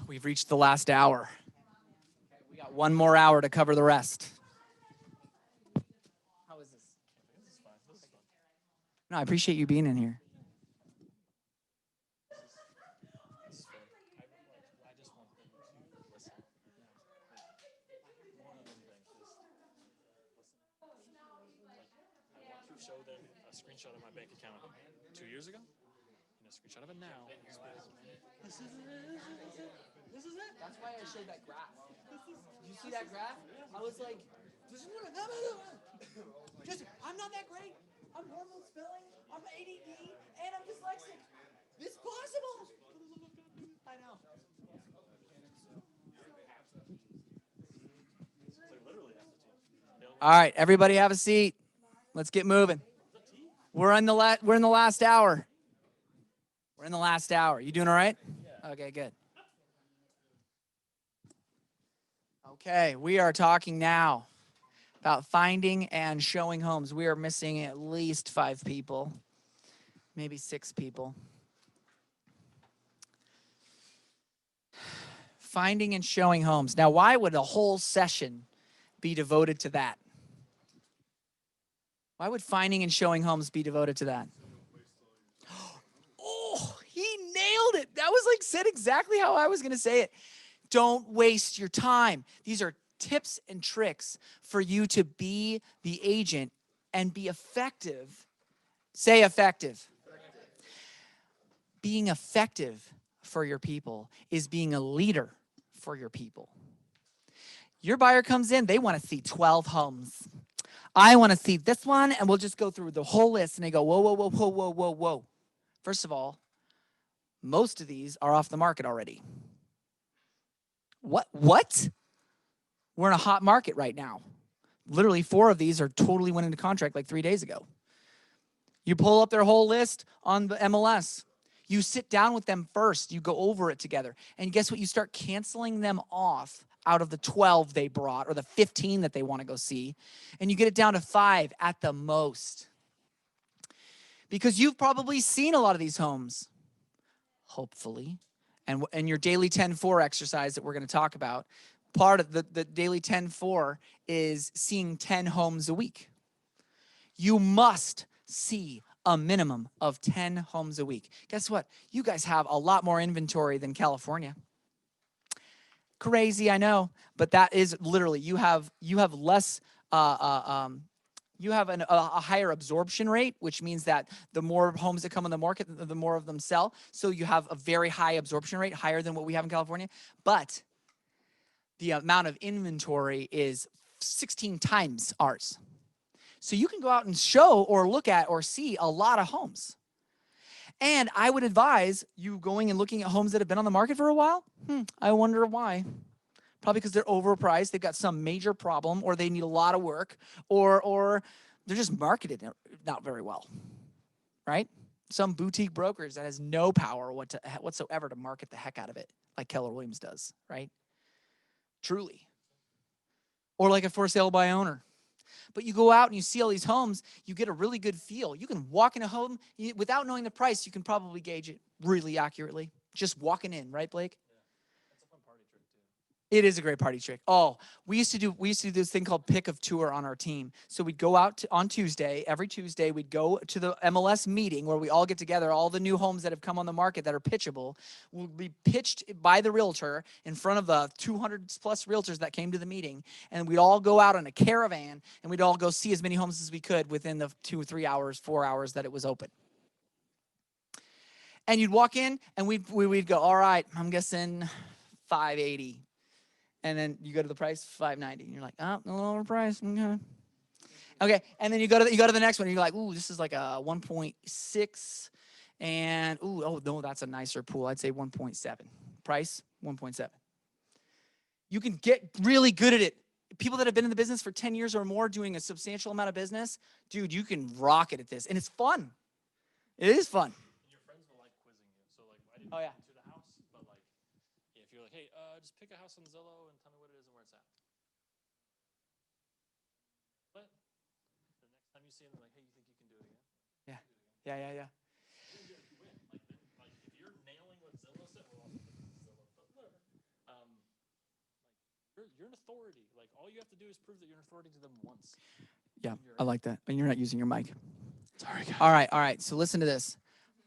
We've reached the last hour. We got one more hour to cover the rest. How is this? This is fine. This is fun. No, I appreciate you being in here. This is fun. I just want them to listen. One of them things is listen. I want to show them a screenshot of my bank account 2 years ago and a screenshot of it now. This is it. This is it. That's why I showed that graph. Did you see that graph? I was like, this is what I'm not that great. I'm horrible at spelling. I'm ADD and I'm dyslexic. This possible? I know. All right, everybody have a seat. Let's get moving. We're in the last hour. We're in the last hour. You doing all right? Okay, good. Okay, we are talking now about finding and showing homes. We are missing at least 5 people, maybe 6 people. Finding and showing homes. Now, why would a whole session be devoted to that? Why would finding and showing homes be devoted to that? Oh, he nailed it. That was like said exactly how I was going to say it. Don't waste your time. These are tips and tricks for you to be the agent and be effective. Say effective. Being effective for your people is being a leader for your people. Your buyer comes in, they want to see 12 homes. I want to see this one, and we'll just go through the whole list. And they go, whoa, whoa, whoa, whoa, whoa, whoa, whoa. First of all, most of these are off the market already. What? We're in a hot market right now. Literally 4 of these are totally went into contract like 3 days ago. You pull up their whole list on the MLS. You sit down with them first. You go over it together. And guess what? You start canceling them off out of the 12 they brought or the 15 that they want to go see. And you get it down to 5 at the most. Because you've probably seen a lot of these homes, hopefully. And your daily 10-4 exercise that we're going to talk about, part of the daily 10-4 is seeing 10 homes a week. You must see a minimum of 10 homes a week. Guess what? You guys have a lot more inventory than California. Crazy, I know, but that is literally you have less. You have a higher absorption rate, which means that the more homes that come on the market, the more of them sell. So you have a very high absorption rate, higher than what we have in California. But the amount of inventory is 16 times ours. So you can go out and show or look at or see a lot of homes. And I would advise you going and looking at homes that have been on the market for a while. I wonder why. Probably because they're overpriced, they've got some major problem, or they need a lot of work, or they're just marketed not very well, right? Some boutique brokers that has no power whatsoever to market the heck out of it, like Keller Williams does, right? Truly. Or like a for sale by owner. But you go out and you see all these homes, you get a really good feel. You can walk in a home, without knowing the price, you can probably gauge it really accurately. Just walking in, right, Blake? It is a great party trick. Oh, we used to do this thing called pick of tour on our team. So we'd go out on Tuesday. Every Tuesday, we'd go to the MLS meeting where we all get together. All the new homes that have come on the market that are pitchable will be pitched by the realtor in front of the 200 plus realtors that came to the meeting. And we'd all go out in a caravan and we'd all go see as many homes as we could within the 2 or 3 hours, 4 hours that it was open. And you'd walk in and we'd go, all right, I'm guessing 580. And then you go to the price, 590. And you're like, oh, a little overpriced. Okay. Okay. And then you go to the next one and you're like, ooh, this is like a 1.6. And oh no, that's a nicer pool. I'd say 1.7. Price, 1.7. You can get really good at it. People that have been in the business for 10 years or more doing a substantial amount of business, dude, you can rock it at this. And it's fun. It is fun. And your friends will like quizzing you. So like, I didn't Oh, yeah. get into the house, but like, if you're like, hey, just pick a house on Zillow and tell me what it is and where it's at. But the next time you see them, like, hey, you think you can do it again? Yeah. Yeah. You win. Like if you're nailing what Zillow said, well, also Zillow, but whatever. You're an authority. Like all you have to do is prove that you're an authority to them once. Yeah, I like that. And you're not using your mic. Sorry, guys. All right. So listen to this.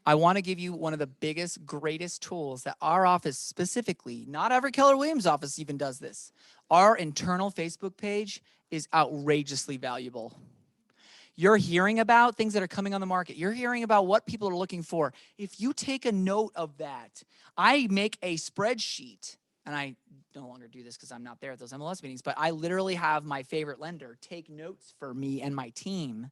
I want to give you one of the biggest, greatest tools that our office specifically, not every Keller Williams office even does this. Our internal Facebook page is outrageously valuable. You're hearing about things that are coming on the market. You're hearing about what people are looking for. If you take a note of that, I make a spreadsheet, and I no longer do this because I'm not there at those MLS meetings, but I literally have my favorite lender take notes for me and my team.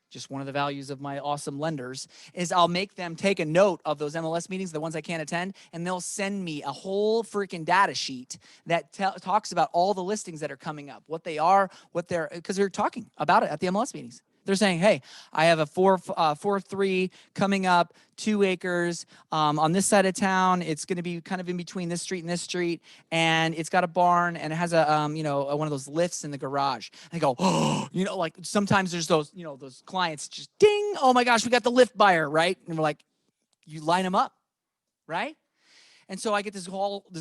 Just one of the values of my awesome lenders is I'll make them take a note of those MLS meetings, the ones I can't attend, and they'll send me a whole freaking data sheet that talks about all the listings that are coming up, what they are, because they're talking about it at the MLS meetings. They're saying, hey, I have a 4-3 coming up, 2 acres on this side of town. It's going to be kind of in between this street and this street, and it's got a barn, and it has a one of those lifts in the garage. And I go, oh, like sometimes there's those, those clients just ding, oh my gosh, we got the lift buyer, right? And we're like, you line them up, right? And so I get this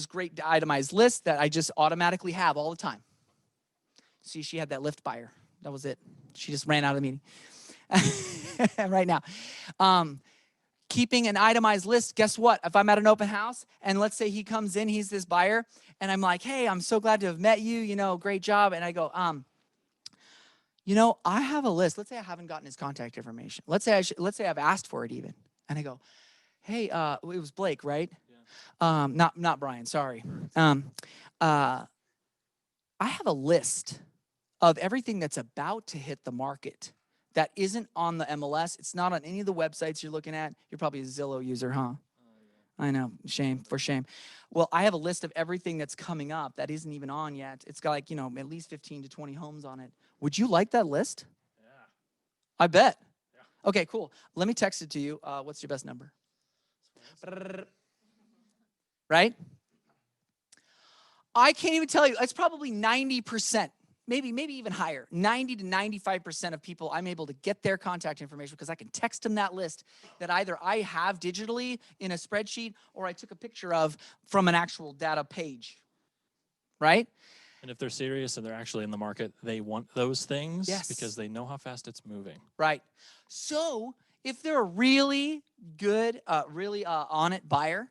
great itemized list that I just automatically have all the time. See, she had that lift buyer. That was it. She just ran out of the meeting right now. Keeping an itemized list, guess what? If I'm at an open house and let's say he comes in, he's this buyer, and I'm like, hey, I'm so glad to have met you, great job. And I go, I have a list. Let's say I haven't gotten his contact information. Let's say I've asked for it even. And I go, hey, it was Blake, right? Yeah. Not Brian, sorry. I have a list of everything that's about to hit the market that isn't on the MLS. It's not on any of the websites you're looking at. You're probably a Zillow user, huh? I know, shame. Well, I have a list of everything that's coming up that isn't even on yet. It's got like, at least 15 to 20 homes on it. Would you like that list? Yeah. I bet. Yeah. Okay, cool. Let me text it to you. What's your best number? Right? I can't even tell you. It's probably 90%. Maybe even higher, 90 to 95% of people, I'm able to get their contact information because I can text them that list that either I have digitally in a spreadsheet or I took a picture of from an actual data page, right? And if they're serious and they're actually in the market, they want those things because Yes. they know how fast it's moving. Right. So if they're a really good, really on it buyer,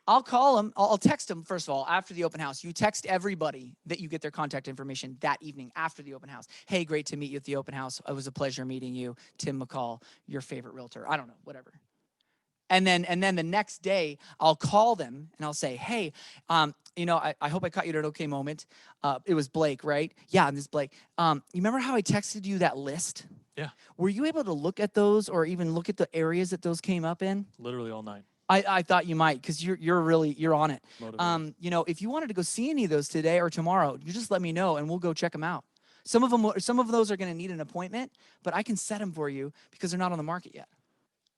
I'll call them. I'll text them, first of all, after the open house. You text everybody that you get their contact information that evening after the open house. Hey, great to meet you at the open house. It was a pleasure meeting you. Tim McCall, your favorite realtor. I don't know, whatever. And then the next day, I'll call them and I'll say, hey, I hope I caught you at an okay moment. It was Blake, right? Yeah, this is Blake. You remember how I texted you that list? Yeah. Were you able to look at those or even look at the areas that those came up in? Literally all night. I thought you might because you're on it. Motivated. If you wanted to go see any of those today or tomorrow, you just let me know and we'll go check them out. Some of those are going to need an appointment, but I can set them for you because they're not on the market yet.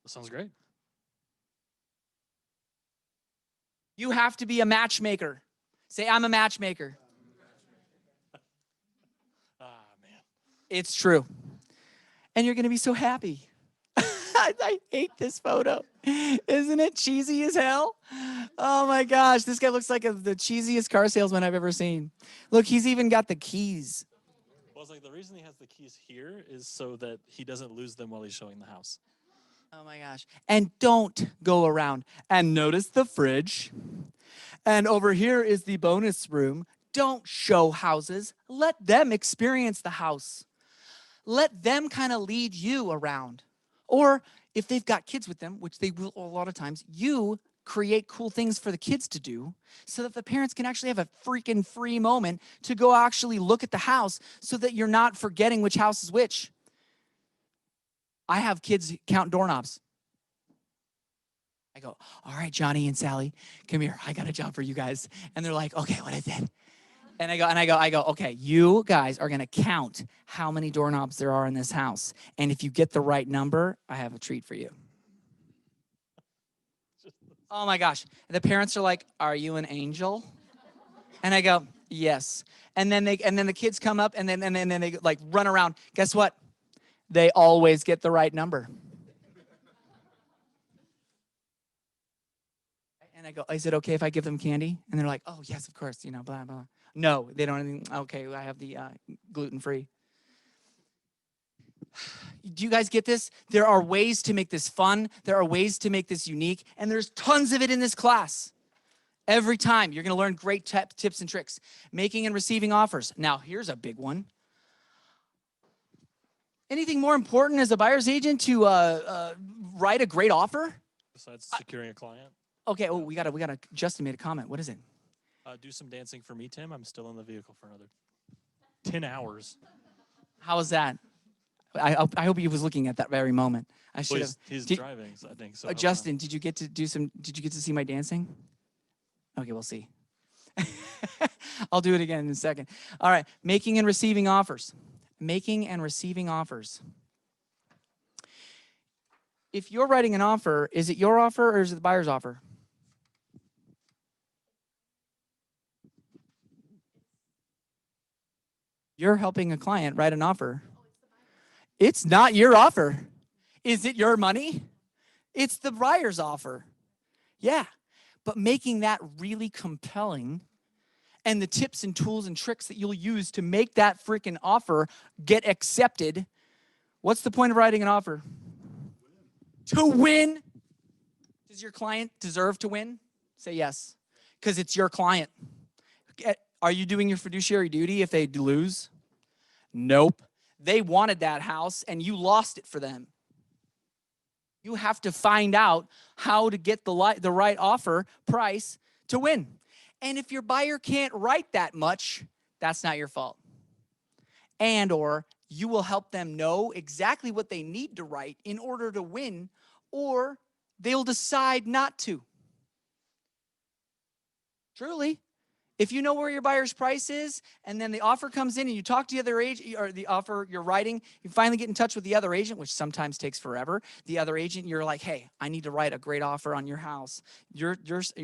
That sounds great. You have to be a matchmaker. Say, I'm a matchmaker. Man. It's true. And you're going to be so happy. I hate this photo. Isn't it cheesy as hell? Oh my gosh, this guy looks like the cheesiest car salesman I've ever seen. Look, he's even got the keys. Well, it's like the reason he has the keys here is so that he doesn't lose them while he's showing the house. Oh my gosh. And don't go around and notice the fridge. And over here is the bonus room. Don't show houses. Let them experience the house. Let them kind of lead you around. Or if they've got kids with them, which they will a lot of times, you create cool things for the kids to do so that the parents can actually have a freaking free moment to go actually look at the house so that you're not forgetting which house is which. I have kids count doorknobs. I go, all right, Johnny and Sally, come here. I got a job for you guys. And they're like, okay, what is it? And I go, okay, you guys are gonna count how many doorknobs there are in this house. And if you get the right number, I have a treat for you. Oh my gosh. The parents are like, are you an angel? And I go, yes. And then the kids come up and then they like run around. Guess what? They always get the right number. And I go, is it okay if I give them candy? And they're like, oh yes, of course, you know, blah, blah. No, they don't. Okay, I have the gluten-free. Do you guys get this? There are ways to make this fun. There are ways to make this unique. And there's tons of it in this class. Every time you're going to learn great tips and tricks. Making and receiving offers. Now, here's a big one. Anything more important as a buyer's agent to write a great offer? Besides securing a client? Okay, oh, we gotta, Justin made a comment. What is it? Do some dancing for me, Tim. I'm still in the vehicle for another 10 hours. How was that? I hope he was looking at that very moment. I should have. He's driving, so I think so. Justin, did you get to see my dancing? Okay, we'll see. I'll do it again in a second. All right, making and receiving offers. Making and receiving offers. If you're writing an offer, is it your offer or is it the buyer's offer? You're helping a client write an offer. It's not your offer. Is it your money? It's the buyer's offer. Yeah, but making that really compelling and the tips and tools and tricks that you'll use to make that freaking offer get accepted. What's the point of writing an offer? To win. Does your client deserve to win? Say yes, because it's your client. Are you doing your fiduciary duty if they lose? Nope. They wanted that house and you lost it for them. You have to find out how to get the right offer price to win. And if your buyer can't write that much, that's not your fault. And or you will help them know exactly what they need to write in order to win, or they'll decide not to. Truly. If you know where your buyer's price is, and then the offer comes in and you talk to the other agent, or the offer you're writing, you finally get in touch with the other agent, which sometimes takes forever. The other agent, you're like, hey, I need to write a great offer on your house. Your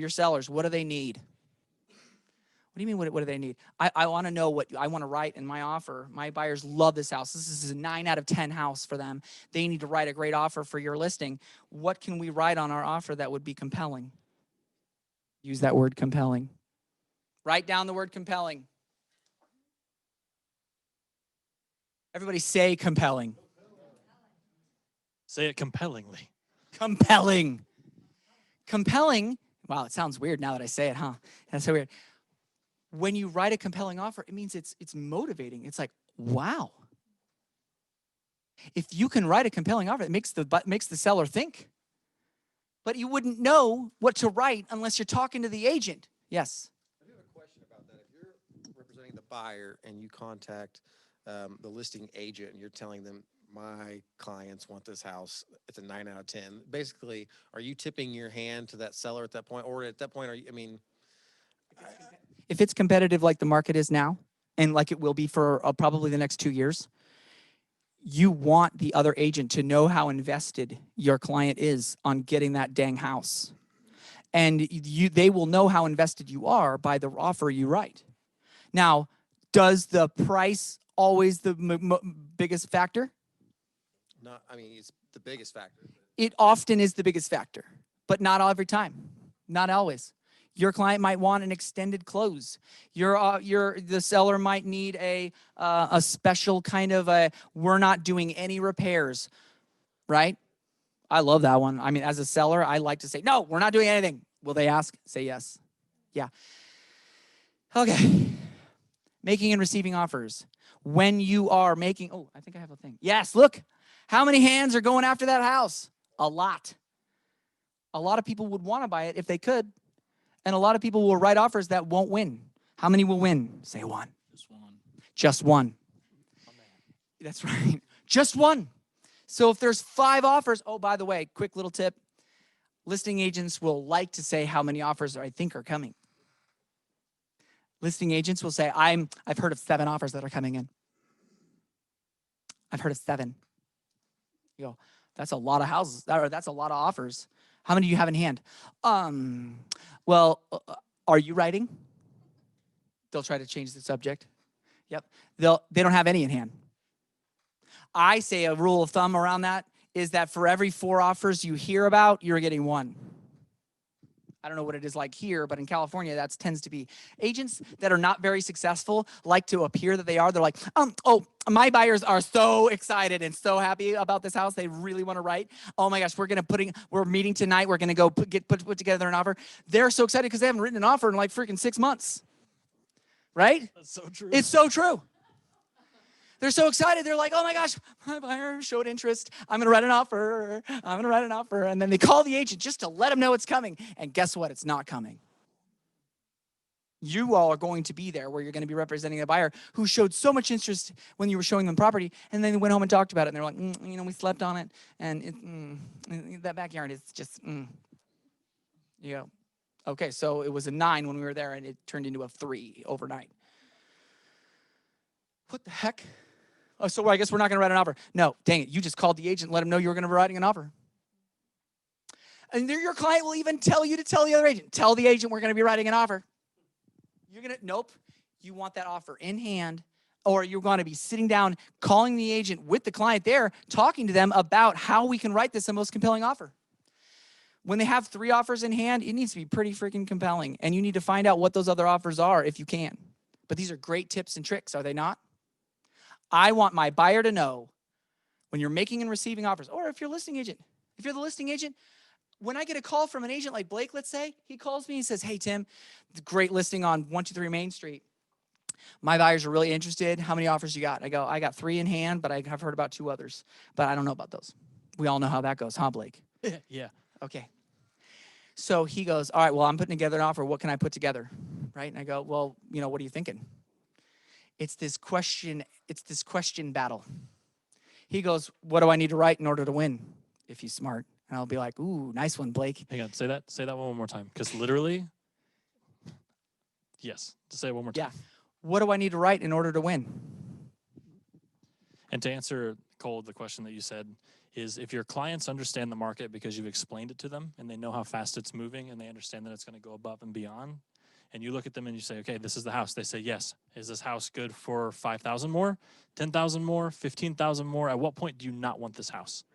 sellers, what do they need? What do you mean, what do they need? I want to know what I want to write in my offer. My buyers love this house. This is a 9 out of 10 house for them. They need to write a great offer for your listing. What can we write on our offer that would be compelling? Use that word compelling. Write down the word compelling. Everybody say compelling. Say it compellingly. Compelling. Compelling. Wow, it sounds weird now that I say it, huh? That's so weird. When you write a compelling offer, it means it's motivating. It's like, wow. If you can write a compelling offer, it makes the seller think. But you wouldn't know what to write unless you're talking to the agent. Yes. Representing the buyer and you contact the listing agent and you're telling them my clients want this house, it's a 9 out of 10. Basically, are you tipping your hand to that seller at that point? Or at that point, are you, I mean, if it's competitive like the market is now, and like it will be for probably the next 2 years, you want the other agent to know how invested your client is on getting that dang house. And they will know how invested you are by the offer you write. Now, does the price always the biggest factor? not, I mean, it's the biggest factor. It often is the biggest factor, but not every time, not always. Your client might want an extended close. The seller might need a special kind of we're not doing any repairs, right? I love that one. I mean, as a seller, I like to say, no, we're not doing anything. Will they ask? Say yes. Yeah. Okay. Making and receiving offers. When you are making, oh, I think I have a thing. Yes, look. How many hands are going after that house? A lot. A lot of people would want to buy it if they could. And a lot of people will write offers that won't win. How many will win? Say one. Just one. Just one. That's right. Just one. So if there's 5 offers, oh, by the way, quick little tip. Listing agents will like to say how many offers I think are coming. Listing agents will say, I've heard of 7 offers that are coming in. I've heard of 7. You go, that's a lot of houses, or that's a lot of offers. How many do you have in hand? Well, are you writing? They'll try to change the subject. Yep. They don't have any in hand. I say a rule of thumb around that is that for every 4 offers you hear about, you're getting 1. I don't know what it is like here, but in California, that tends to be. Agents that are not very successful like to appear that they are. They're like, oh, my buyers are so excited and so happy about this house. They really want to write. Oh my gosh, we're meeting tonight. We're gonna go put together an offer. They're so excited because they haven't written an offer in like freaking 6 months. Right? That's so true. It's so true. They're so excited. They're like, oh my gosh, my buyer showed interest. I'm going to write an offer. I'm going to write an offer. And then they call the agent just to let them know it's coming. And guess what? It's not coming. You all are going to be there where you're going to be representing a buyer who showed so much interest when you were showing them property. And then they went home and talked about it. And they're like, we slept on it. And that backyard is just, Okay, so it was a 9 when we were there and it turned into a 3 overnight. What the heck? Oh, so I guess we're not going to write an offer. No, dang it. You just called the agent and let him know you were going to be writing an offer. And your client will even tell you to tell the other agent. Tell the agent we're going to be writing an offer. Nope. You want that offer in hand, or you're going to be sitting down, calling the agent with the client there, talking to them about how we can write this the most compelling offer. When they have 3 offers in hand, it needs to be pretty freaking compelling. And you need to find out what those other offers are if you can. But these are great tips and tricks, are they not? I want my buyer to know when you're making and receiving offers, or if you're a listing agent. If you're the listing agent, when I get a call from an agent like Blake, let's say, he calls me and says, hey, Tim, great listing on 123 Main Street. My buyers are really interested. How many offers you got? I go, I got 3 in hand, but I've heard about 2 others. But I don't know about those. We all know how that goes, huh, Blake? Yeah. Okay. So he goes, all right, well, I'm putting together an offer. What can I put together? Right? And I go, well, what are you thinking? It's this question battle. He goes, what do I need to write in order to win? If he's smart. And I'll be like, ooh, nice one, Blake. Hang on, say that one more time. Because literally, yes, to say it one more time. Yeah. What do I need to write in order to win? And to answer, Cole, the question that you said is if your clients understand the market because you've explained it to them and they know how fast it's moving and they understand that it's going to go above and beyond, and you look at them and you say, okay, this is the house. They say, yes. Is this house good for 5,000 more, 10,000 more, 15,000 more? At what point do you not want this house?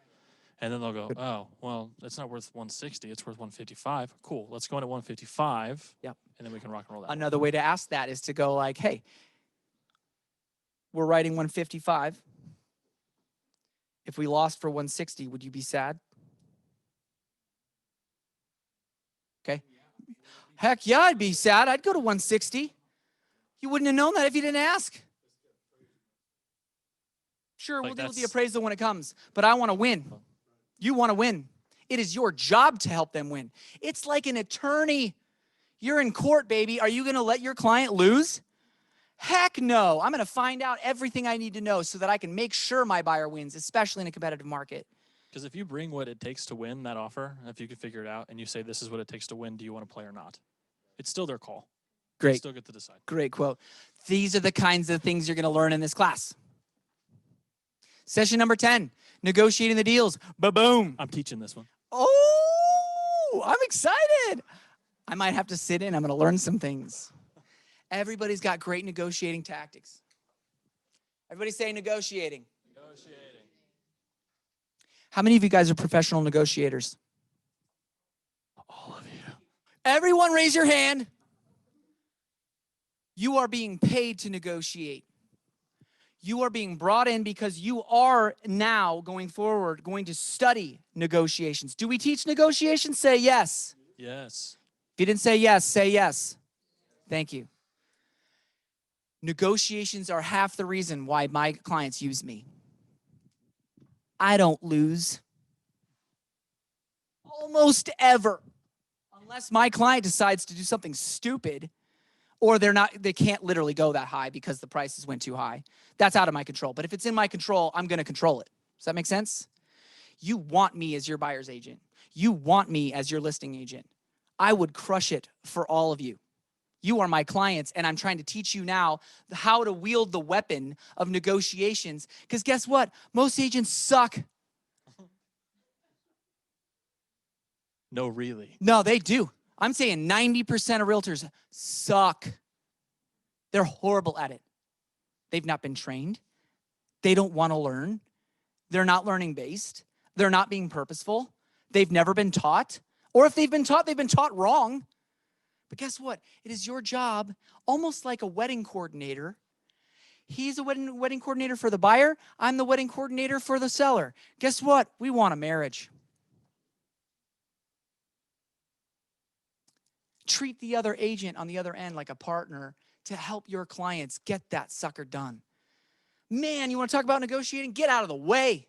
And then they'll go, oh, well, it's not worth 160. It's worth 155. Cool. Let's go in at 155. Yep. And then we can rock and roll that. Another way to ask that is to go like, hey, we're writing 155. If we lost for 160, would you be sad? Okay. Heck yeah, I'd be sad. I'd go to 160. You wouldn't have known that if you didn't ask. Sure, we'll deal with the appraisal when it comes, but I want to win. You want to win. It is your job to help them win. It's like an attorney. You're in court, baby. Are you going to let your client lose? Heck no. I'm going to find out everything I need to know so that I can make sure my buyer wins, especially in a competitive market. Because if you bring what it takes to win that offer, if you can figure it out and you say this is what it takes to win, do you want to play or not? It's still their call. Great. They still get to decide. Great quote. These are the kinds of things you're going to learn in this class. Session number 10, negotiating the deals. Ba-boom. I'm teaching this one. Oh, I'm excited. I might have to sit in. I'm going to learn some things. Everybody's got great negotiating tactics. Everybody say negotiating. Negotiating. How many of you guys are professional negotiators? All of you. Everyone raise your hand. You are being paid to negotiate. You are being brought in because you are now going forward going to study negotiations. Do we teach negotiations? Say yes. Yes. If you didn't say yes, say yes. Thank you. Negotiations are half the reason why my clients use me. I don't lose. almost ever, unless my client decides to do something stupid, or they can't literally go that high because the prices went too high. That's out of my control. But if it's in my control, I'm going to control it. Does that make sense? You want me as your buyer's agent. You want me as your listing agent. I would crush it for all of you. You are my clients, and I'm trying to teach you now how to wield the weapon of negotiations. Because guess what? Most agents suck. No, really. No, they do. I'm saying 90% of realtors suck. They're horrible at it. They've not been trained. They don't want to learn. They're not learning based. They're not being purposeful. They've never been taught. Or if they've been taught wrong. But guess what? It is your job, almost like a wedding coordinator. He's a wedding coordinator for the buyer. I'm the wedding coordinator for the seller. Guess what? We want a marriage. Treat the other agent on the other end like a partner to help your clients get that sucker done. Man, you want to talk about negotiating? Get out of the way.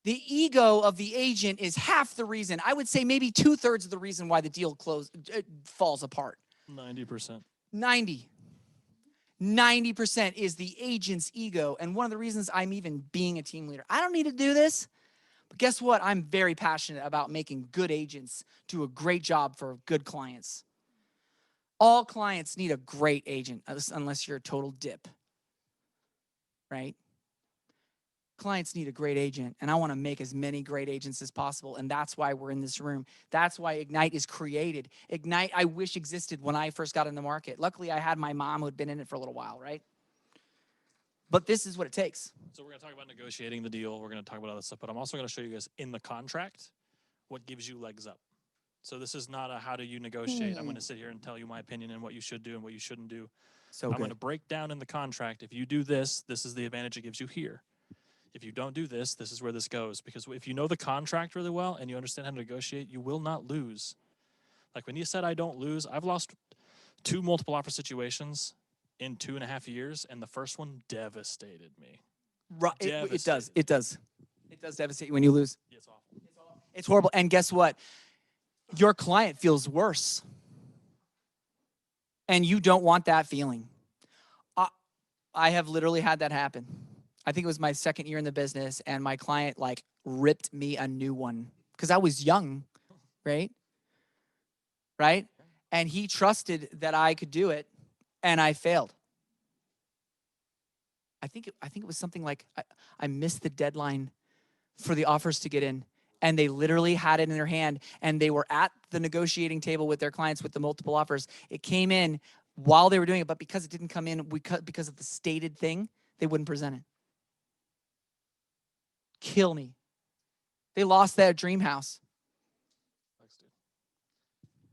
The ego of the agent is half the reason. I would say maybe 2/3 of the reason why the deal falls apart. 90%. 90% is the agent's ego. And one of the reasons I'm even being a team leader. I don't need to do this. But guess what? I'm very passionate about making good agents do a great job for good clients. All clients need a great agent, unless you're a total dip, right? Clients need a great agent, and I want to make as many great agents as possible, and that's why we're in this room. That's why Ignite is created. Ignite, I wish existed when I first got in the market. Luckily, I had my mom who had been in it for a little while, right? But this is what it takes. So we're going to talk about negotiating the deal. We're going to talk about other stuff, but I'm also going to show you guys in the contract what gives you legs up. So this is not a how do you negotiate. I'm going to sit here and tell you my opinion and what you should do and what you shouldn't do. So I'm going to break down in the contract, if you do this, this is the advantage it gives you here. If you don't do this, this is where this goes. Because if you know the contract really well and you understand how to negotiate, you will not lose. Like when you said I don't lose, I've lost 2 multiple offer situations in 2.5 years, and the first one devastated me. Right, it does. It does. It does devastate you when you lose. It's awful. It's horrible. And guess what? Your client feels worse. And you don't want that feeling. I have literally had that happen. I think it was my 2nd year in the business, and my client like ripped me a new one because I was young, right? Right? And he trusted that I could do it, and I failed. I think it was something like I missed the deadline for the offers to get in, and they literally had it in their hand, and they were at the negotiating table with their clients with the multiple offers. It came in while they were doing it, but because it didn't come in because of the stated thing, they wouldn't present it. Kill me. They lost their dream house.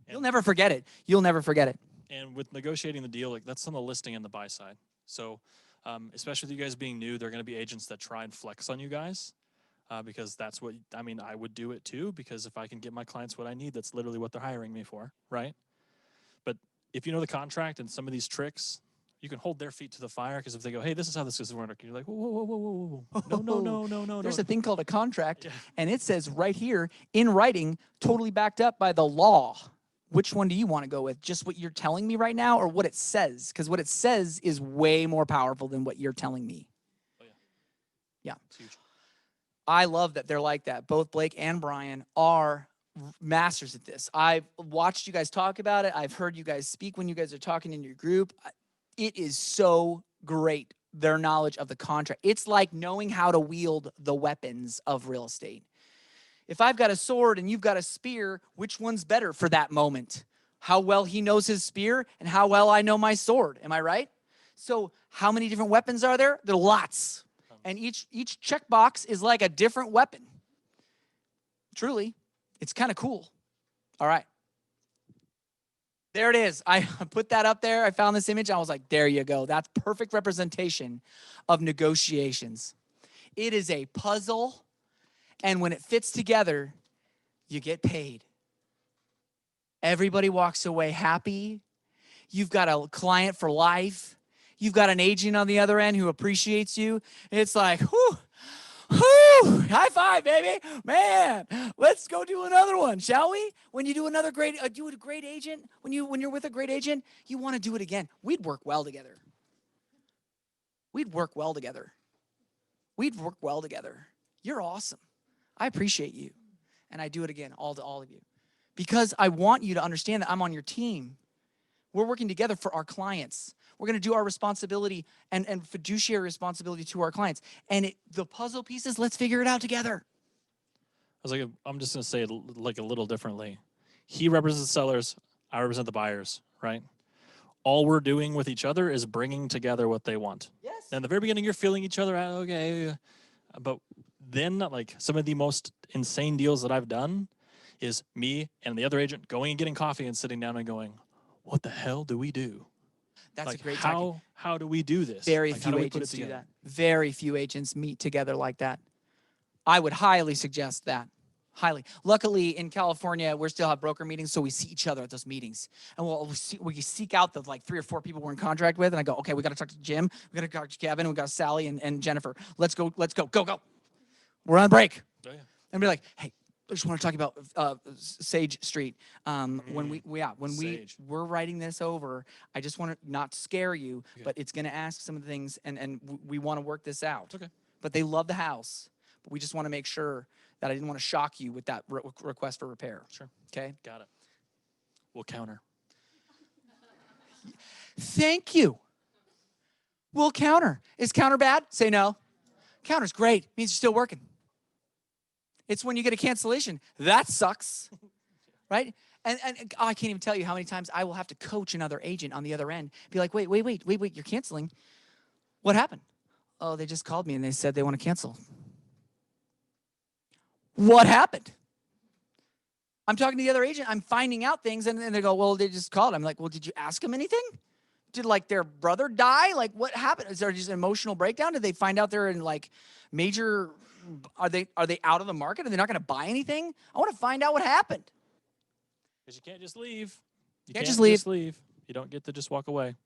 You'll never forget it. You'll never forget it. And with negotiating the deal, like that's on the listing and the buy side. So especially with you guys being new, there are going to be agents that try and flex on you guys because that's what, I mean, I would do it too, because if I can get my clients what I need, that's literally what they're hiring me for, right? But if you know the contract and some of these tricks, you can hold their feet to the fire, because if they go, hey, this is how this is working, you're like, whoa, whoa, whoa, whoa, whoa. No. There's a thing called a contract, and it says right here in writing, totally backed up by the law. Which one do you want to go with? Just what you're telling me right now, or what it says? Because what it says is way more powerful than what you're telling me. Oh, yeah. It's huge. I love that they're like that. Both Blake and Brian are masters at this. I've watched you guys talk about it. I've heard you guys speak when you guys are talking in your group. It is so great, their knowledge of the contract. It's like knowing how to wield the weapons of real estate. If I've got a sword and you've got a spear, which one's better for that moment? How well he knows his spear and how well I know my sword. Am I right? So how many different weapons are there? There are lots. And each checkbox is like a different weapon. Truly, it's kind of cool. All right. There it is. I put that up there. I found this image. I was like, there you go. That's perfect representation of negotiations. It is a puzzle. And when it fits together, you get paid. Everybody walks away happy. You've got a client for life. You've got an agent on the other end who appreciates you. It's like, whew, Whew, high five, baby. Man, let's go do another one, shall we? When you do another great, do a great agent, when you're with a great agent, you want to do it again. We'd work well together. We'd work well together. We'd work well together. You're awesome. I appreciate you. And I do it again, all to all of you. Because I want you to understand that I'm on your team. We're working together for our clients. We're going to do our responsibility and fiduciary responsibility to our clients. And the puzzle pieces, let's figure it out together. I was like, I'm just going to say it like a little differently. He represents the sellers. I represent the buyers, right? All we're doing with each other is bringing together what they want. Yes. And in the very beginning, you're feeling each other out. Okay. But then, like, some of the most insane deals that I've done is me and the other agent going and getting coffee and sitting down and going, what the hell do we do? That's like, a great how do we do this? Very like, how few do we put it agents do together? that. Very few agents meet together like that. I would highly suggest that. Highly. Luckily, in California, we still have broker meetings, so we see each other at those meetings. And we seek out the like 3 or 4 people we're in contract with, and I go, okay, we got to talk to Jim, we got to talk to Kevin, we got Sally and Jennifer. Let's go. We're on break. Oh, yeah. And be like, hey, I just want to talk about Sage Street. When we're writing this over, I just want to not scare you, but it's going to ask some of the things, and we want to work this out. Okay. But they love the house, but we just want to make sure that I didn't want to shock you with that request for repair. Sure. Okay. Got it. We'll counter. Thank you. We'll counter. Is counter bad? Say no. Counter's great. Means you're still working. It's when you get a cancellation. That sucks, right? And I can't even tell you how many times I will have to coach another agent on the other end. Be like, wait, you're canceling. What happened? Oh, they just called me and they said they want to cancel. What happened? I'm talking to the other agent. I'm finding out things, and they go, well, they just called. I'm like, well, did you ask them anything? Did, like, their brother die? Like, what happened? Is there just an emotional breakdown? Did they find out they're in, like, major... Are they out of the market? Are they not going to buy anything? I want to find out what happened. Because you can't just leave. You Can't just leave. You don't get to just walk away.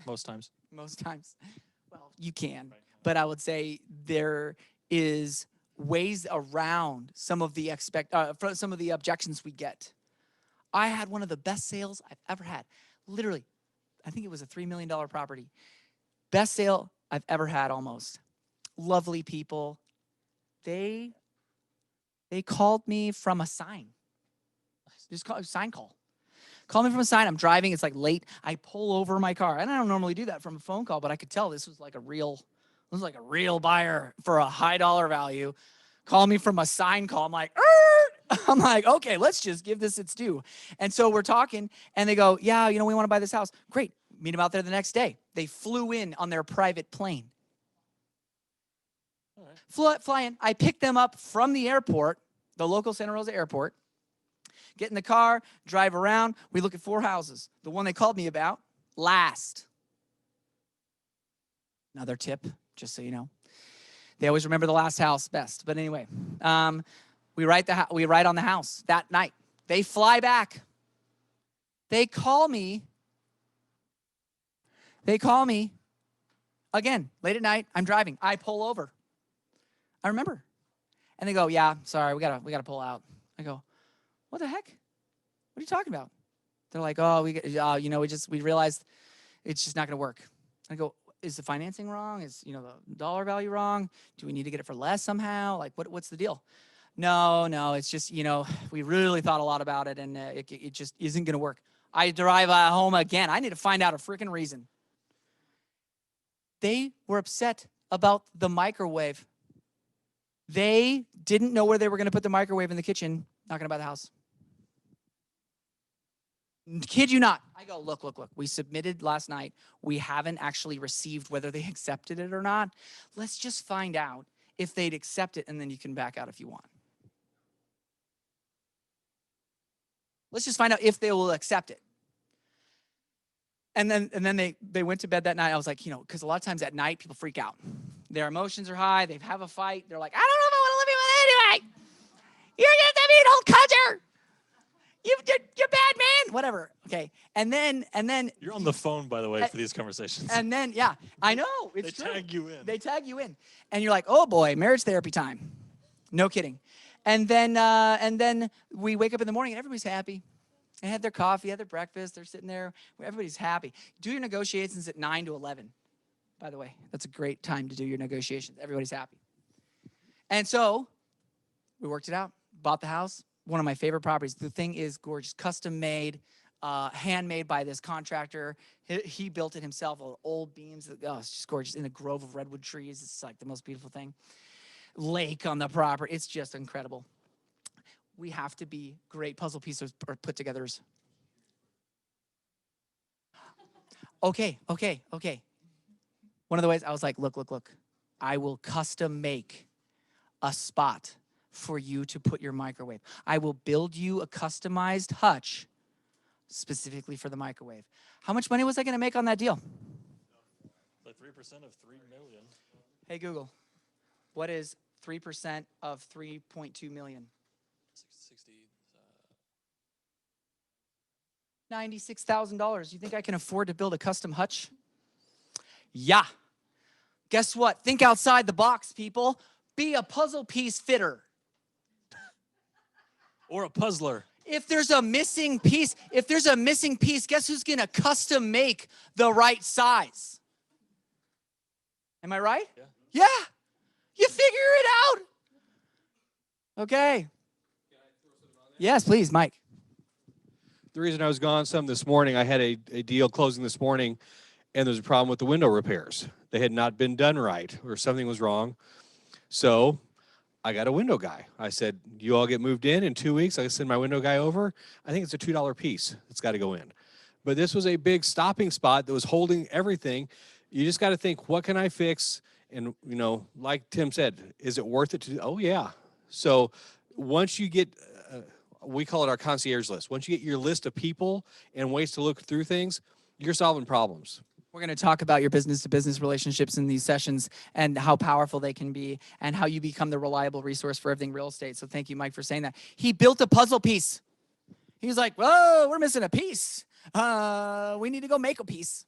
Most times. Most times. Well, you can. But I would say there is ways around some of the some of the objections we get. I had one of the best sales I've ever had. Literally, I think it was a $3 million property. Best sale I've ever had, almost. Lovely people. They called me from a sign. Just call a sign call. Call me from a sign. I'm driving. It's like late. I pull over my car. And I don't normally do that from a phone call, but I could tell this was like a real buyer for a high dollar value. Call me from a sign call. I'm like, I'm like, okay, let's just give this its due. And so we're talking, and they go, yeah, we want to buy this house. Great. Meet them out there the next day. They flew in on their private plane. Fly in. I picked them up from the airport, the local Santa Rosa airport, get in the car, drive around. We look at 4 houses. The one they called me about, last. Another tip, just so you know. They always remember the last house best. But anyway, we write on the house that night. They fly back. They call me. Again, late at night. I'm driving. I pull over. I remember. And they go, yeah, sorry, we gotta pull out. I go, what the heck? What are you talking about? They're like, oh, we realized it's just not gonna work. I go, is the financing wrong? Is the dollar value wrong? Do we need to get it for less somehow? Like, what's the deal? No, it's just, we really thought a lot about it, and it just isn't gonna work. I drive home again. I need to find out a freaking reason. They were upset about the microwave. They didn't know where they were going to put the microwave in the kitchen. Not going to buy the house. Kid you not. I go, look. We submitted last night. We haven't actually received whether they accepted it or not. Let's just find out if they'd accept it, and then you can back out if you want. Let's just find out if they will accept it. And then they went to bed that night. I was like, because a lot of times at night, people freak out. Their emotions are high. They have a fight. They're like, I don't know if I want to live with anyway. You're just a mean old cudger. You're bad man. whatever. Okay. And then You're on the phone, by the way, for these conversations. and then, yeah, I know. It's They true. tag you in. They tag you in. And you're like, oh boy, marriage therapy time. No kidding. And then we wake up in the morning and everybody's happy. They had their coffee, had their breakfast. They're sitting there. Everybody's happy. Do your negotiations at 9 to 11. By the way, that's a great time to do your negotiations. Everybody's happy. And so we worked it out, bought the house. One of my favorite properties. The thing is gorgeous, custom made, handmade by this contractor. He built it himself, old beams. Oh, it's just gorgeous in a grove of redwood trees. It's like the most beautiful thing. Lake on the property. It's just incredible. We have to be great puzzle pieces or put togethers. Okay. One of the ways I was like, look. I will custom make a spot for you to put your microwave. I will build you a customized hutch specifically for the microwave. How much money was I going to make on that deal? Like 3% of 3 million. Hey, Google, what is 3% of 3.2 million? 60. $96,000. You think I can afford to build a custom hutch? Yeah. Guess what? Think outside the box, people. Be a puzzle piece fitter. Or a puzzler. If there's a missing piece, guess who's going to custom make the right size? Am I right? Yeah. You figure it out. Okay. Yes, please, Mike. The reason I was gone some this morning, I had a deal closing this morning, and there's a problem with the window repairs. They had not been done right, or something was wrong. So I got a window guy. I said, you all get moved in 2 weeks. I send my window guy over. I think it's a $2 piece that's got to go in. But this was a big stopping spot that was holding everything. You just got to think, what can I fix? And, like Tim said, is it worth it to do? Oh, yeah. So once you get, we call it our concierge list. Once you get your list of people and ways to look through things, you're solving problems. We're going to talk about your business-to-business relationships in these sessions and how powerful they can be and how you become the reliable resource for everything real estate. So thank you, Mike, for saying that. He built a puzzle piece. He's like, whoa, we're missing a piece. We need to go make a piece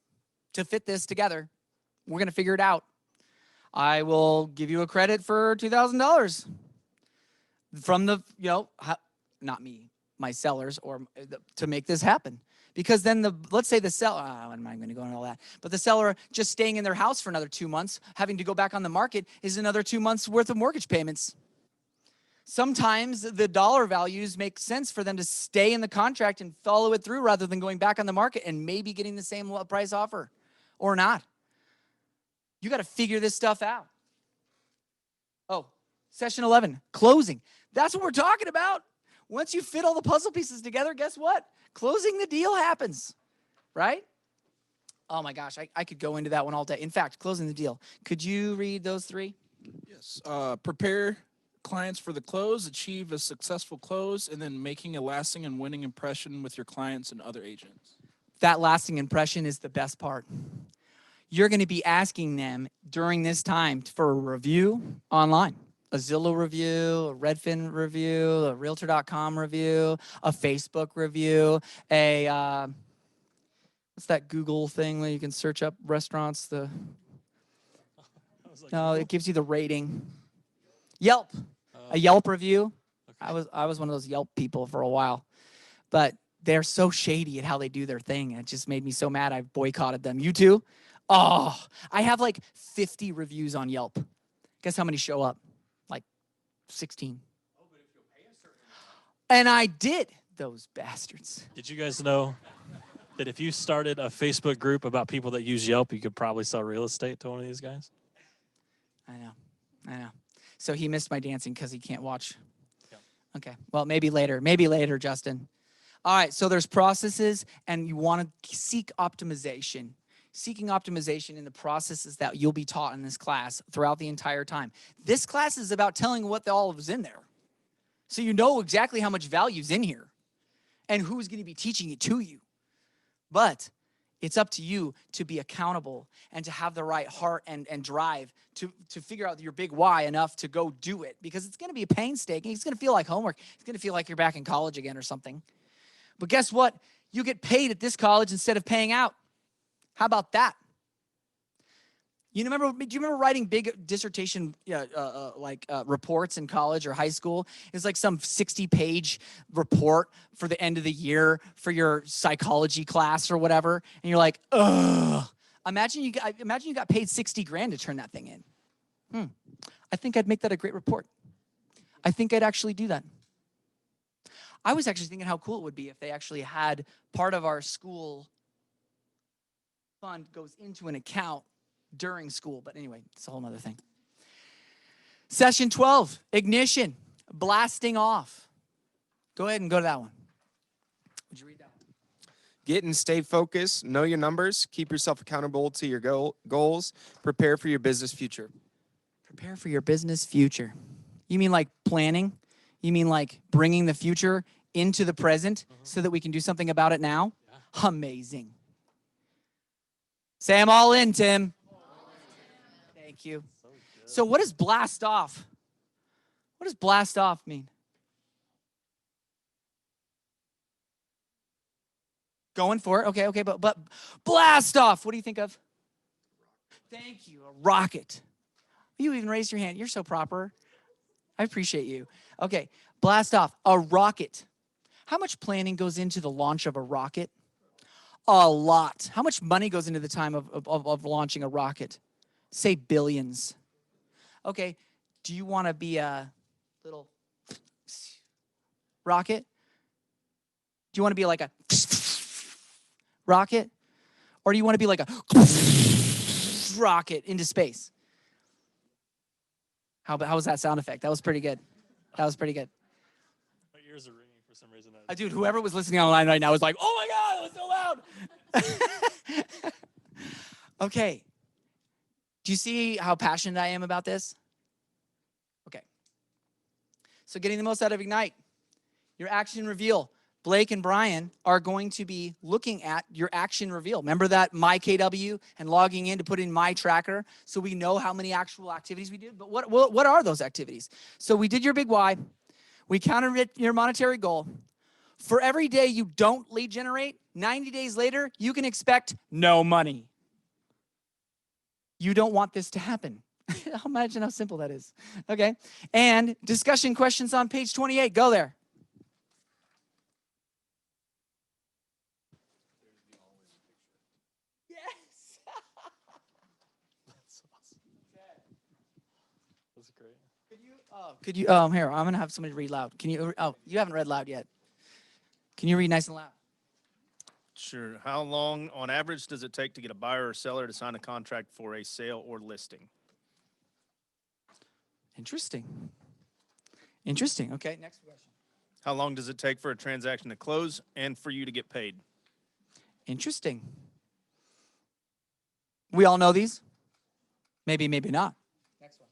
to fit this together. We're going to figure it out. I will give you a credit for $2,000 from the, not me, my sellers, or to make this happen. Because then let's say the seller, I'm not going to go into all that, but the seller just staying in their house for another 2 months, having to go back on the market is another 2 months worth of mortgage payments. Sometimes the dollar values make sense for them to stay in the contract and follow it through rather than going back on the market and maybe getting the same price offer or not. You got to figure this stuff out. Oh, session 11, closing. That's what we're talking about. Once you fit all the puzzle pieces together, guess what? Closing the deal happens, right? Oh my gosh, I could go into that one all day. In fact, closing the deal. Could you read those three? Yes. Prepare clients for the close, achieve a successful close, and then making a lasting and winning impression with your clients and other agents. That lasting impression is the best part. You're going to be asking them during this time for a review online. A Zillow review, a Redfin review, a Realtor.com review, a Facebook review, what's that Google thing where you can search up restaurants? No, it gives you the rating. Yelp, a Yelp review. Okay. I was one of those Yelp people for a while, but they're so shady at how they do their thing. It just made me so mad. I boycotted them. You too? Oh, I have like 50 reviews on Yelp. Guess how many show up? 16. And I did, those bastards. Did you guys know that if you started a Facebook group about people that use Yelp, you could probably sell real estate to one of these guys? I know. So he missed my dancing because he can't watch. Yep. Okay, well, maybe later, Justin. All right, so there's processes, and you want to seek optimization. Seeking optimization in the processes that you'll be taught in this class throughout the entire time. This class is about telling what all is in there. So you know exactly how much value is in here and who's going to be teaching it to you. But it's up to you to be accountable and to have the right heart and drive to figure out your big why enough to go do it, because it's going to be painstaking. It's going to feel like homework. It's going to feel like you're back in college again or something. But guess what? You get paid at this college instead of paying out. How about that? Do you remember writing big dissertation reports in college or high school? It's like some 60-page report for the end of the year for your psychology class or whatever, and you're like, ugh. Imagine you got paid 60 grand to turn that thing in. I think I'd make that a great report. I think I'd actually do that. I was actually thinking how cool it would be if they actually had part of our school fund goes into an account during school. But anyway, it's a whole nother thing. Session 12, ignition, blasting off. Go ahead and go to that one. Would you read that one? Get and stay focused. Know your numbers. Keep yourself accountable to your goals. Prepare for your business future. Prepare for your business future. You mean like planning? You mean like bringing the future into the present so that we can do something about it now? Yeah. Amazing. Say I'm all in, Tim. Thank you. So what does blast off? What does blast off mean? Going for it. Okay, but blast off. What do you think of? Thank you. A rocket. You even raised your hand. You're so proper. I appreciate you. Okay, blast off. A rocket. How much planning goes into the launch of a rocket? A lot. How much money goes into the time of launching a rocket? Say billions. Okay, do you want to be a little rocket? Do you want to be like a rocket? Or do you want to be like a rocket into space? How was that sound effect? That was pretty good. That was pretty good. My ears are ringing for some reason. Dude, whoever was listening online right now was like, oh my God, that was so loud. Okay. Do you see how passionate I am about this? Okay. So getting the most out of Ignite, your action reveal. Blake and Brian are going to be looking at your action reveal. Remember that my KW and logging in to put in my tracker so we know how many actual activities we did? But what are those activities? So we did your big why. We counted your monetary goal. For every day you don't lead generate, 90 days later, you can expect no money. You don't want this to happen. Imagine how simple that is. Okay. And discussion questions on page 28. Go there. Yes. That's awesome. That's great. Could you, here, I'm going to have somebody read loud. Can you, you haven't read loud yet. Can you read nice and loud? Sure. How long, on average, does it take to get a buyer or seller to sign a contract for a sale or listing? Interesting. Interesting. Okay, next question. How long does it take for a transaction to close and for you to get paid? Interesting. We all know these? Maybe, maybe not. Next one.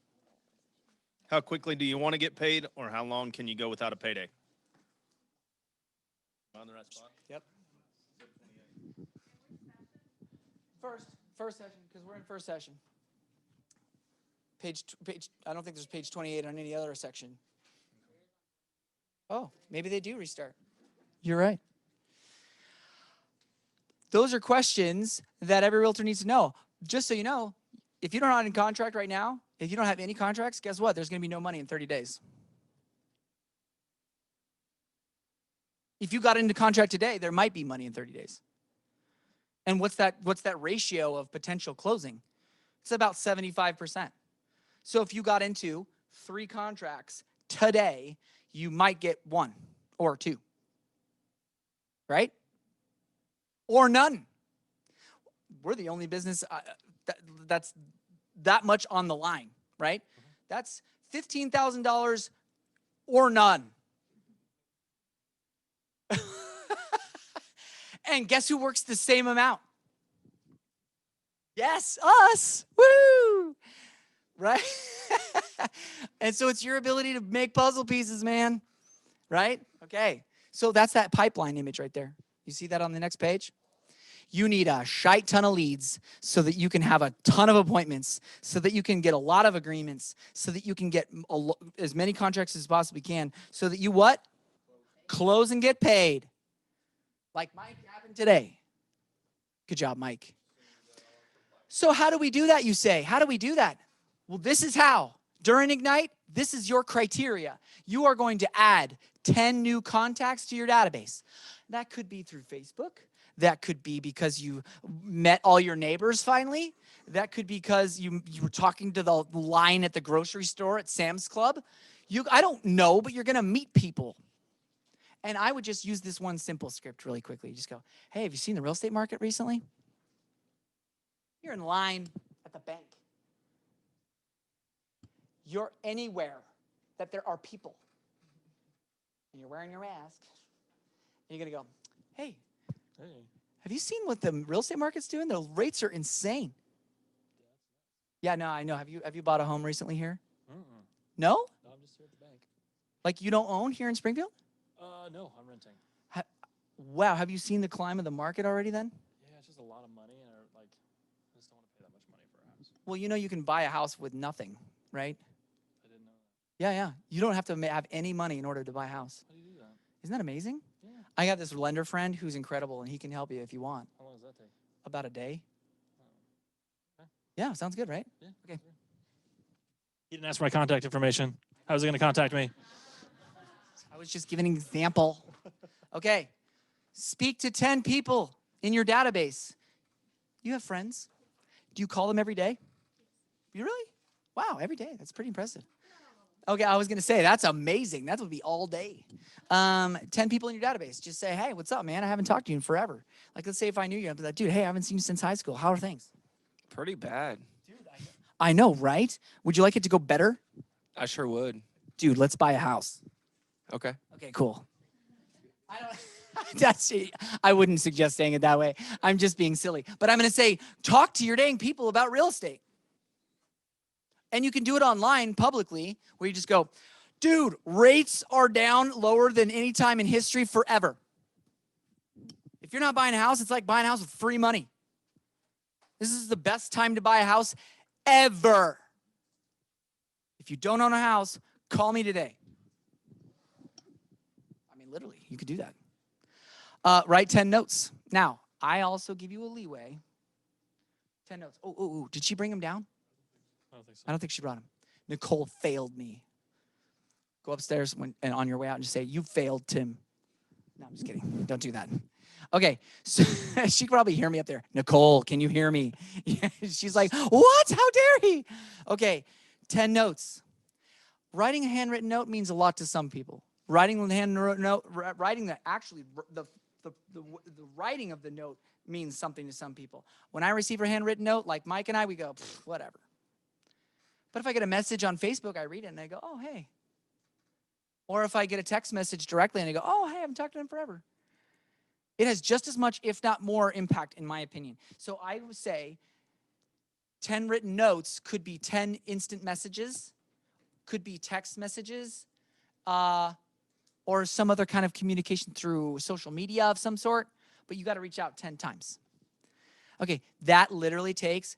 How quickly do you want to get paid, or how long can you go without a payday? Am I on the right spot? Yep. First session, because we're in first session. Page, I don't think there's page 28 on any other section. Oh, maybe they do restart. You're right. Those are questions that every realtor needs to know. Just so you know, if you're not in contract right now, if you don't have any contracts, guess what? There's going to be no money in 30 days. If you got into contract today, there might be money in 30 days. And what's that ratio of potential closing? It's about 75%. So if you got into 3 contracts today, you might get 1 or 2. Right? Or none. We're the only business that's that much on the line, right? That's $15,000 or none. And guess who works the same amount? Yes, us. Woo! Right? And so it's your ability to make puzzle pieces, man. Right? Okay. So that's that pipeline image right there. You see that on the next page? You need a shite ton of leads so that you can have a ton of appointments, so that you can get a lot of agreements, so that you can get as many contracts as possibly can, so that you what? Close and get paid. like Mike happened today. Good job, Mike. So how do we do that, you say? How do we do that? Well, this is how. During Ignite, this is your criteria. You are going to add 10 new contacts to your database. That could be through Facebook. That could be because you met all your neighbors finally. That could be because you were talking to the line at the grocery store at Sam's Club. I don't know, but you're going to meet people. And I would just use this one simple script really quickly. Just go, hey, have you seen the real estate market recently? You're in line at the bank. You're anywhere that there are people. And you're wearing your mask. And you're going to go, hey, have you seen what the real estate market's doing? The rates are insane. Yeah, no, I know. Have you bought a home recently here? No? No, I'm just here at the bank. Like you don't own here in Springfield? No, I'm renting. Wow, have you seen the climb of the market already then? Yeah, it's just a lot of money, and I just don't want to pay that much money for a house. Well, you know you can buy a house with nothing, right? I didn't know that. Yeah. You don't have to have any money in order to buy a house. How do you do that? Isn't that amazing? Yeah. I got this lender friend who's incredible, and he can help you if you want. How long does that take? About a day. Okay. Yeah, sounds good, right? Yeah. Okay. He didn't ask for my contact information. How was he going to contact me? I was just giving an example. Okay. Speak to 10 people in your database. You have friends. Do you call them every day? You really? Wow, every day. That's pretty impressive. Okay, I was going to say, that's amazing. That would be all day. 10 people in your database. Just say, hey, what's up, man? I haven't talked to you in forever. Like, let's say if I knew you, I'd be like, dude, hey, I haven't seen you since high school. How are things? Pretty bad. I know, right? Would you like it to go better? I sure would. Dude, let's buy a house. Okay. Okay, cool. I wouldn't suggest saying it that way. I'm just being silly. But I'm going to say, talk to your dang people about real estate. And you can do it online publicly where you just go, dude, rates are down lower than any time in history forever. If you're not buying a house, it's like buying a house with free money. This is the best time to buy a house ever. If you don't own a house, call me today. I mean, literally, you could do that. Write 10 notes. Now, I also give you a leeway. 10 notes. Oh, did she bring them down? I don't think so. I don't think she brought them. Nicole failed me. Go upstairs and on your way out and just say, you failed, Tim. No, I'm just kidding. Don't do that. Okay, so she could probably hear me up there. Nicole, can you hear me? She's like, what? How dare he? Okay, 10 notes. Writing a handwritten note means a lot to some people. Writing the handwritten note, writing the writing of the note means something to some people. When I receive a handwritten note, like Mike and I, we go, whatever. But if I get a message on Facebook, I read it and I go, oh, hey. Or if I get a text message directly and I go, oh, hey, I haven't talked to them forever. It has just as much, if not more, impact, in my opinion. So I would say 10 written notes could be 10 instant messages, could be text messages, or some other kind of communication through social media of some sort, but you got to reach out 10 times. Okay, that literally takes,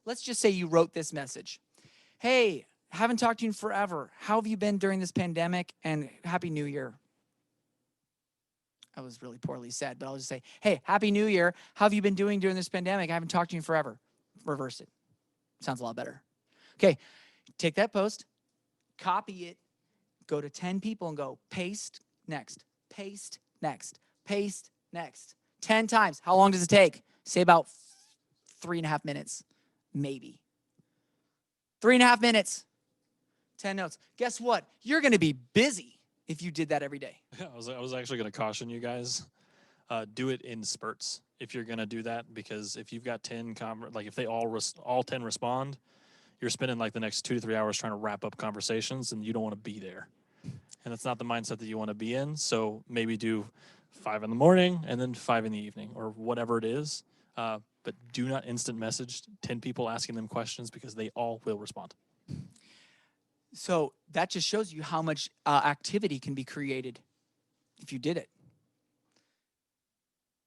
let's just say you wrote this message. Hey, haven't talked to you in forever. How have you been during this pandemic? And Happy New Year. I was really poorly said, but I'll just say, hey, Happy New Year. How have you been doing during this pandemic? I haven't talked to you in forever. Reverse it. Sounds a lot better. Okay, take that post, copy it, go to 10 people and go paste next, paste next, paste next. 10 times. How long does it take? Say about 3.5 minutes, maybe. 3.5 minutes, 10 notes. Guess what? You're going to be busy if you did that every day. Yeah, I was actually going to caution you guys. Do it in spurts if you're going to do that, because if you've got 10, if they all 10 respond, you're spending like the next 2 to 3 hours trying to wrap up conversations, and you don't want to be there. And that's not the mindset that you want to be in. So maybe do 5 in the morning and then 5 in the evening or whatever it is. But do not instant message 10 people asking them questions, because they all will respond. So that just shows you how much activity can be created if you did it.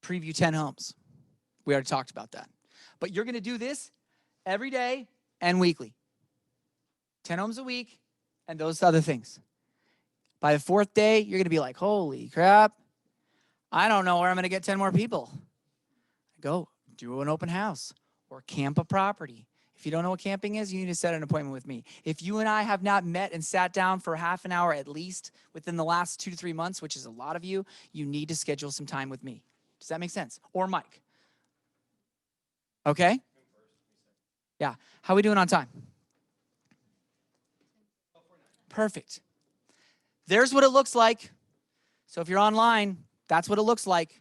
Preview 10 homes. We already talked about that. But you're going to do this every day and weekly. 10 homes a week and those other things. By the 4th day, you're going to be like, holy crap, I don't know where I'm going to get 10 more people. Go do an open house or camp a property. If you don't know what camping is, you need to set an appointment with me. If you and I have not met and sat down for half an hour at least within the last 2 to 3 months, which is a lot of you, you need to schedule some time with me. Does that make sense? Or Mike. Okay? Yeah. How are we doing on time? Perfect. There's what it looks like. So if you're online, that's what it looks like.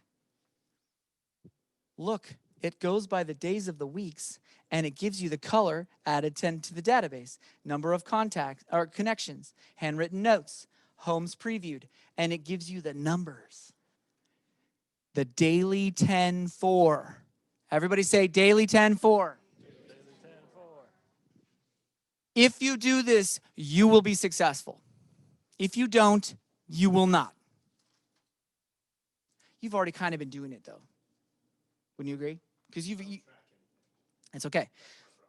Look, it goes by the days of the weeks, and it gives you the color added to the database, number of contacts or connections, handwritten notes, homes previewed, and it gives you the numbers. The daily 10-4. Everybody say daily 10-4. If you do this, you will be successful. If you don't, you will not. You've already kind of been doing it, though. Wouldn't you agree? Because it's okay.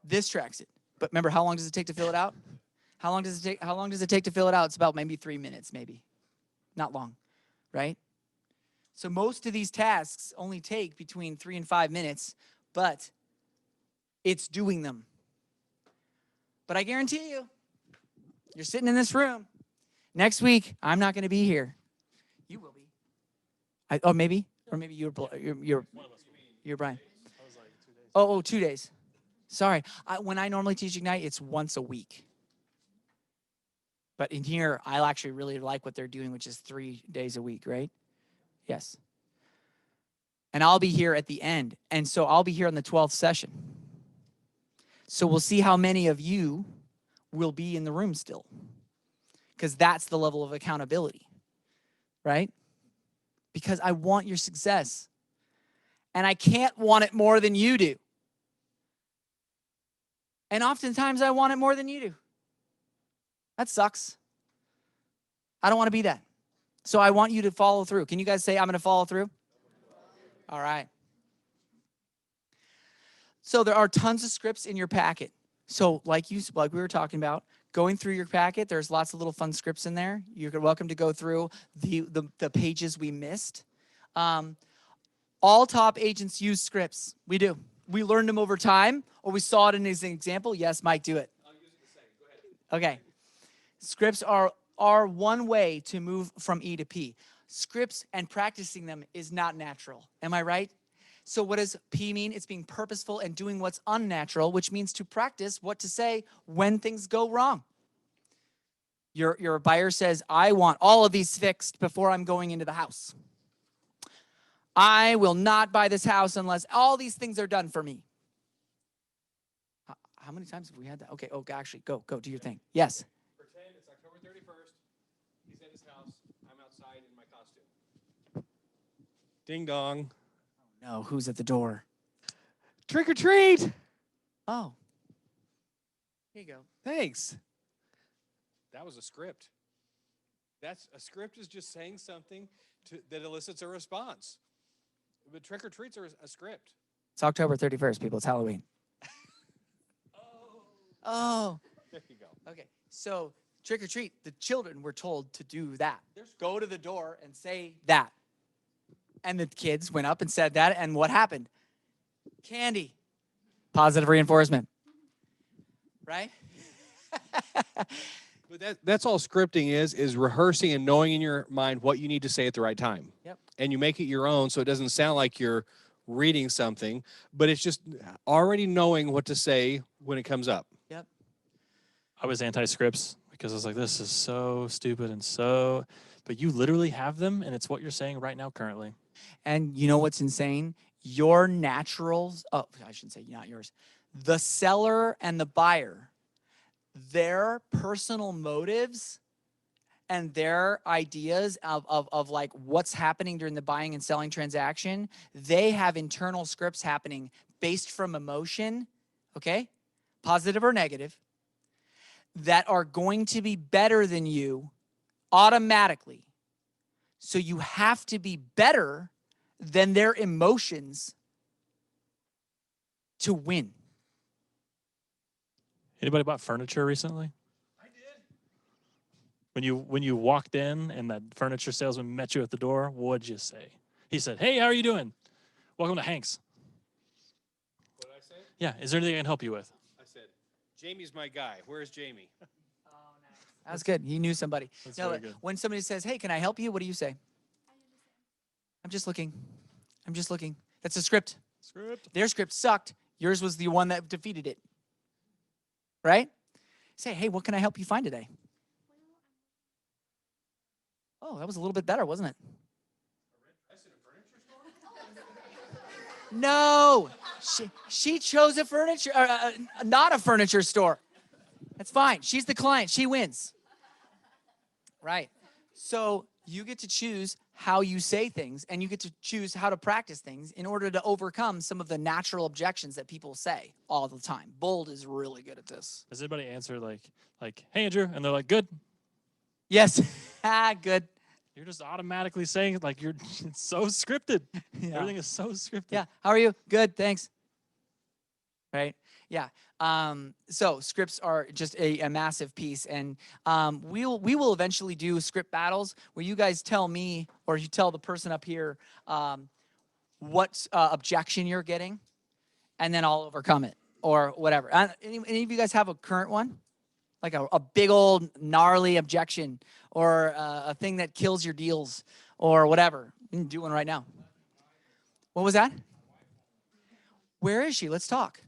This tracks it. But remember, how long does it take to fill it out? How long does it take to fill it out? It's about maybe 3 minutes, maybe. Not long, right? So most of these tasks only take between 3 and 5 minutes, but it's doing them. But I guarantee you, you're sitting in this room. Next week, I'm not going to be here. You will be. Maybe. Or maybe you're Brian. Oh, 2 days. Sorry. When I normally teach Ignite, it's once a week. But in here, I actually really like what they're doing, which is 3 days a week, right? Yes. And I'll be here at the end. And so I'll be here on the 12th session. So we'll see how many of you will be in the room still. Because that's the level of accountability, right? Because I want your success. And I can't want it more than you do. And oftentimes I want it more than you do. That sucks. I don't want to be that. So I want you to follow through. Can you guys say, I'm going to follow through? All right. So there are tons of scripts in your packet. So like we were talking about, going through your packet, there's lots of little fun scripts in there. You're welcome to go through the pages we missed. All top agents use scripts. We do. We learned them over time, or we saw it in as an example. Yes, Mike, do it. I'll use it the same. Go ahead. Okay. Scripts are one way to move from E to P. Scripts and practicing them is not natural. Am I right? So what does P mean? It's being purposeful and doing what's unnatural, which means to practice what to say when things go wrong. Your buyer says, I want all of these fixed before I'm going into the house. I will not buy this house unless all these things are done for me. How many times have we had that? Okay, actually, go, do your thing. Yes. Pretend it's October 31st. He's at his house. I'm outside in my costume. Ding dong. No, who's at the door? Trick or treat. Oh. Here you go. Thanks. That was a script. A script is just saying something that elicits a response. But trick or treats are a script. It's October 31st, people. It's Halloween. Oh. There you go. Okay, so trick or treat, the children were told to do that. Go to the door and say that. And the kids went up and said that, and what happened? Candy. Positive reinforcement. Right? But that's all scripting is rehearsing and knowing in your mind what you need to say at the right time. Yep. And you make it your own so it doesn't sound like you're reading something, but it's just already knowing what to say when it comes up. Yep. I was anti-scripts because I was like, this is so stupid but you literally have them and it's what you're saying right now currently. And you know what's insane? Your naturals, I shouldn't say not yours. The seller and the buyer, their personal motives and their ideas of like what's happening during the buying and selling transaction, they have internal scripts happening based from emotion, okay? Positive or negative, that are going to be better than you automatically. So you have to be better than their emotions to win. Anybody bought furniture recently? I did. When you walked in and that furniture salesman met you at the door, what'd you say? He said, "Hey, how are you doing? Welcome to Hank's." What did I say? Yeah, is there anything I can help you with? I said, Jamie's my guy. Where's Jamie? That's good. He knew somebody. That's No, very good. when somebody says, "Hey, can I help you?" What do you say? I'm just looking. I'm just looking. That's a script. Script. Their script sucked. Yours was the one that defeated it. Right? Say, "Hey, what can I help you find today?" Oh, that was a little bit better, wasn't it? No, she chose a furniture, not a furniture store. That's fine. She's the client. She wins. Right. So you get to choose how you say things, and you get to choose how to practice things in order to overcome some of the natural objections that people say all the time. Bold is really good at this. Does anybody answer like, "Hey, Andrew," and they're like, "Good"? Yes. Good. You're just automatically saying it like it's so scripted. Yeah. Everything is so scripted. Yeah. How are you? Good. Thanks. Right. Yeah. So scripts are just a massive piece, and we will eventually do script battles where you guys tell me, or you tell the person up here what objection you're getting, and then I'll overcome it or whatever. Any of you guys have a current one? Like a big old gnarly objection, or a thing that kills your deals, or whatever. You can do one right now. What was that? Where is she? Let's talk.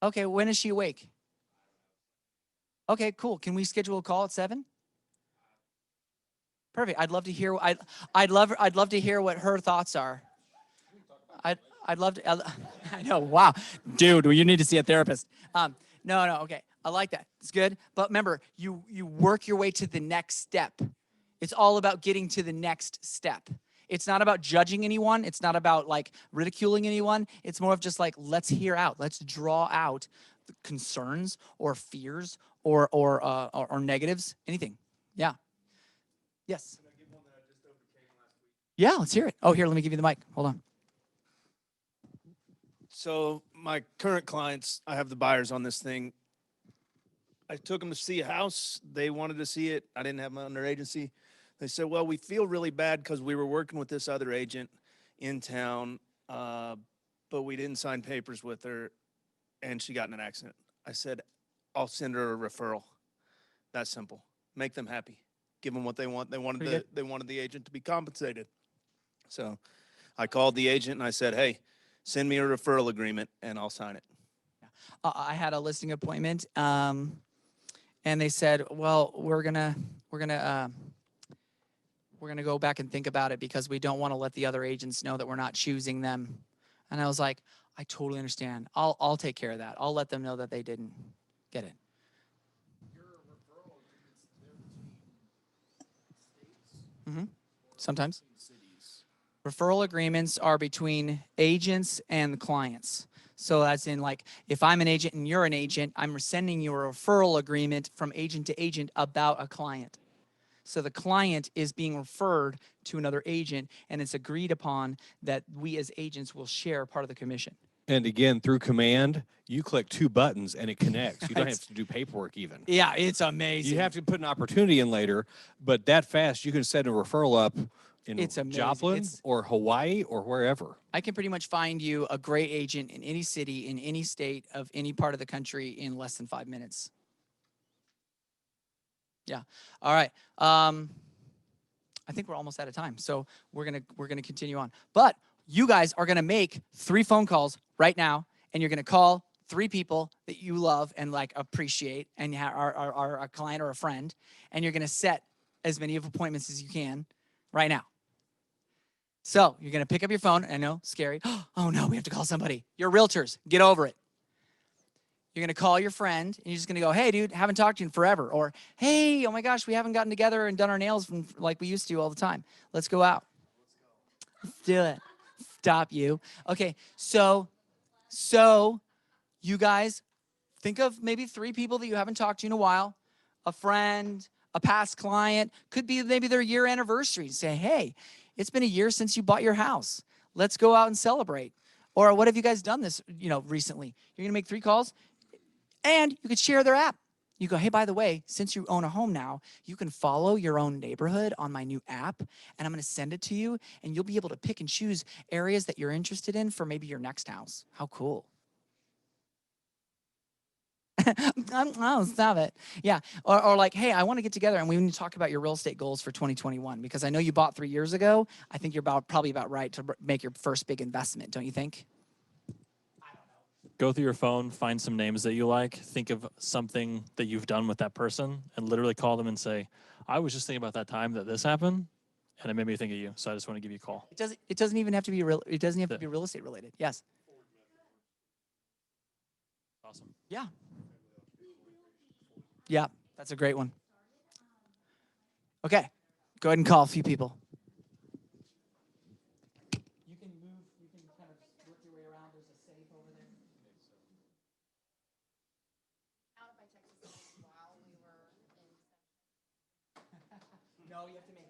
Okay, when is she awake? Okay, cool. Can we schedule a call at 7? Perfect. I'd love to hear. I'd love to hear what her thoughts are. I'd love to. I know. Wow, dude, you need to see a therapist. No. Okay, I like that. It's good. But remember, you work your way to the next step. It's all about getting to the next step. It's not about judging anyone. It's not about like ridiculing anyone. It's more of just like, let's hear out. Let's draw out the concerns or fears or negatives. Anything. Yeah. Yes. Yeah, let's hear it. Oh, here, let me give you the mic. Hold on. So my current clients, I have the buyers on this thing. I took them to see a house. They wanted to see it. I didn't have them under agency. They said, well, we feel really bad because we were working with this other agent in town, but we didn't sign papers with her, and she got in an accident. I said, I'll send her a referral. That's simple. Make them happy. Give them what they want. They wanted the agent to be compensated. So I called the agent and I said, hey, send me a referral agreement and I'll sign it. I had a listing appointment, and they said, well, we're gonna go back and think about it because we don't want to let the other agents know that we're not choosing them. And I was like, I totally understand. I'll take care of that. I'll let them know that they didn't get it. Mm-hmm. Sometimes. Referral agreements are between agents and clients. So that's in like, if I'm an agent and you're an agent, I'm sending you a referral agreement from agent to agent about a client. So the client is being referred to another agent, and it's agreed upon that we as agents will share part of the commission. And again, through command, you click 2 buttons and it connects. You don't have to do paperwork even. Yeah, it's amazing. You have to put an opportunity in later, but that fast you can set a referral up in It's amazing. Joplin or Hawaii or wherever. I can pretty much find you a great agent in any city, in any state of any part of the country in less than 5 minutes. Yeah. All right. I think we're almost out of time, so we're gonna continue on. But you guys are gonna make 3 phone calls right now, and you're gonna call 3 people that you love and like appreciate, and are a client or a friend, and you're gonna set as many of appointments as you can right now. So you're gonna pick up your phone. I know, scary. Oh no, we have to call somebody. You're realtors. Get over it. You're going to call your friend, and you're just going to go, hey, dude, haven't talked to you in forever. Or, hey, oh my gosh, we haven't gotten together and done our nails like we used to all the time. Let's go out. Let's do it. Stop you. Okay, so you guys think of maybe 3 people that you haven't talked to in a while, a friend, a past client, could be maybe their year anniversary. Say, hey, it's been a year since you bought your house. Let's go out and celebrate. Or what have you guys done this, recently? You're going to make 3 calls. And you could share their app. You go, hey, by the way, since you own a home now, you can follow your own neighborhood on my new app, and I'm going to send it to you, and you'll be able to pick and choose areas that you're interested in for maybe your next house. How cool. Oh, stop it. Yeah. Or like, hey, I want to get together and we need to talk about your real estate goals for 2021 because I know you bought 3 years ago. I think you're probably about right to make your first big investment, don't you think? Go through your phone, find some names that you like, think of something that you've done with that person, and literally call them and say, I was just thinking about that time that this happened, and it made me think of you. So I just want to give you a call. It doesn't even have to be real. It doesn't have to be real estate related. Yes. Awesome. Yeah. Yeah, that's a great one. Okay, go ahead and call a few people. You can move, you can kind of work your way around. There's a safe over there. No, you have to make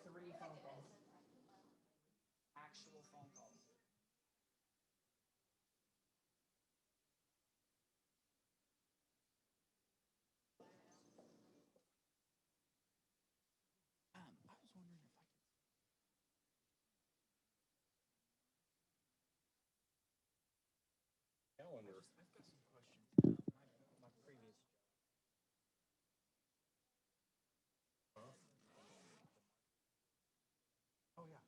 three phone calls. Actual phone calls. I was wondering if I could. Calendar. I've got some questions. My previous job. Oh yeah.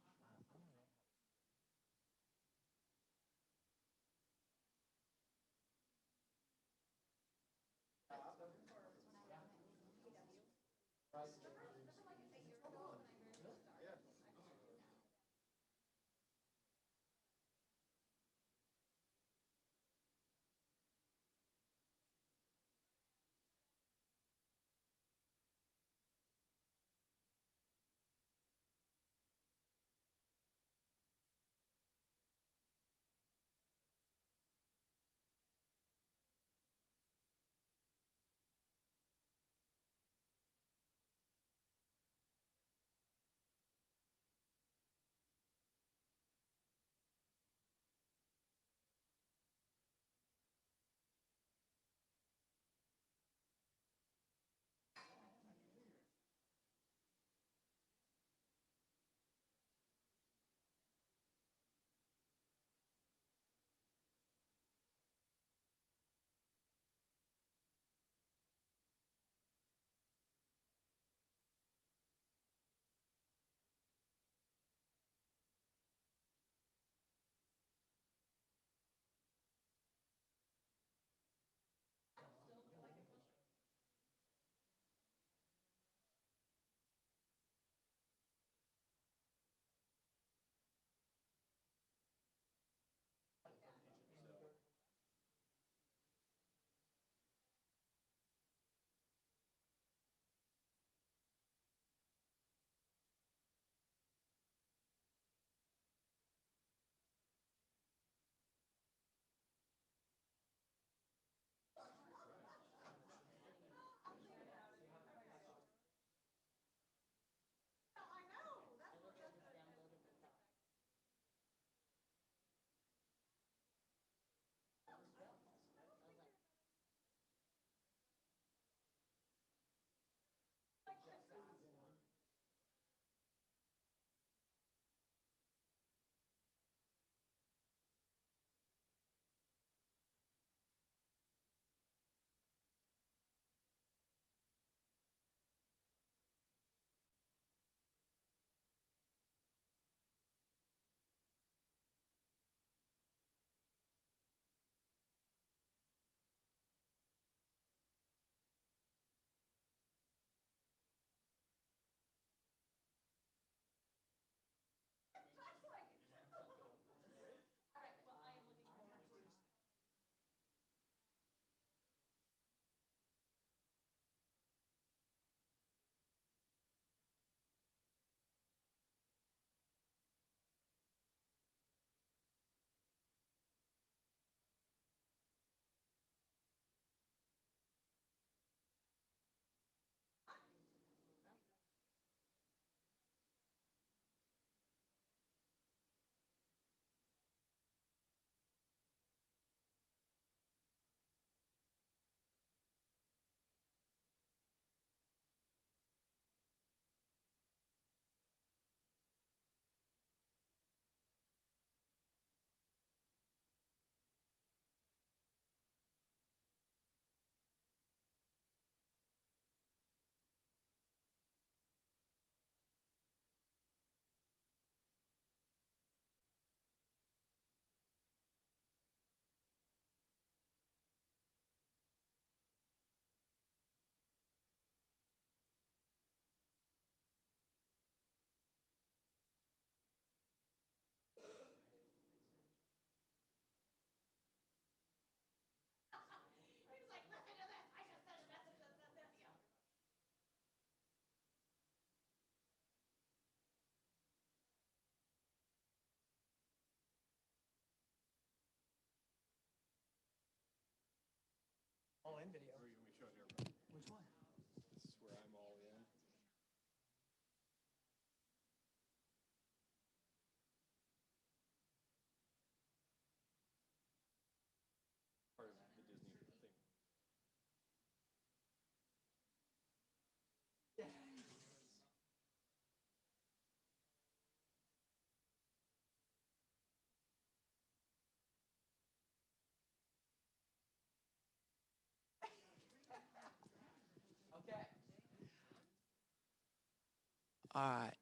All right.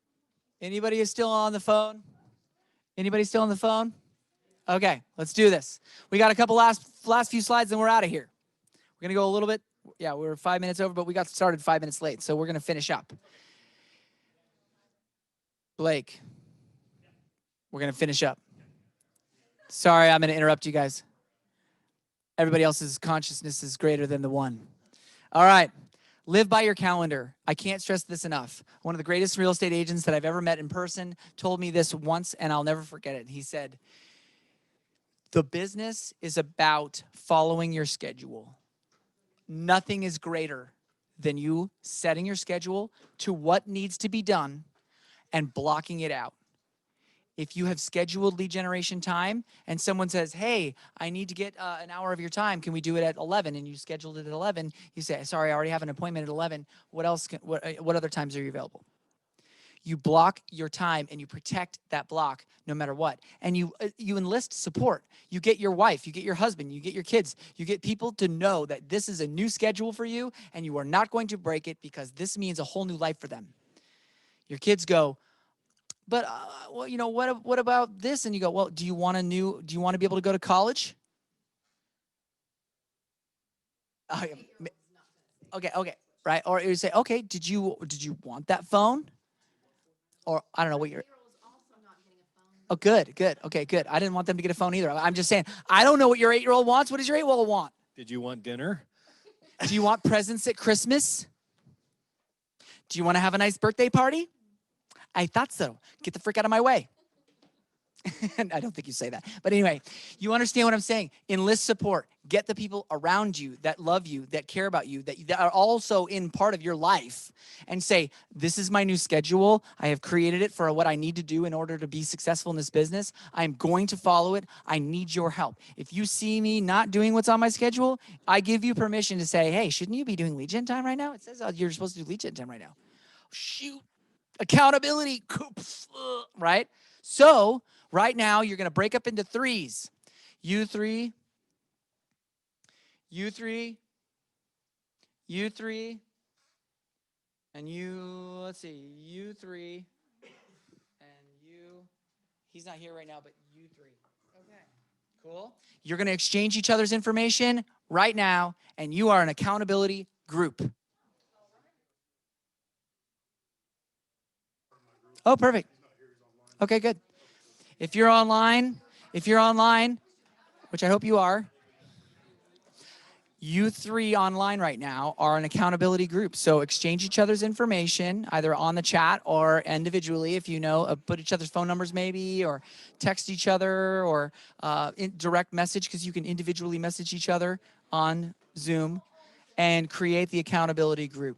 Anybody is still on the phone? Anybody still on the phone? Okay, let's do this. We got a couple last few slides, and we're out of here. We're gonna go a little bit. Yeah, we were 5 minutes over, but we got started 5 minutes late, so we're gonna finish up. Blake, we're gonna finish up. Sorry, I'm gonna interrupt you guys. Everybody else's consciousness is greater than the one. All right. Live by your calendar. I can't stress this enough. One of the greatest real estate agents that I've ever met in person told me this once, and I'll never forget it. He said, the business is about following your schedule. Nothing is greater than you setting your schedule to what needs to be done and blocking it out. If you have scheduled lead generation time and someone says, hey, I need to get an hour of your time, can we do it at 11? And you scheduled it at 11, you say, sorry, I already have an appointment at 11. What else? What other times are you available? You block your time and you protect that block no matter what. And you enlist support. You get your wife, you get your husband, you get your kids, you get people to know that this is a new schedule for you and you are not going to break it because this means a whole new life for them. Your kids go, but well, you know, what about this? And you go, well, do you want to be able to go to college? Okay, right? Or you say, okay, did you want that phone? Or I don't know what you're. Oh, good. Okay, good. I didn't want them to get a phone either. I'm just saying, I don't know what your 8-year-old wants. What does your 8-year-old want? Did you want dinner? Do you want presents at Christmas? Do you want to have a nice birthday party? I thought so. Get the frick out of my way. I don't think you say that. But anyway, you understand what I'm saying. Enlist support. Get the people around you that love you, that care about you, that are also in part of your life, and say, this is my new schedule. I have created it for what I need to do in order to be successful in this business. I'm going to follow it. I need your help. If you see me not doing what's on my schedule, I give you permission to say, hey, shouldn't you be doing lead gen time right now? It says you're supposed to do lead gen time right now. Shoot. Accountability. Right? So right now, you're going to break up into threes. You three, you three, you three, and you, let's see, you three, and you. He's not here right now, but you three. Okay. Cool. You're going to exchange each other's information right now, and you are an accountability group. Oh, perfect. Okay, good. If you're online, which I hope you are, you three online right now are an accountability group. So exchange each other's information, either on the chat or individually, if you know, put each other's phone numbers maybe, or text each other, or direct message, because you can individually message each other on Zoom, and create the accountability group.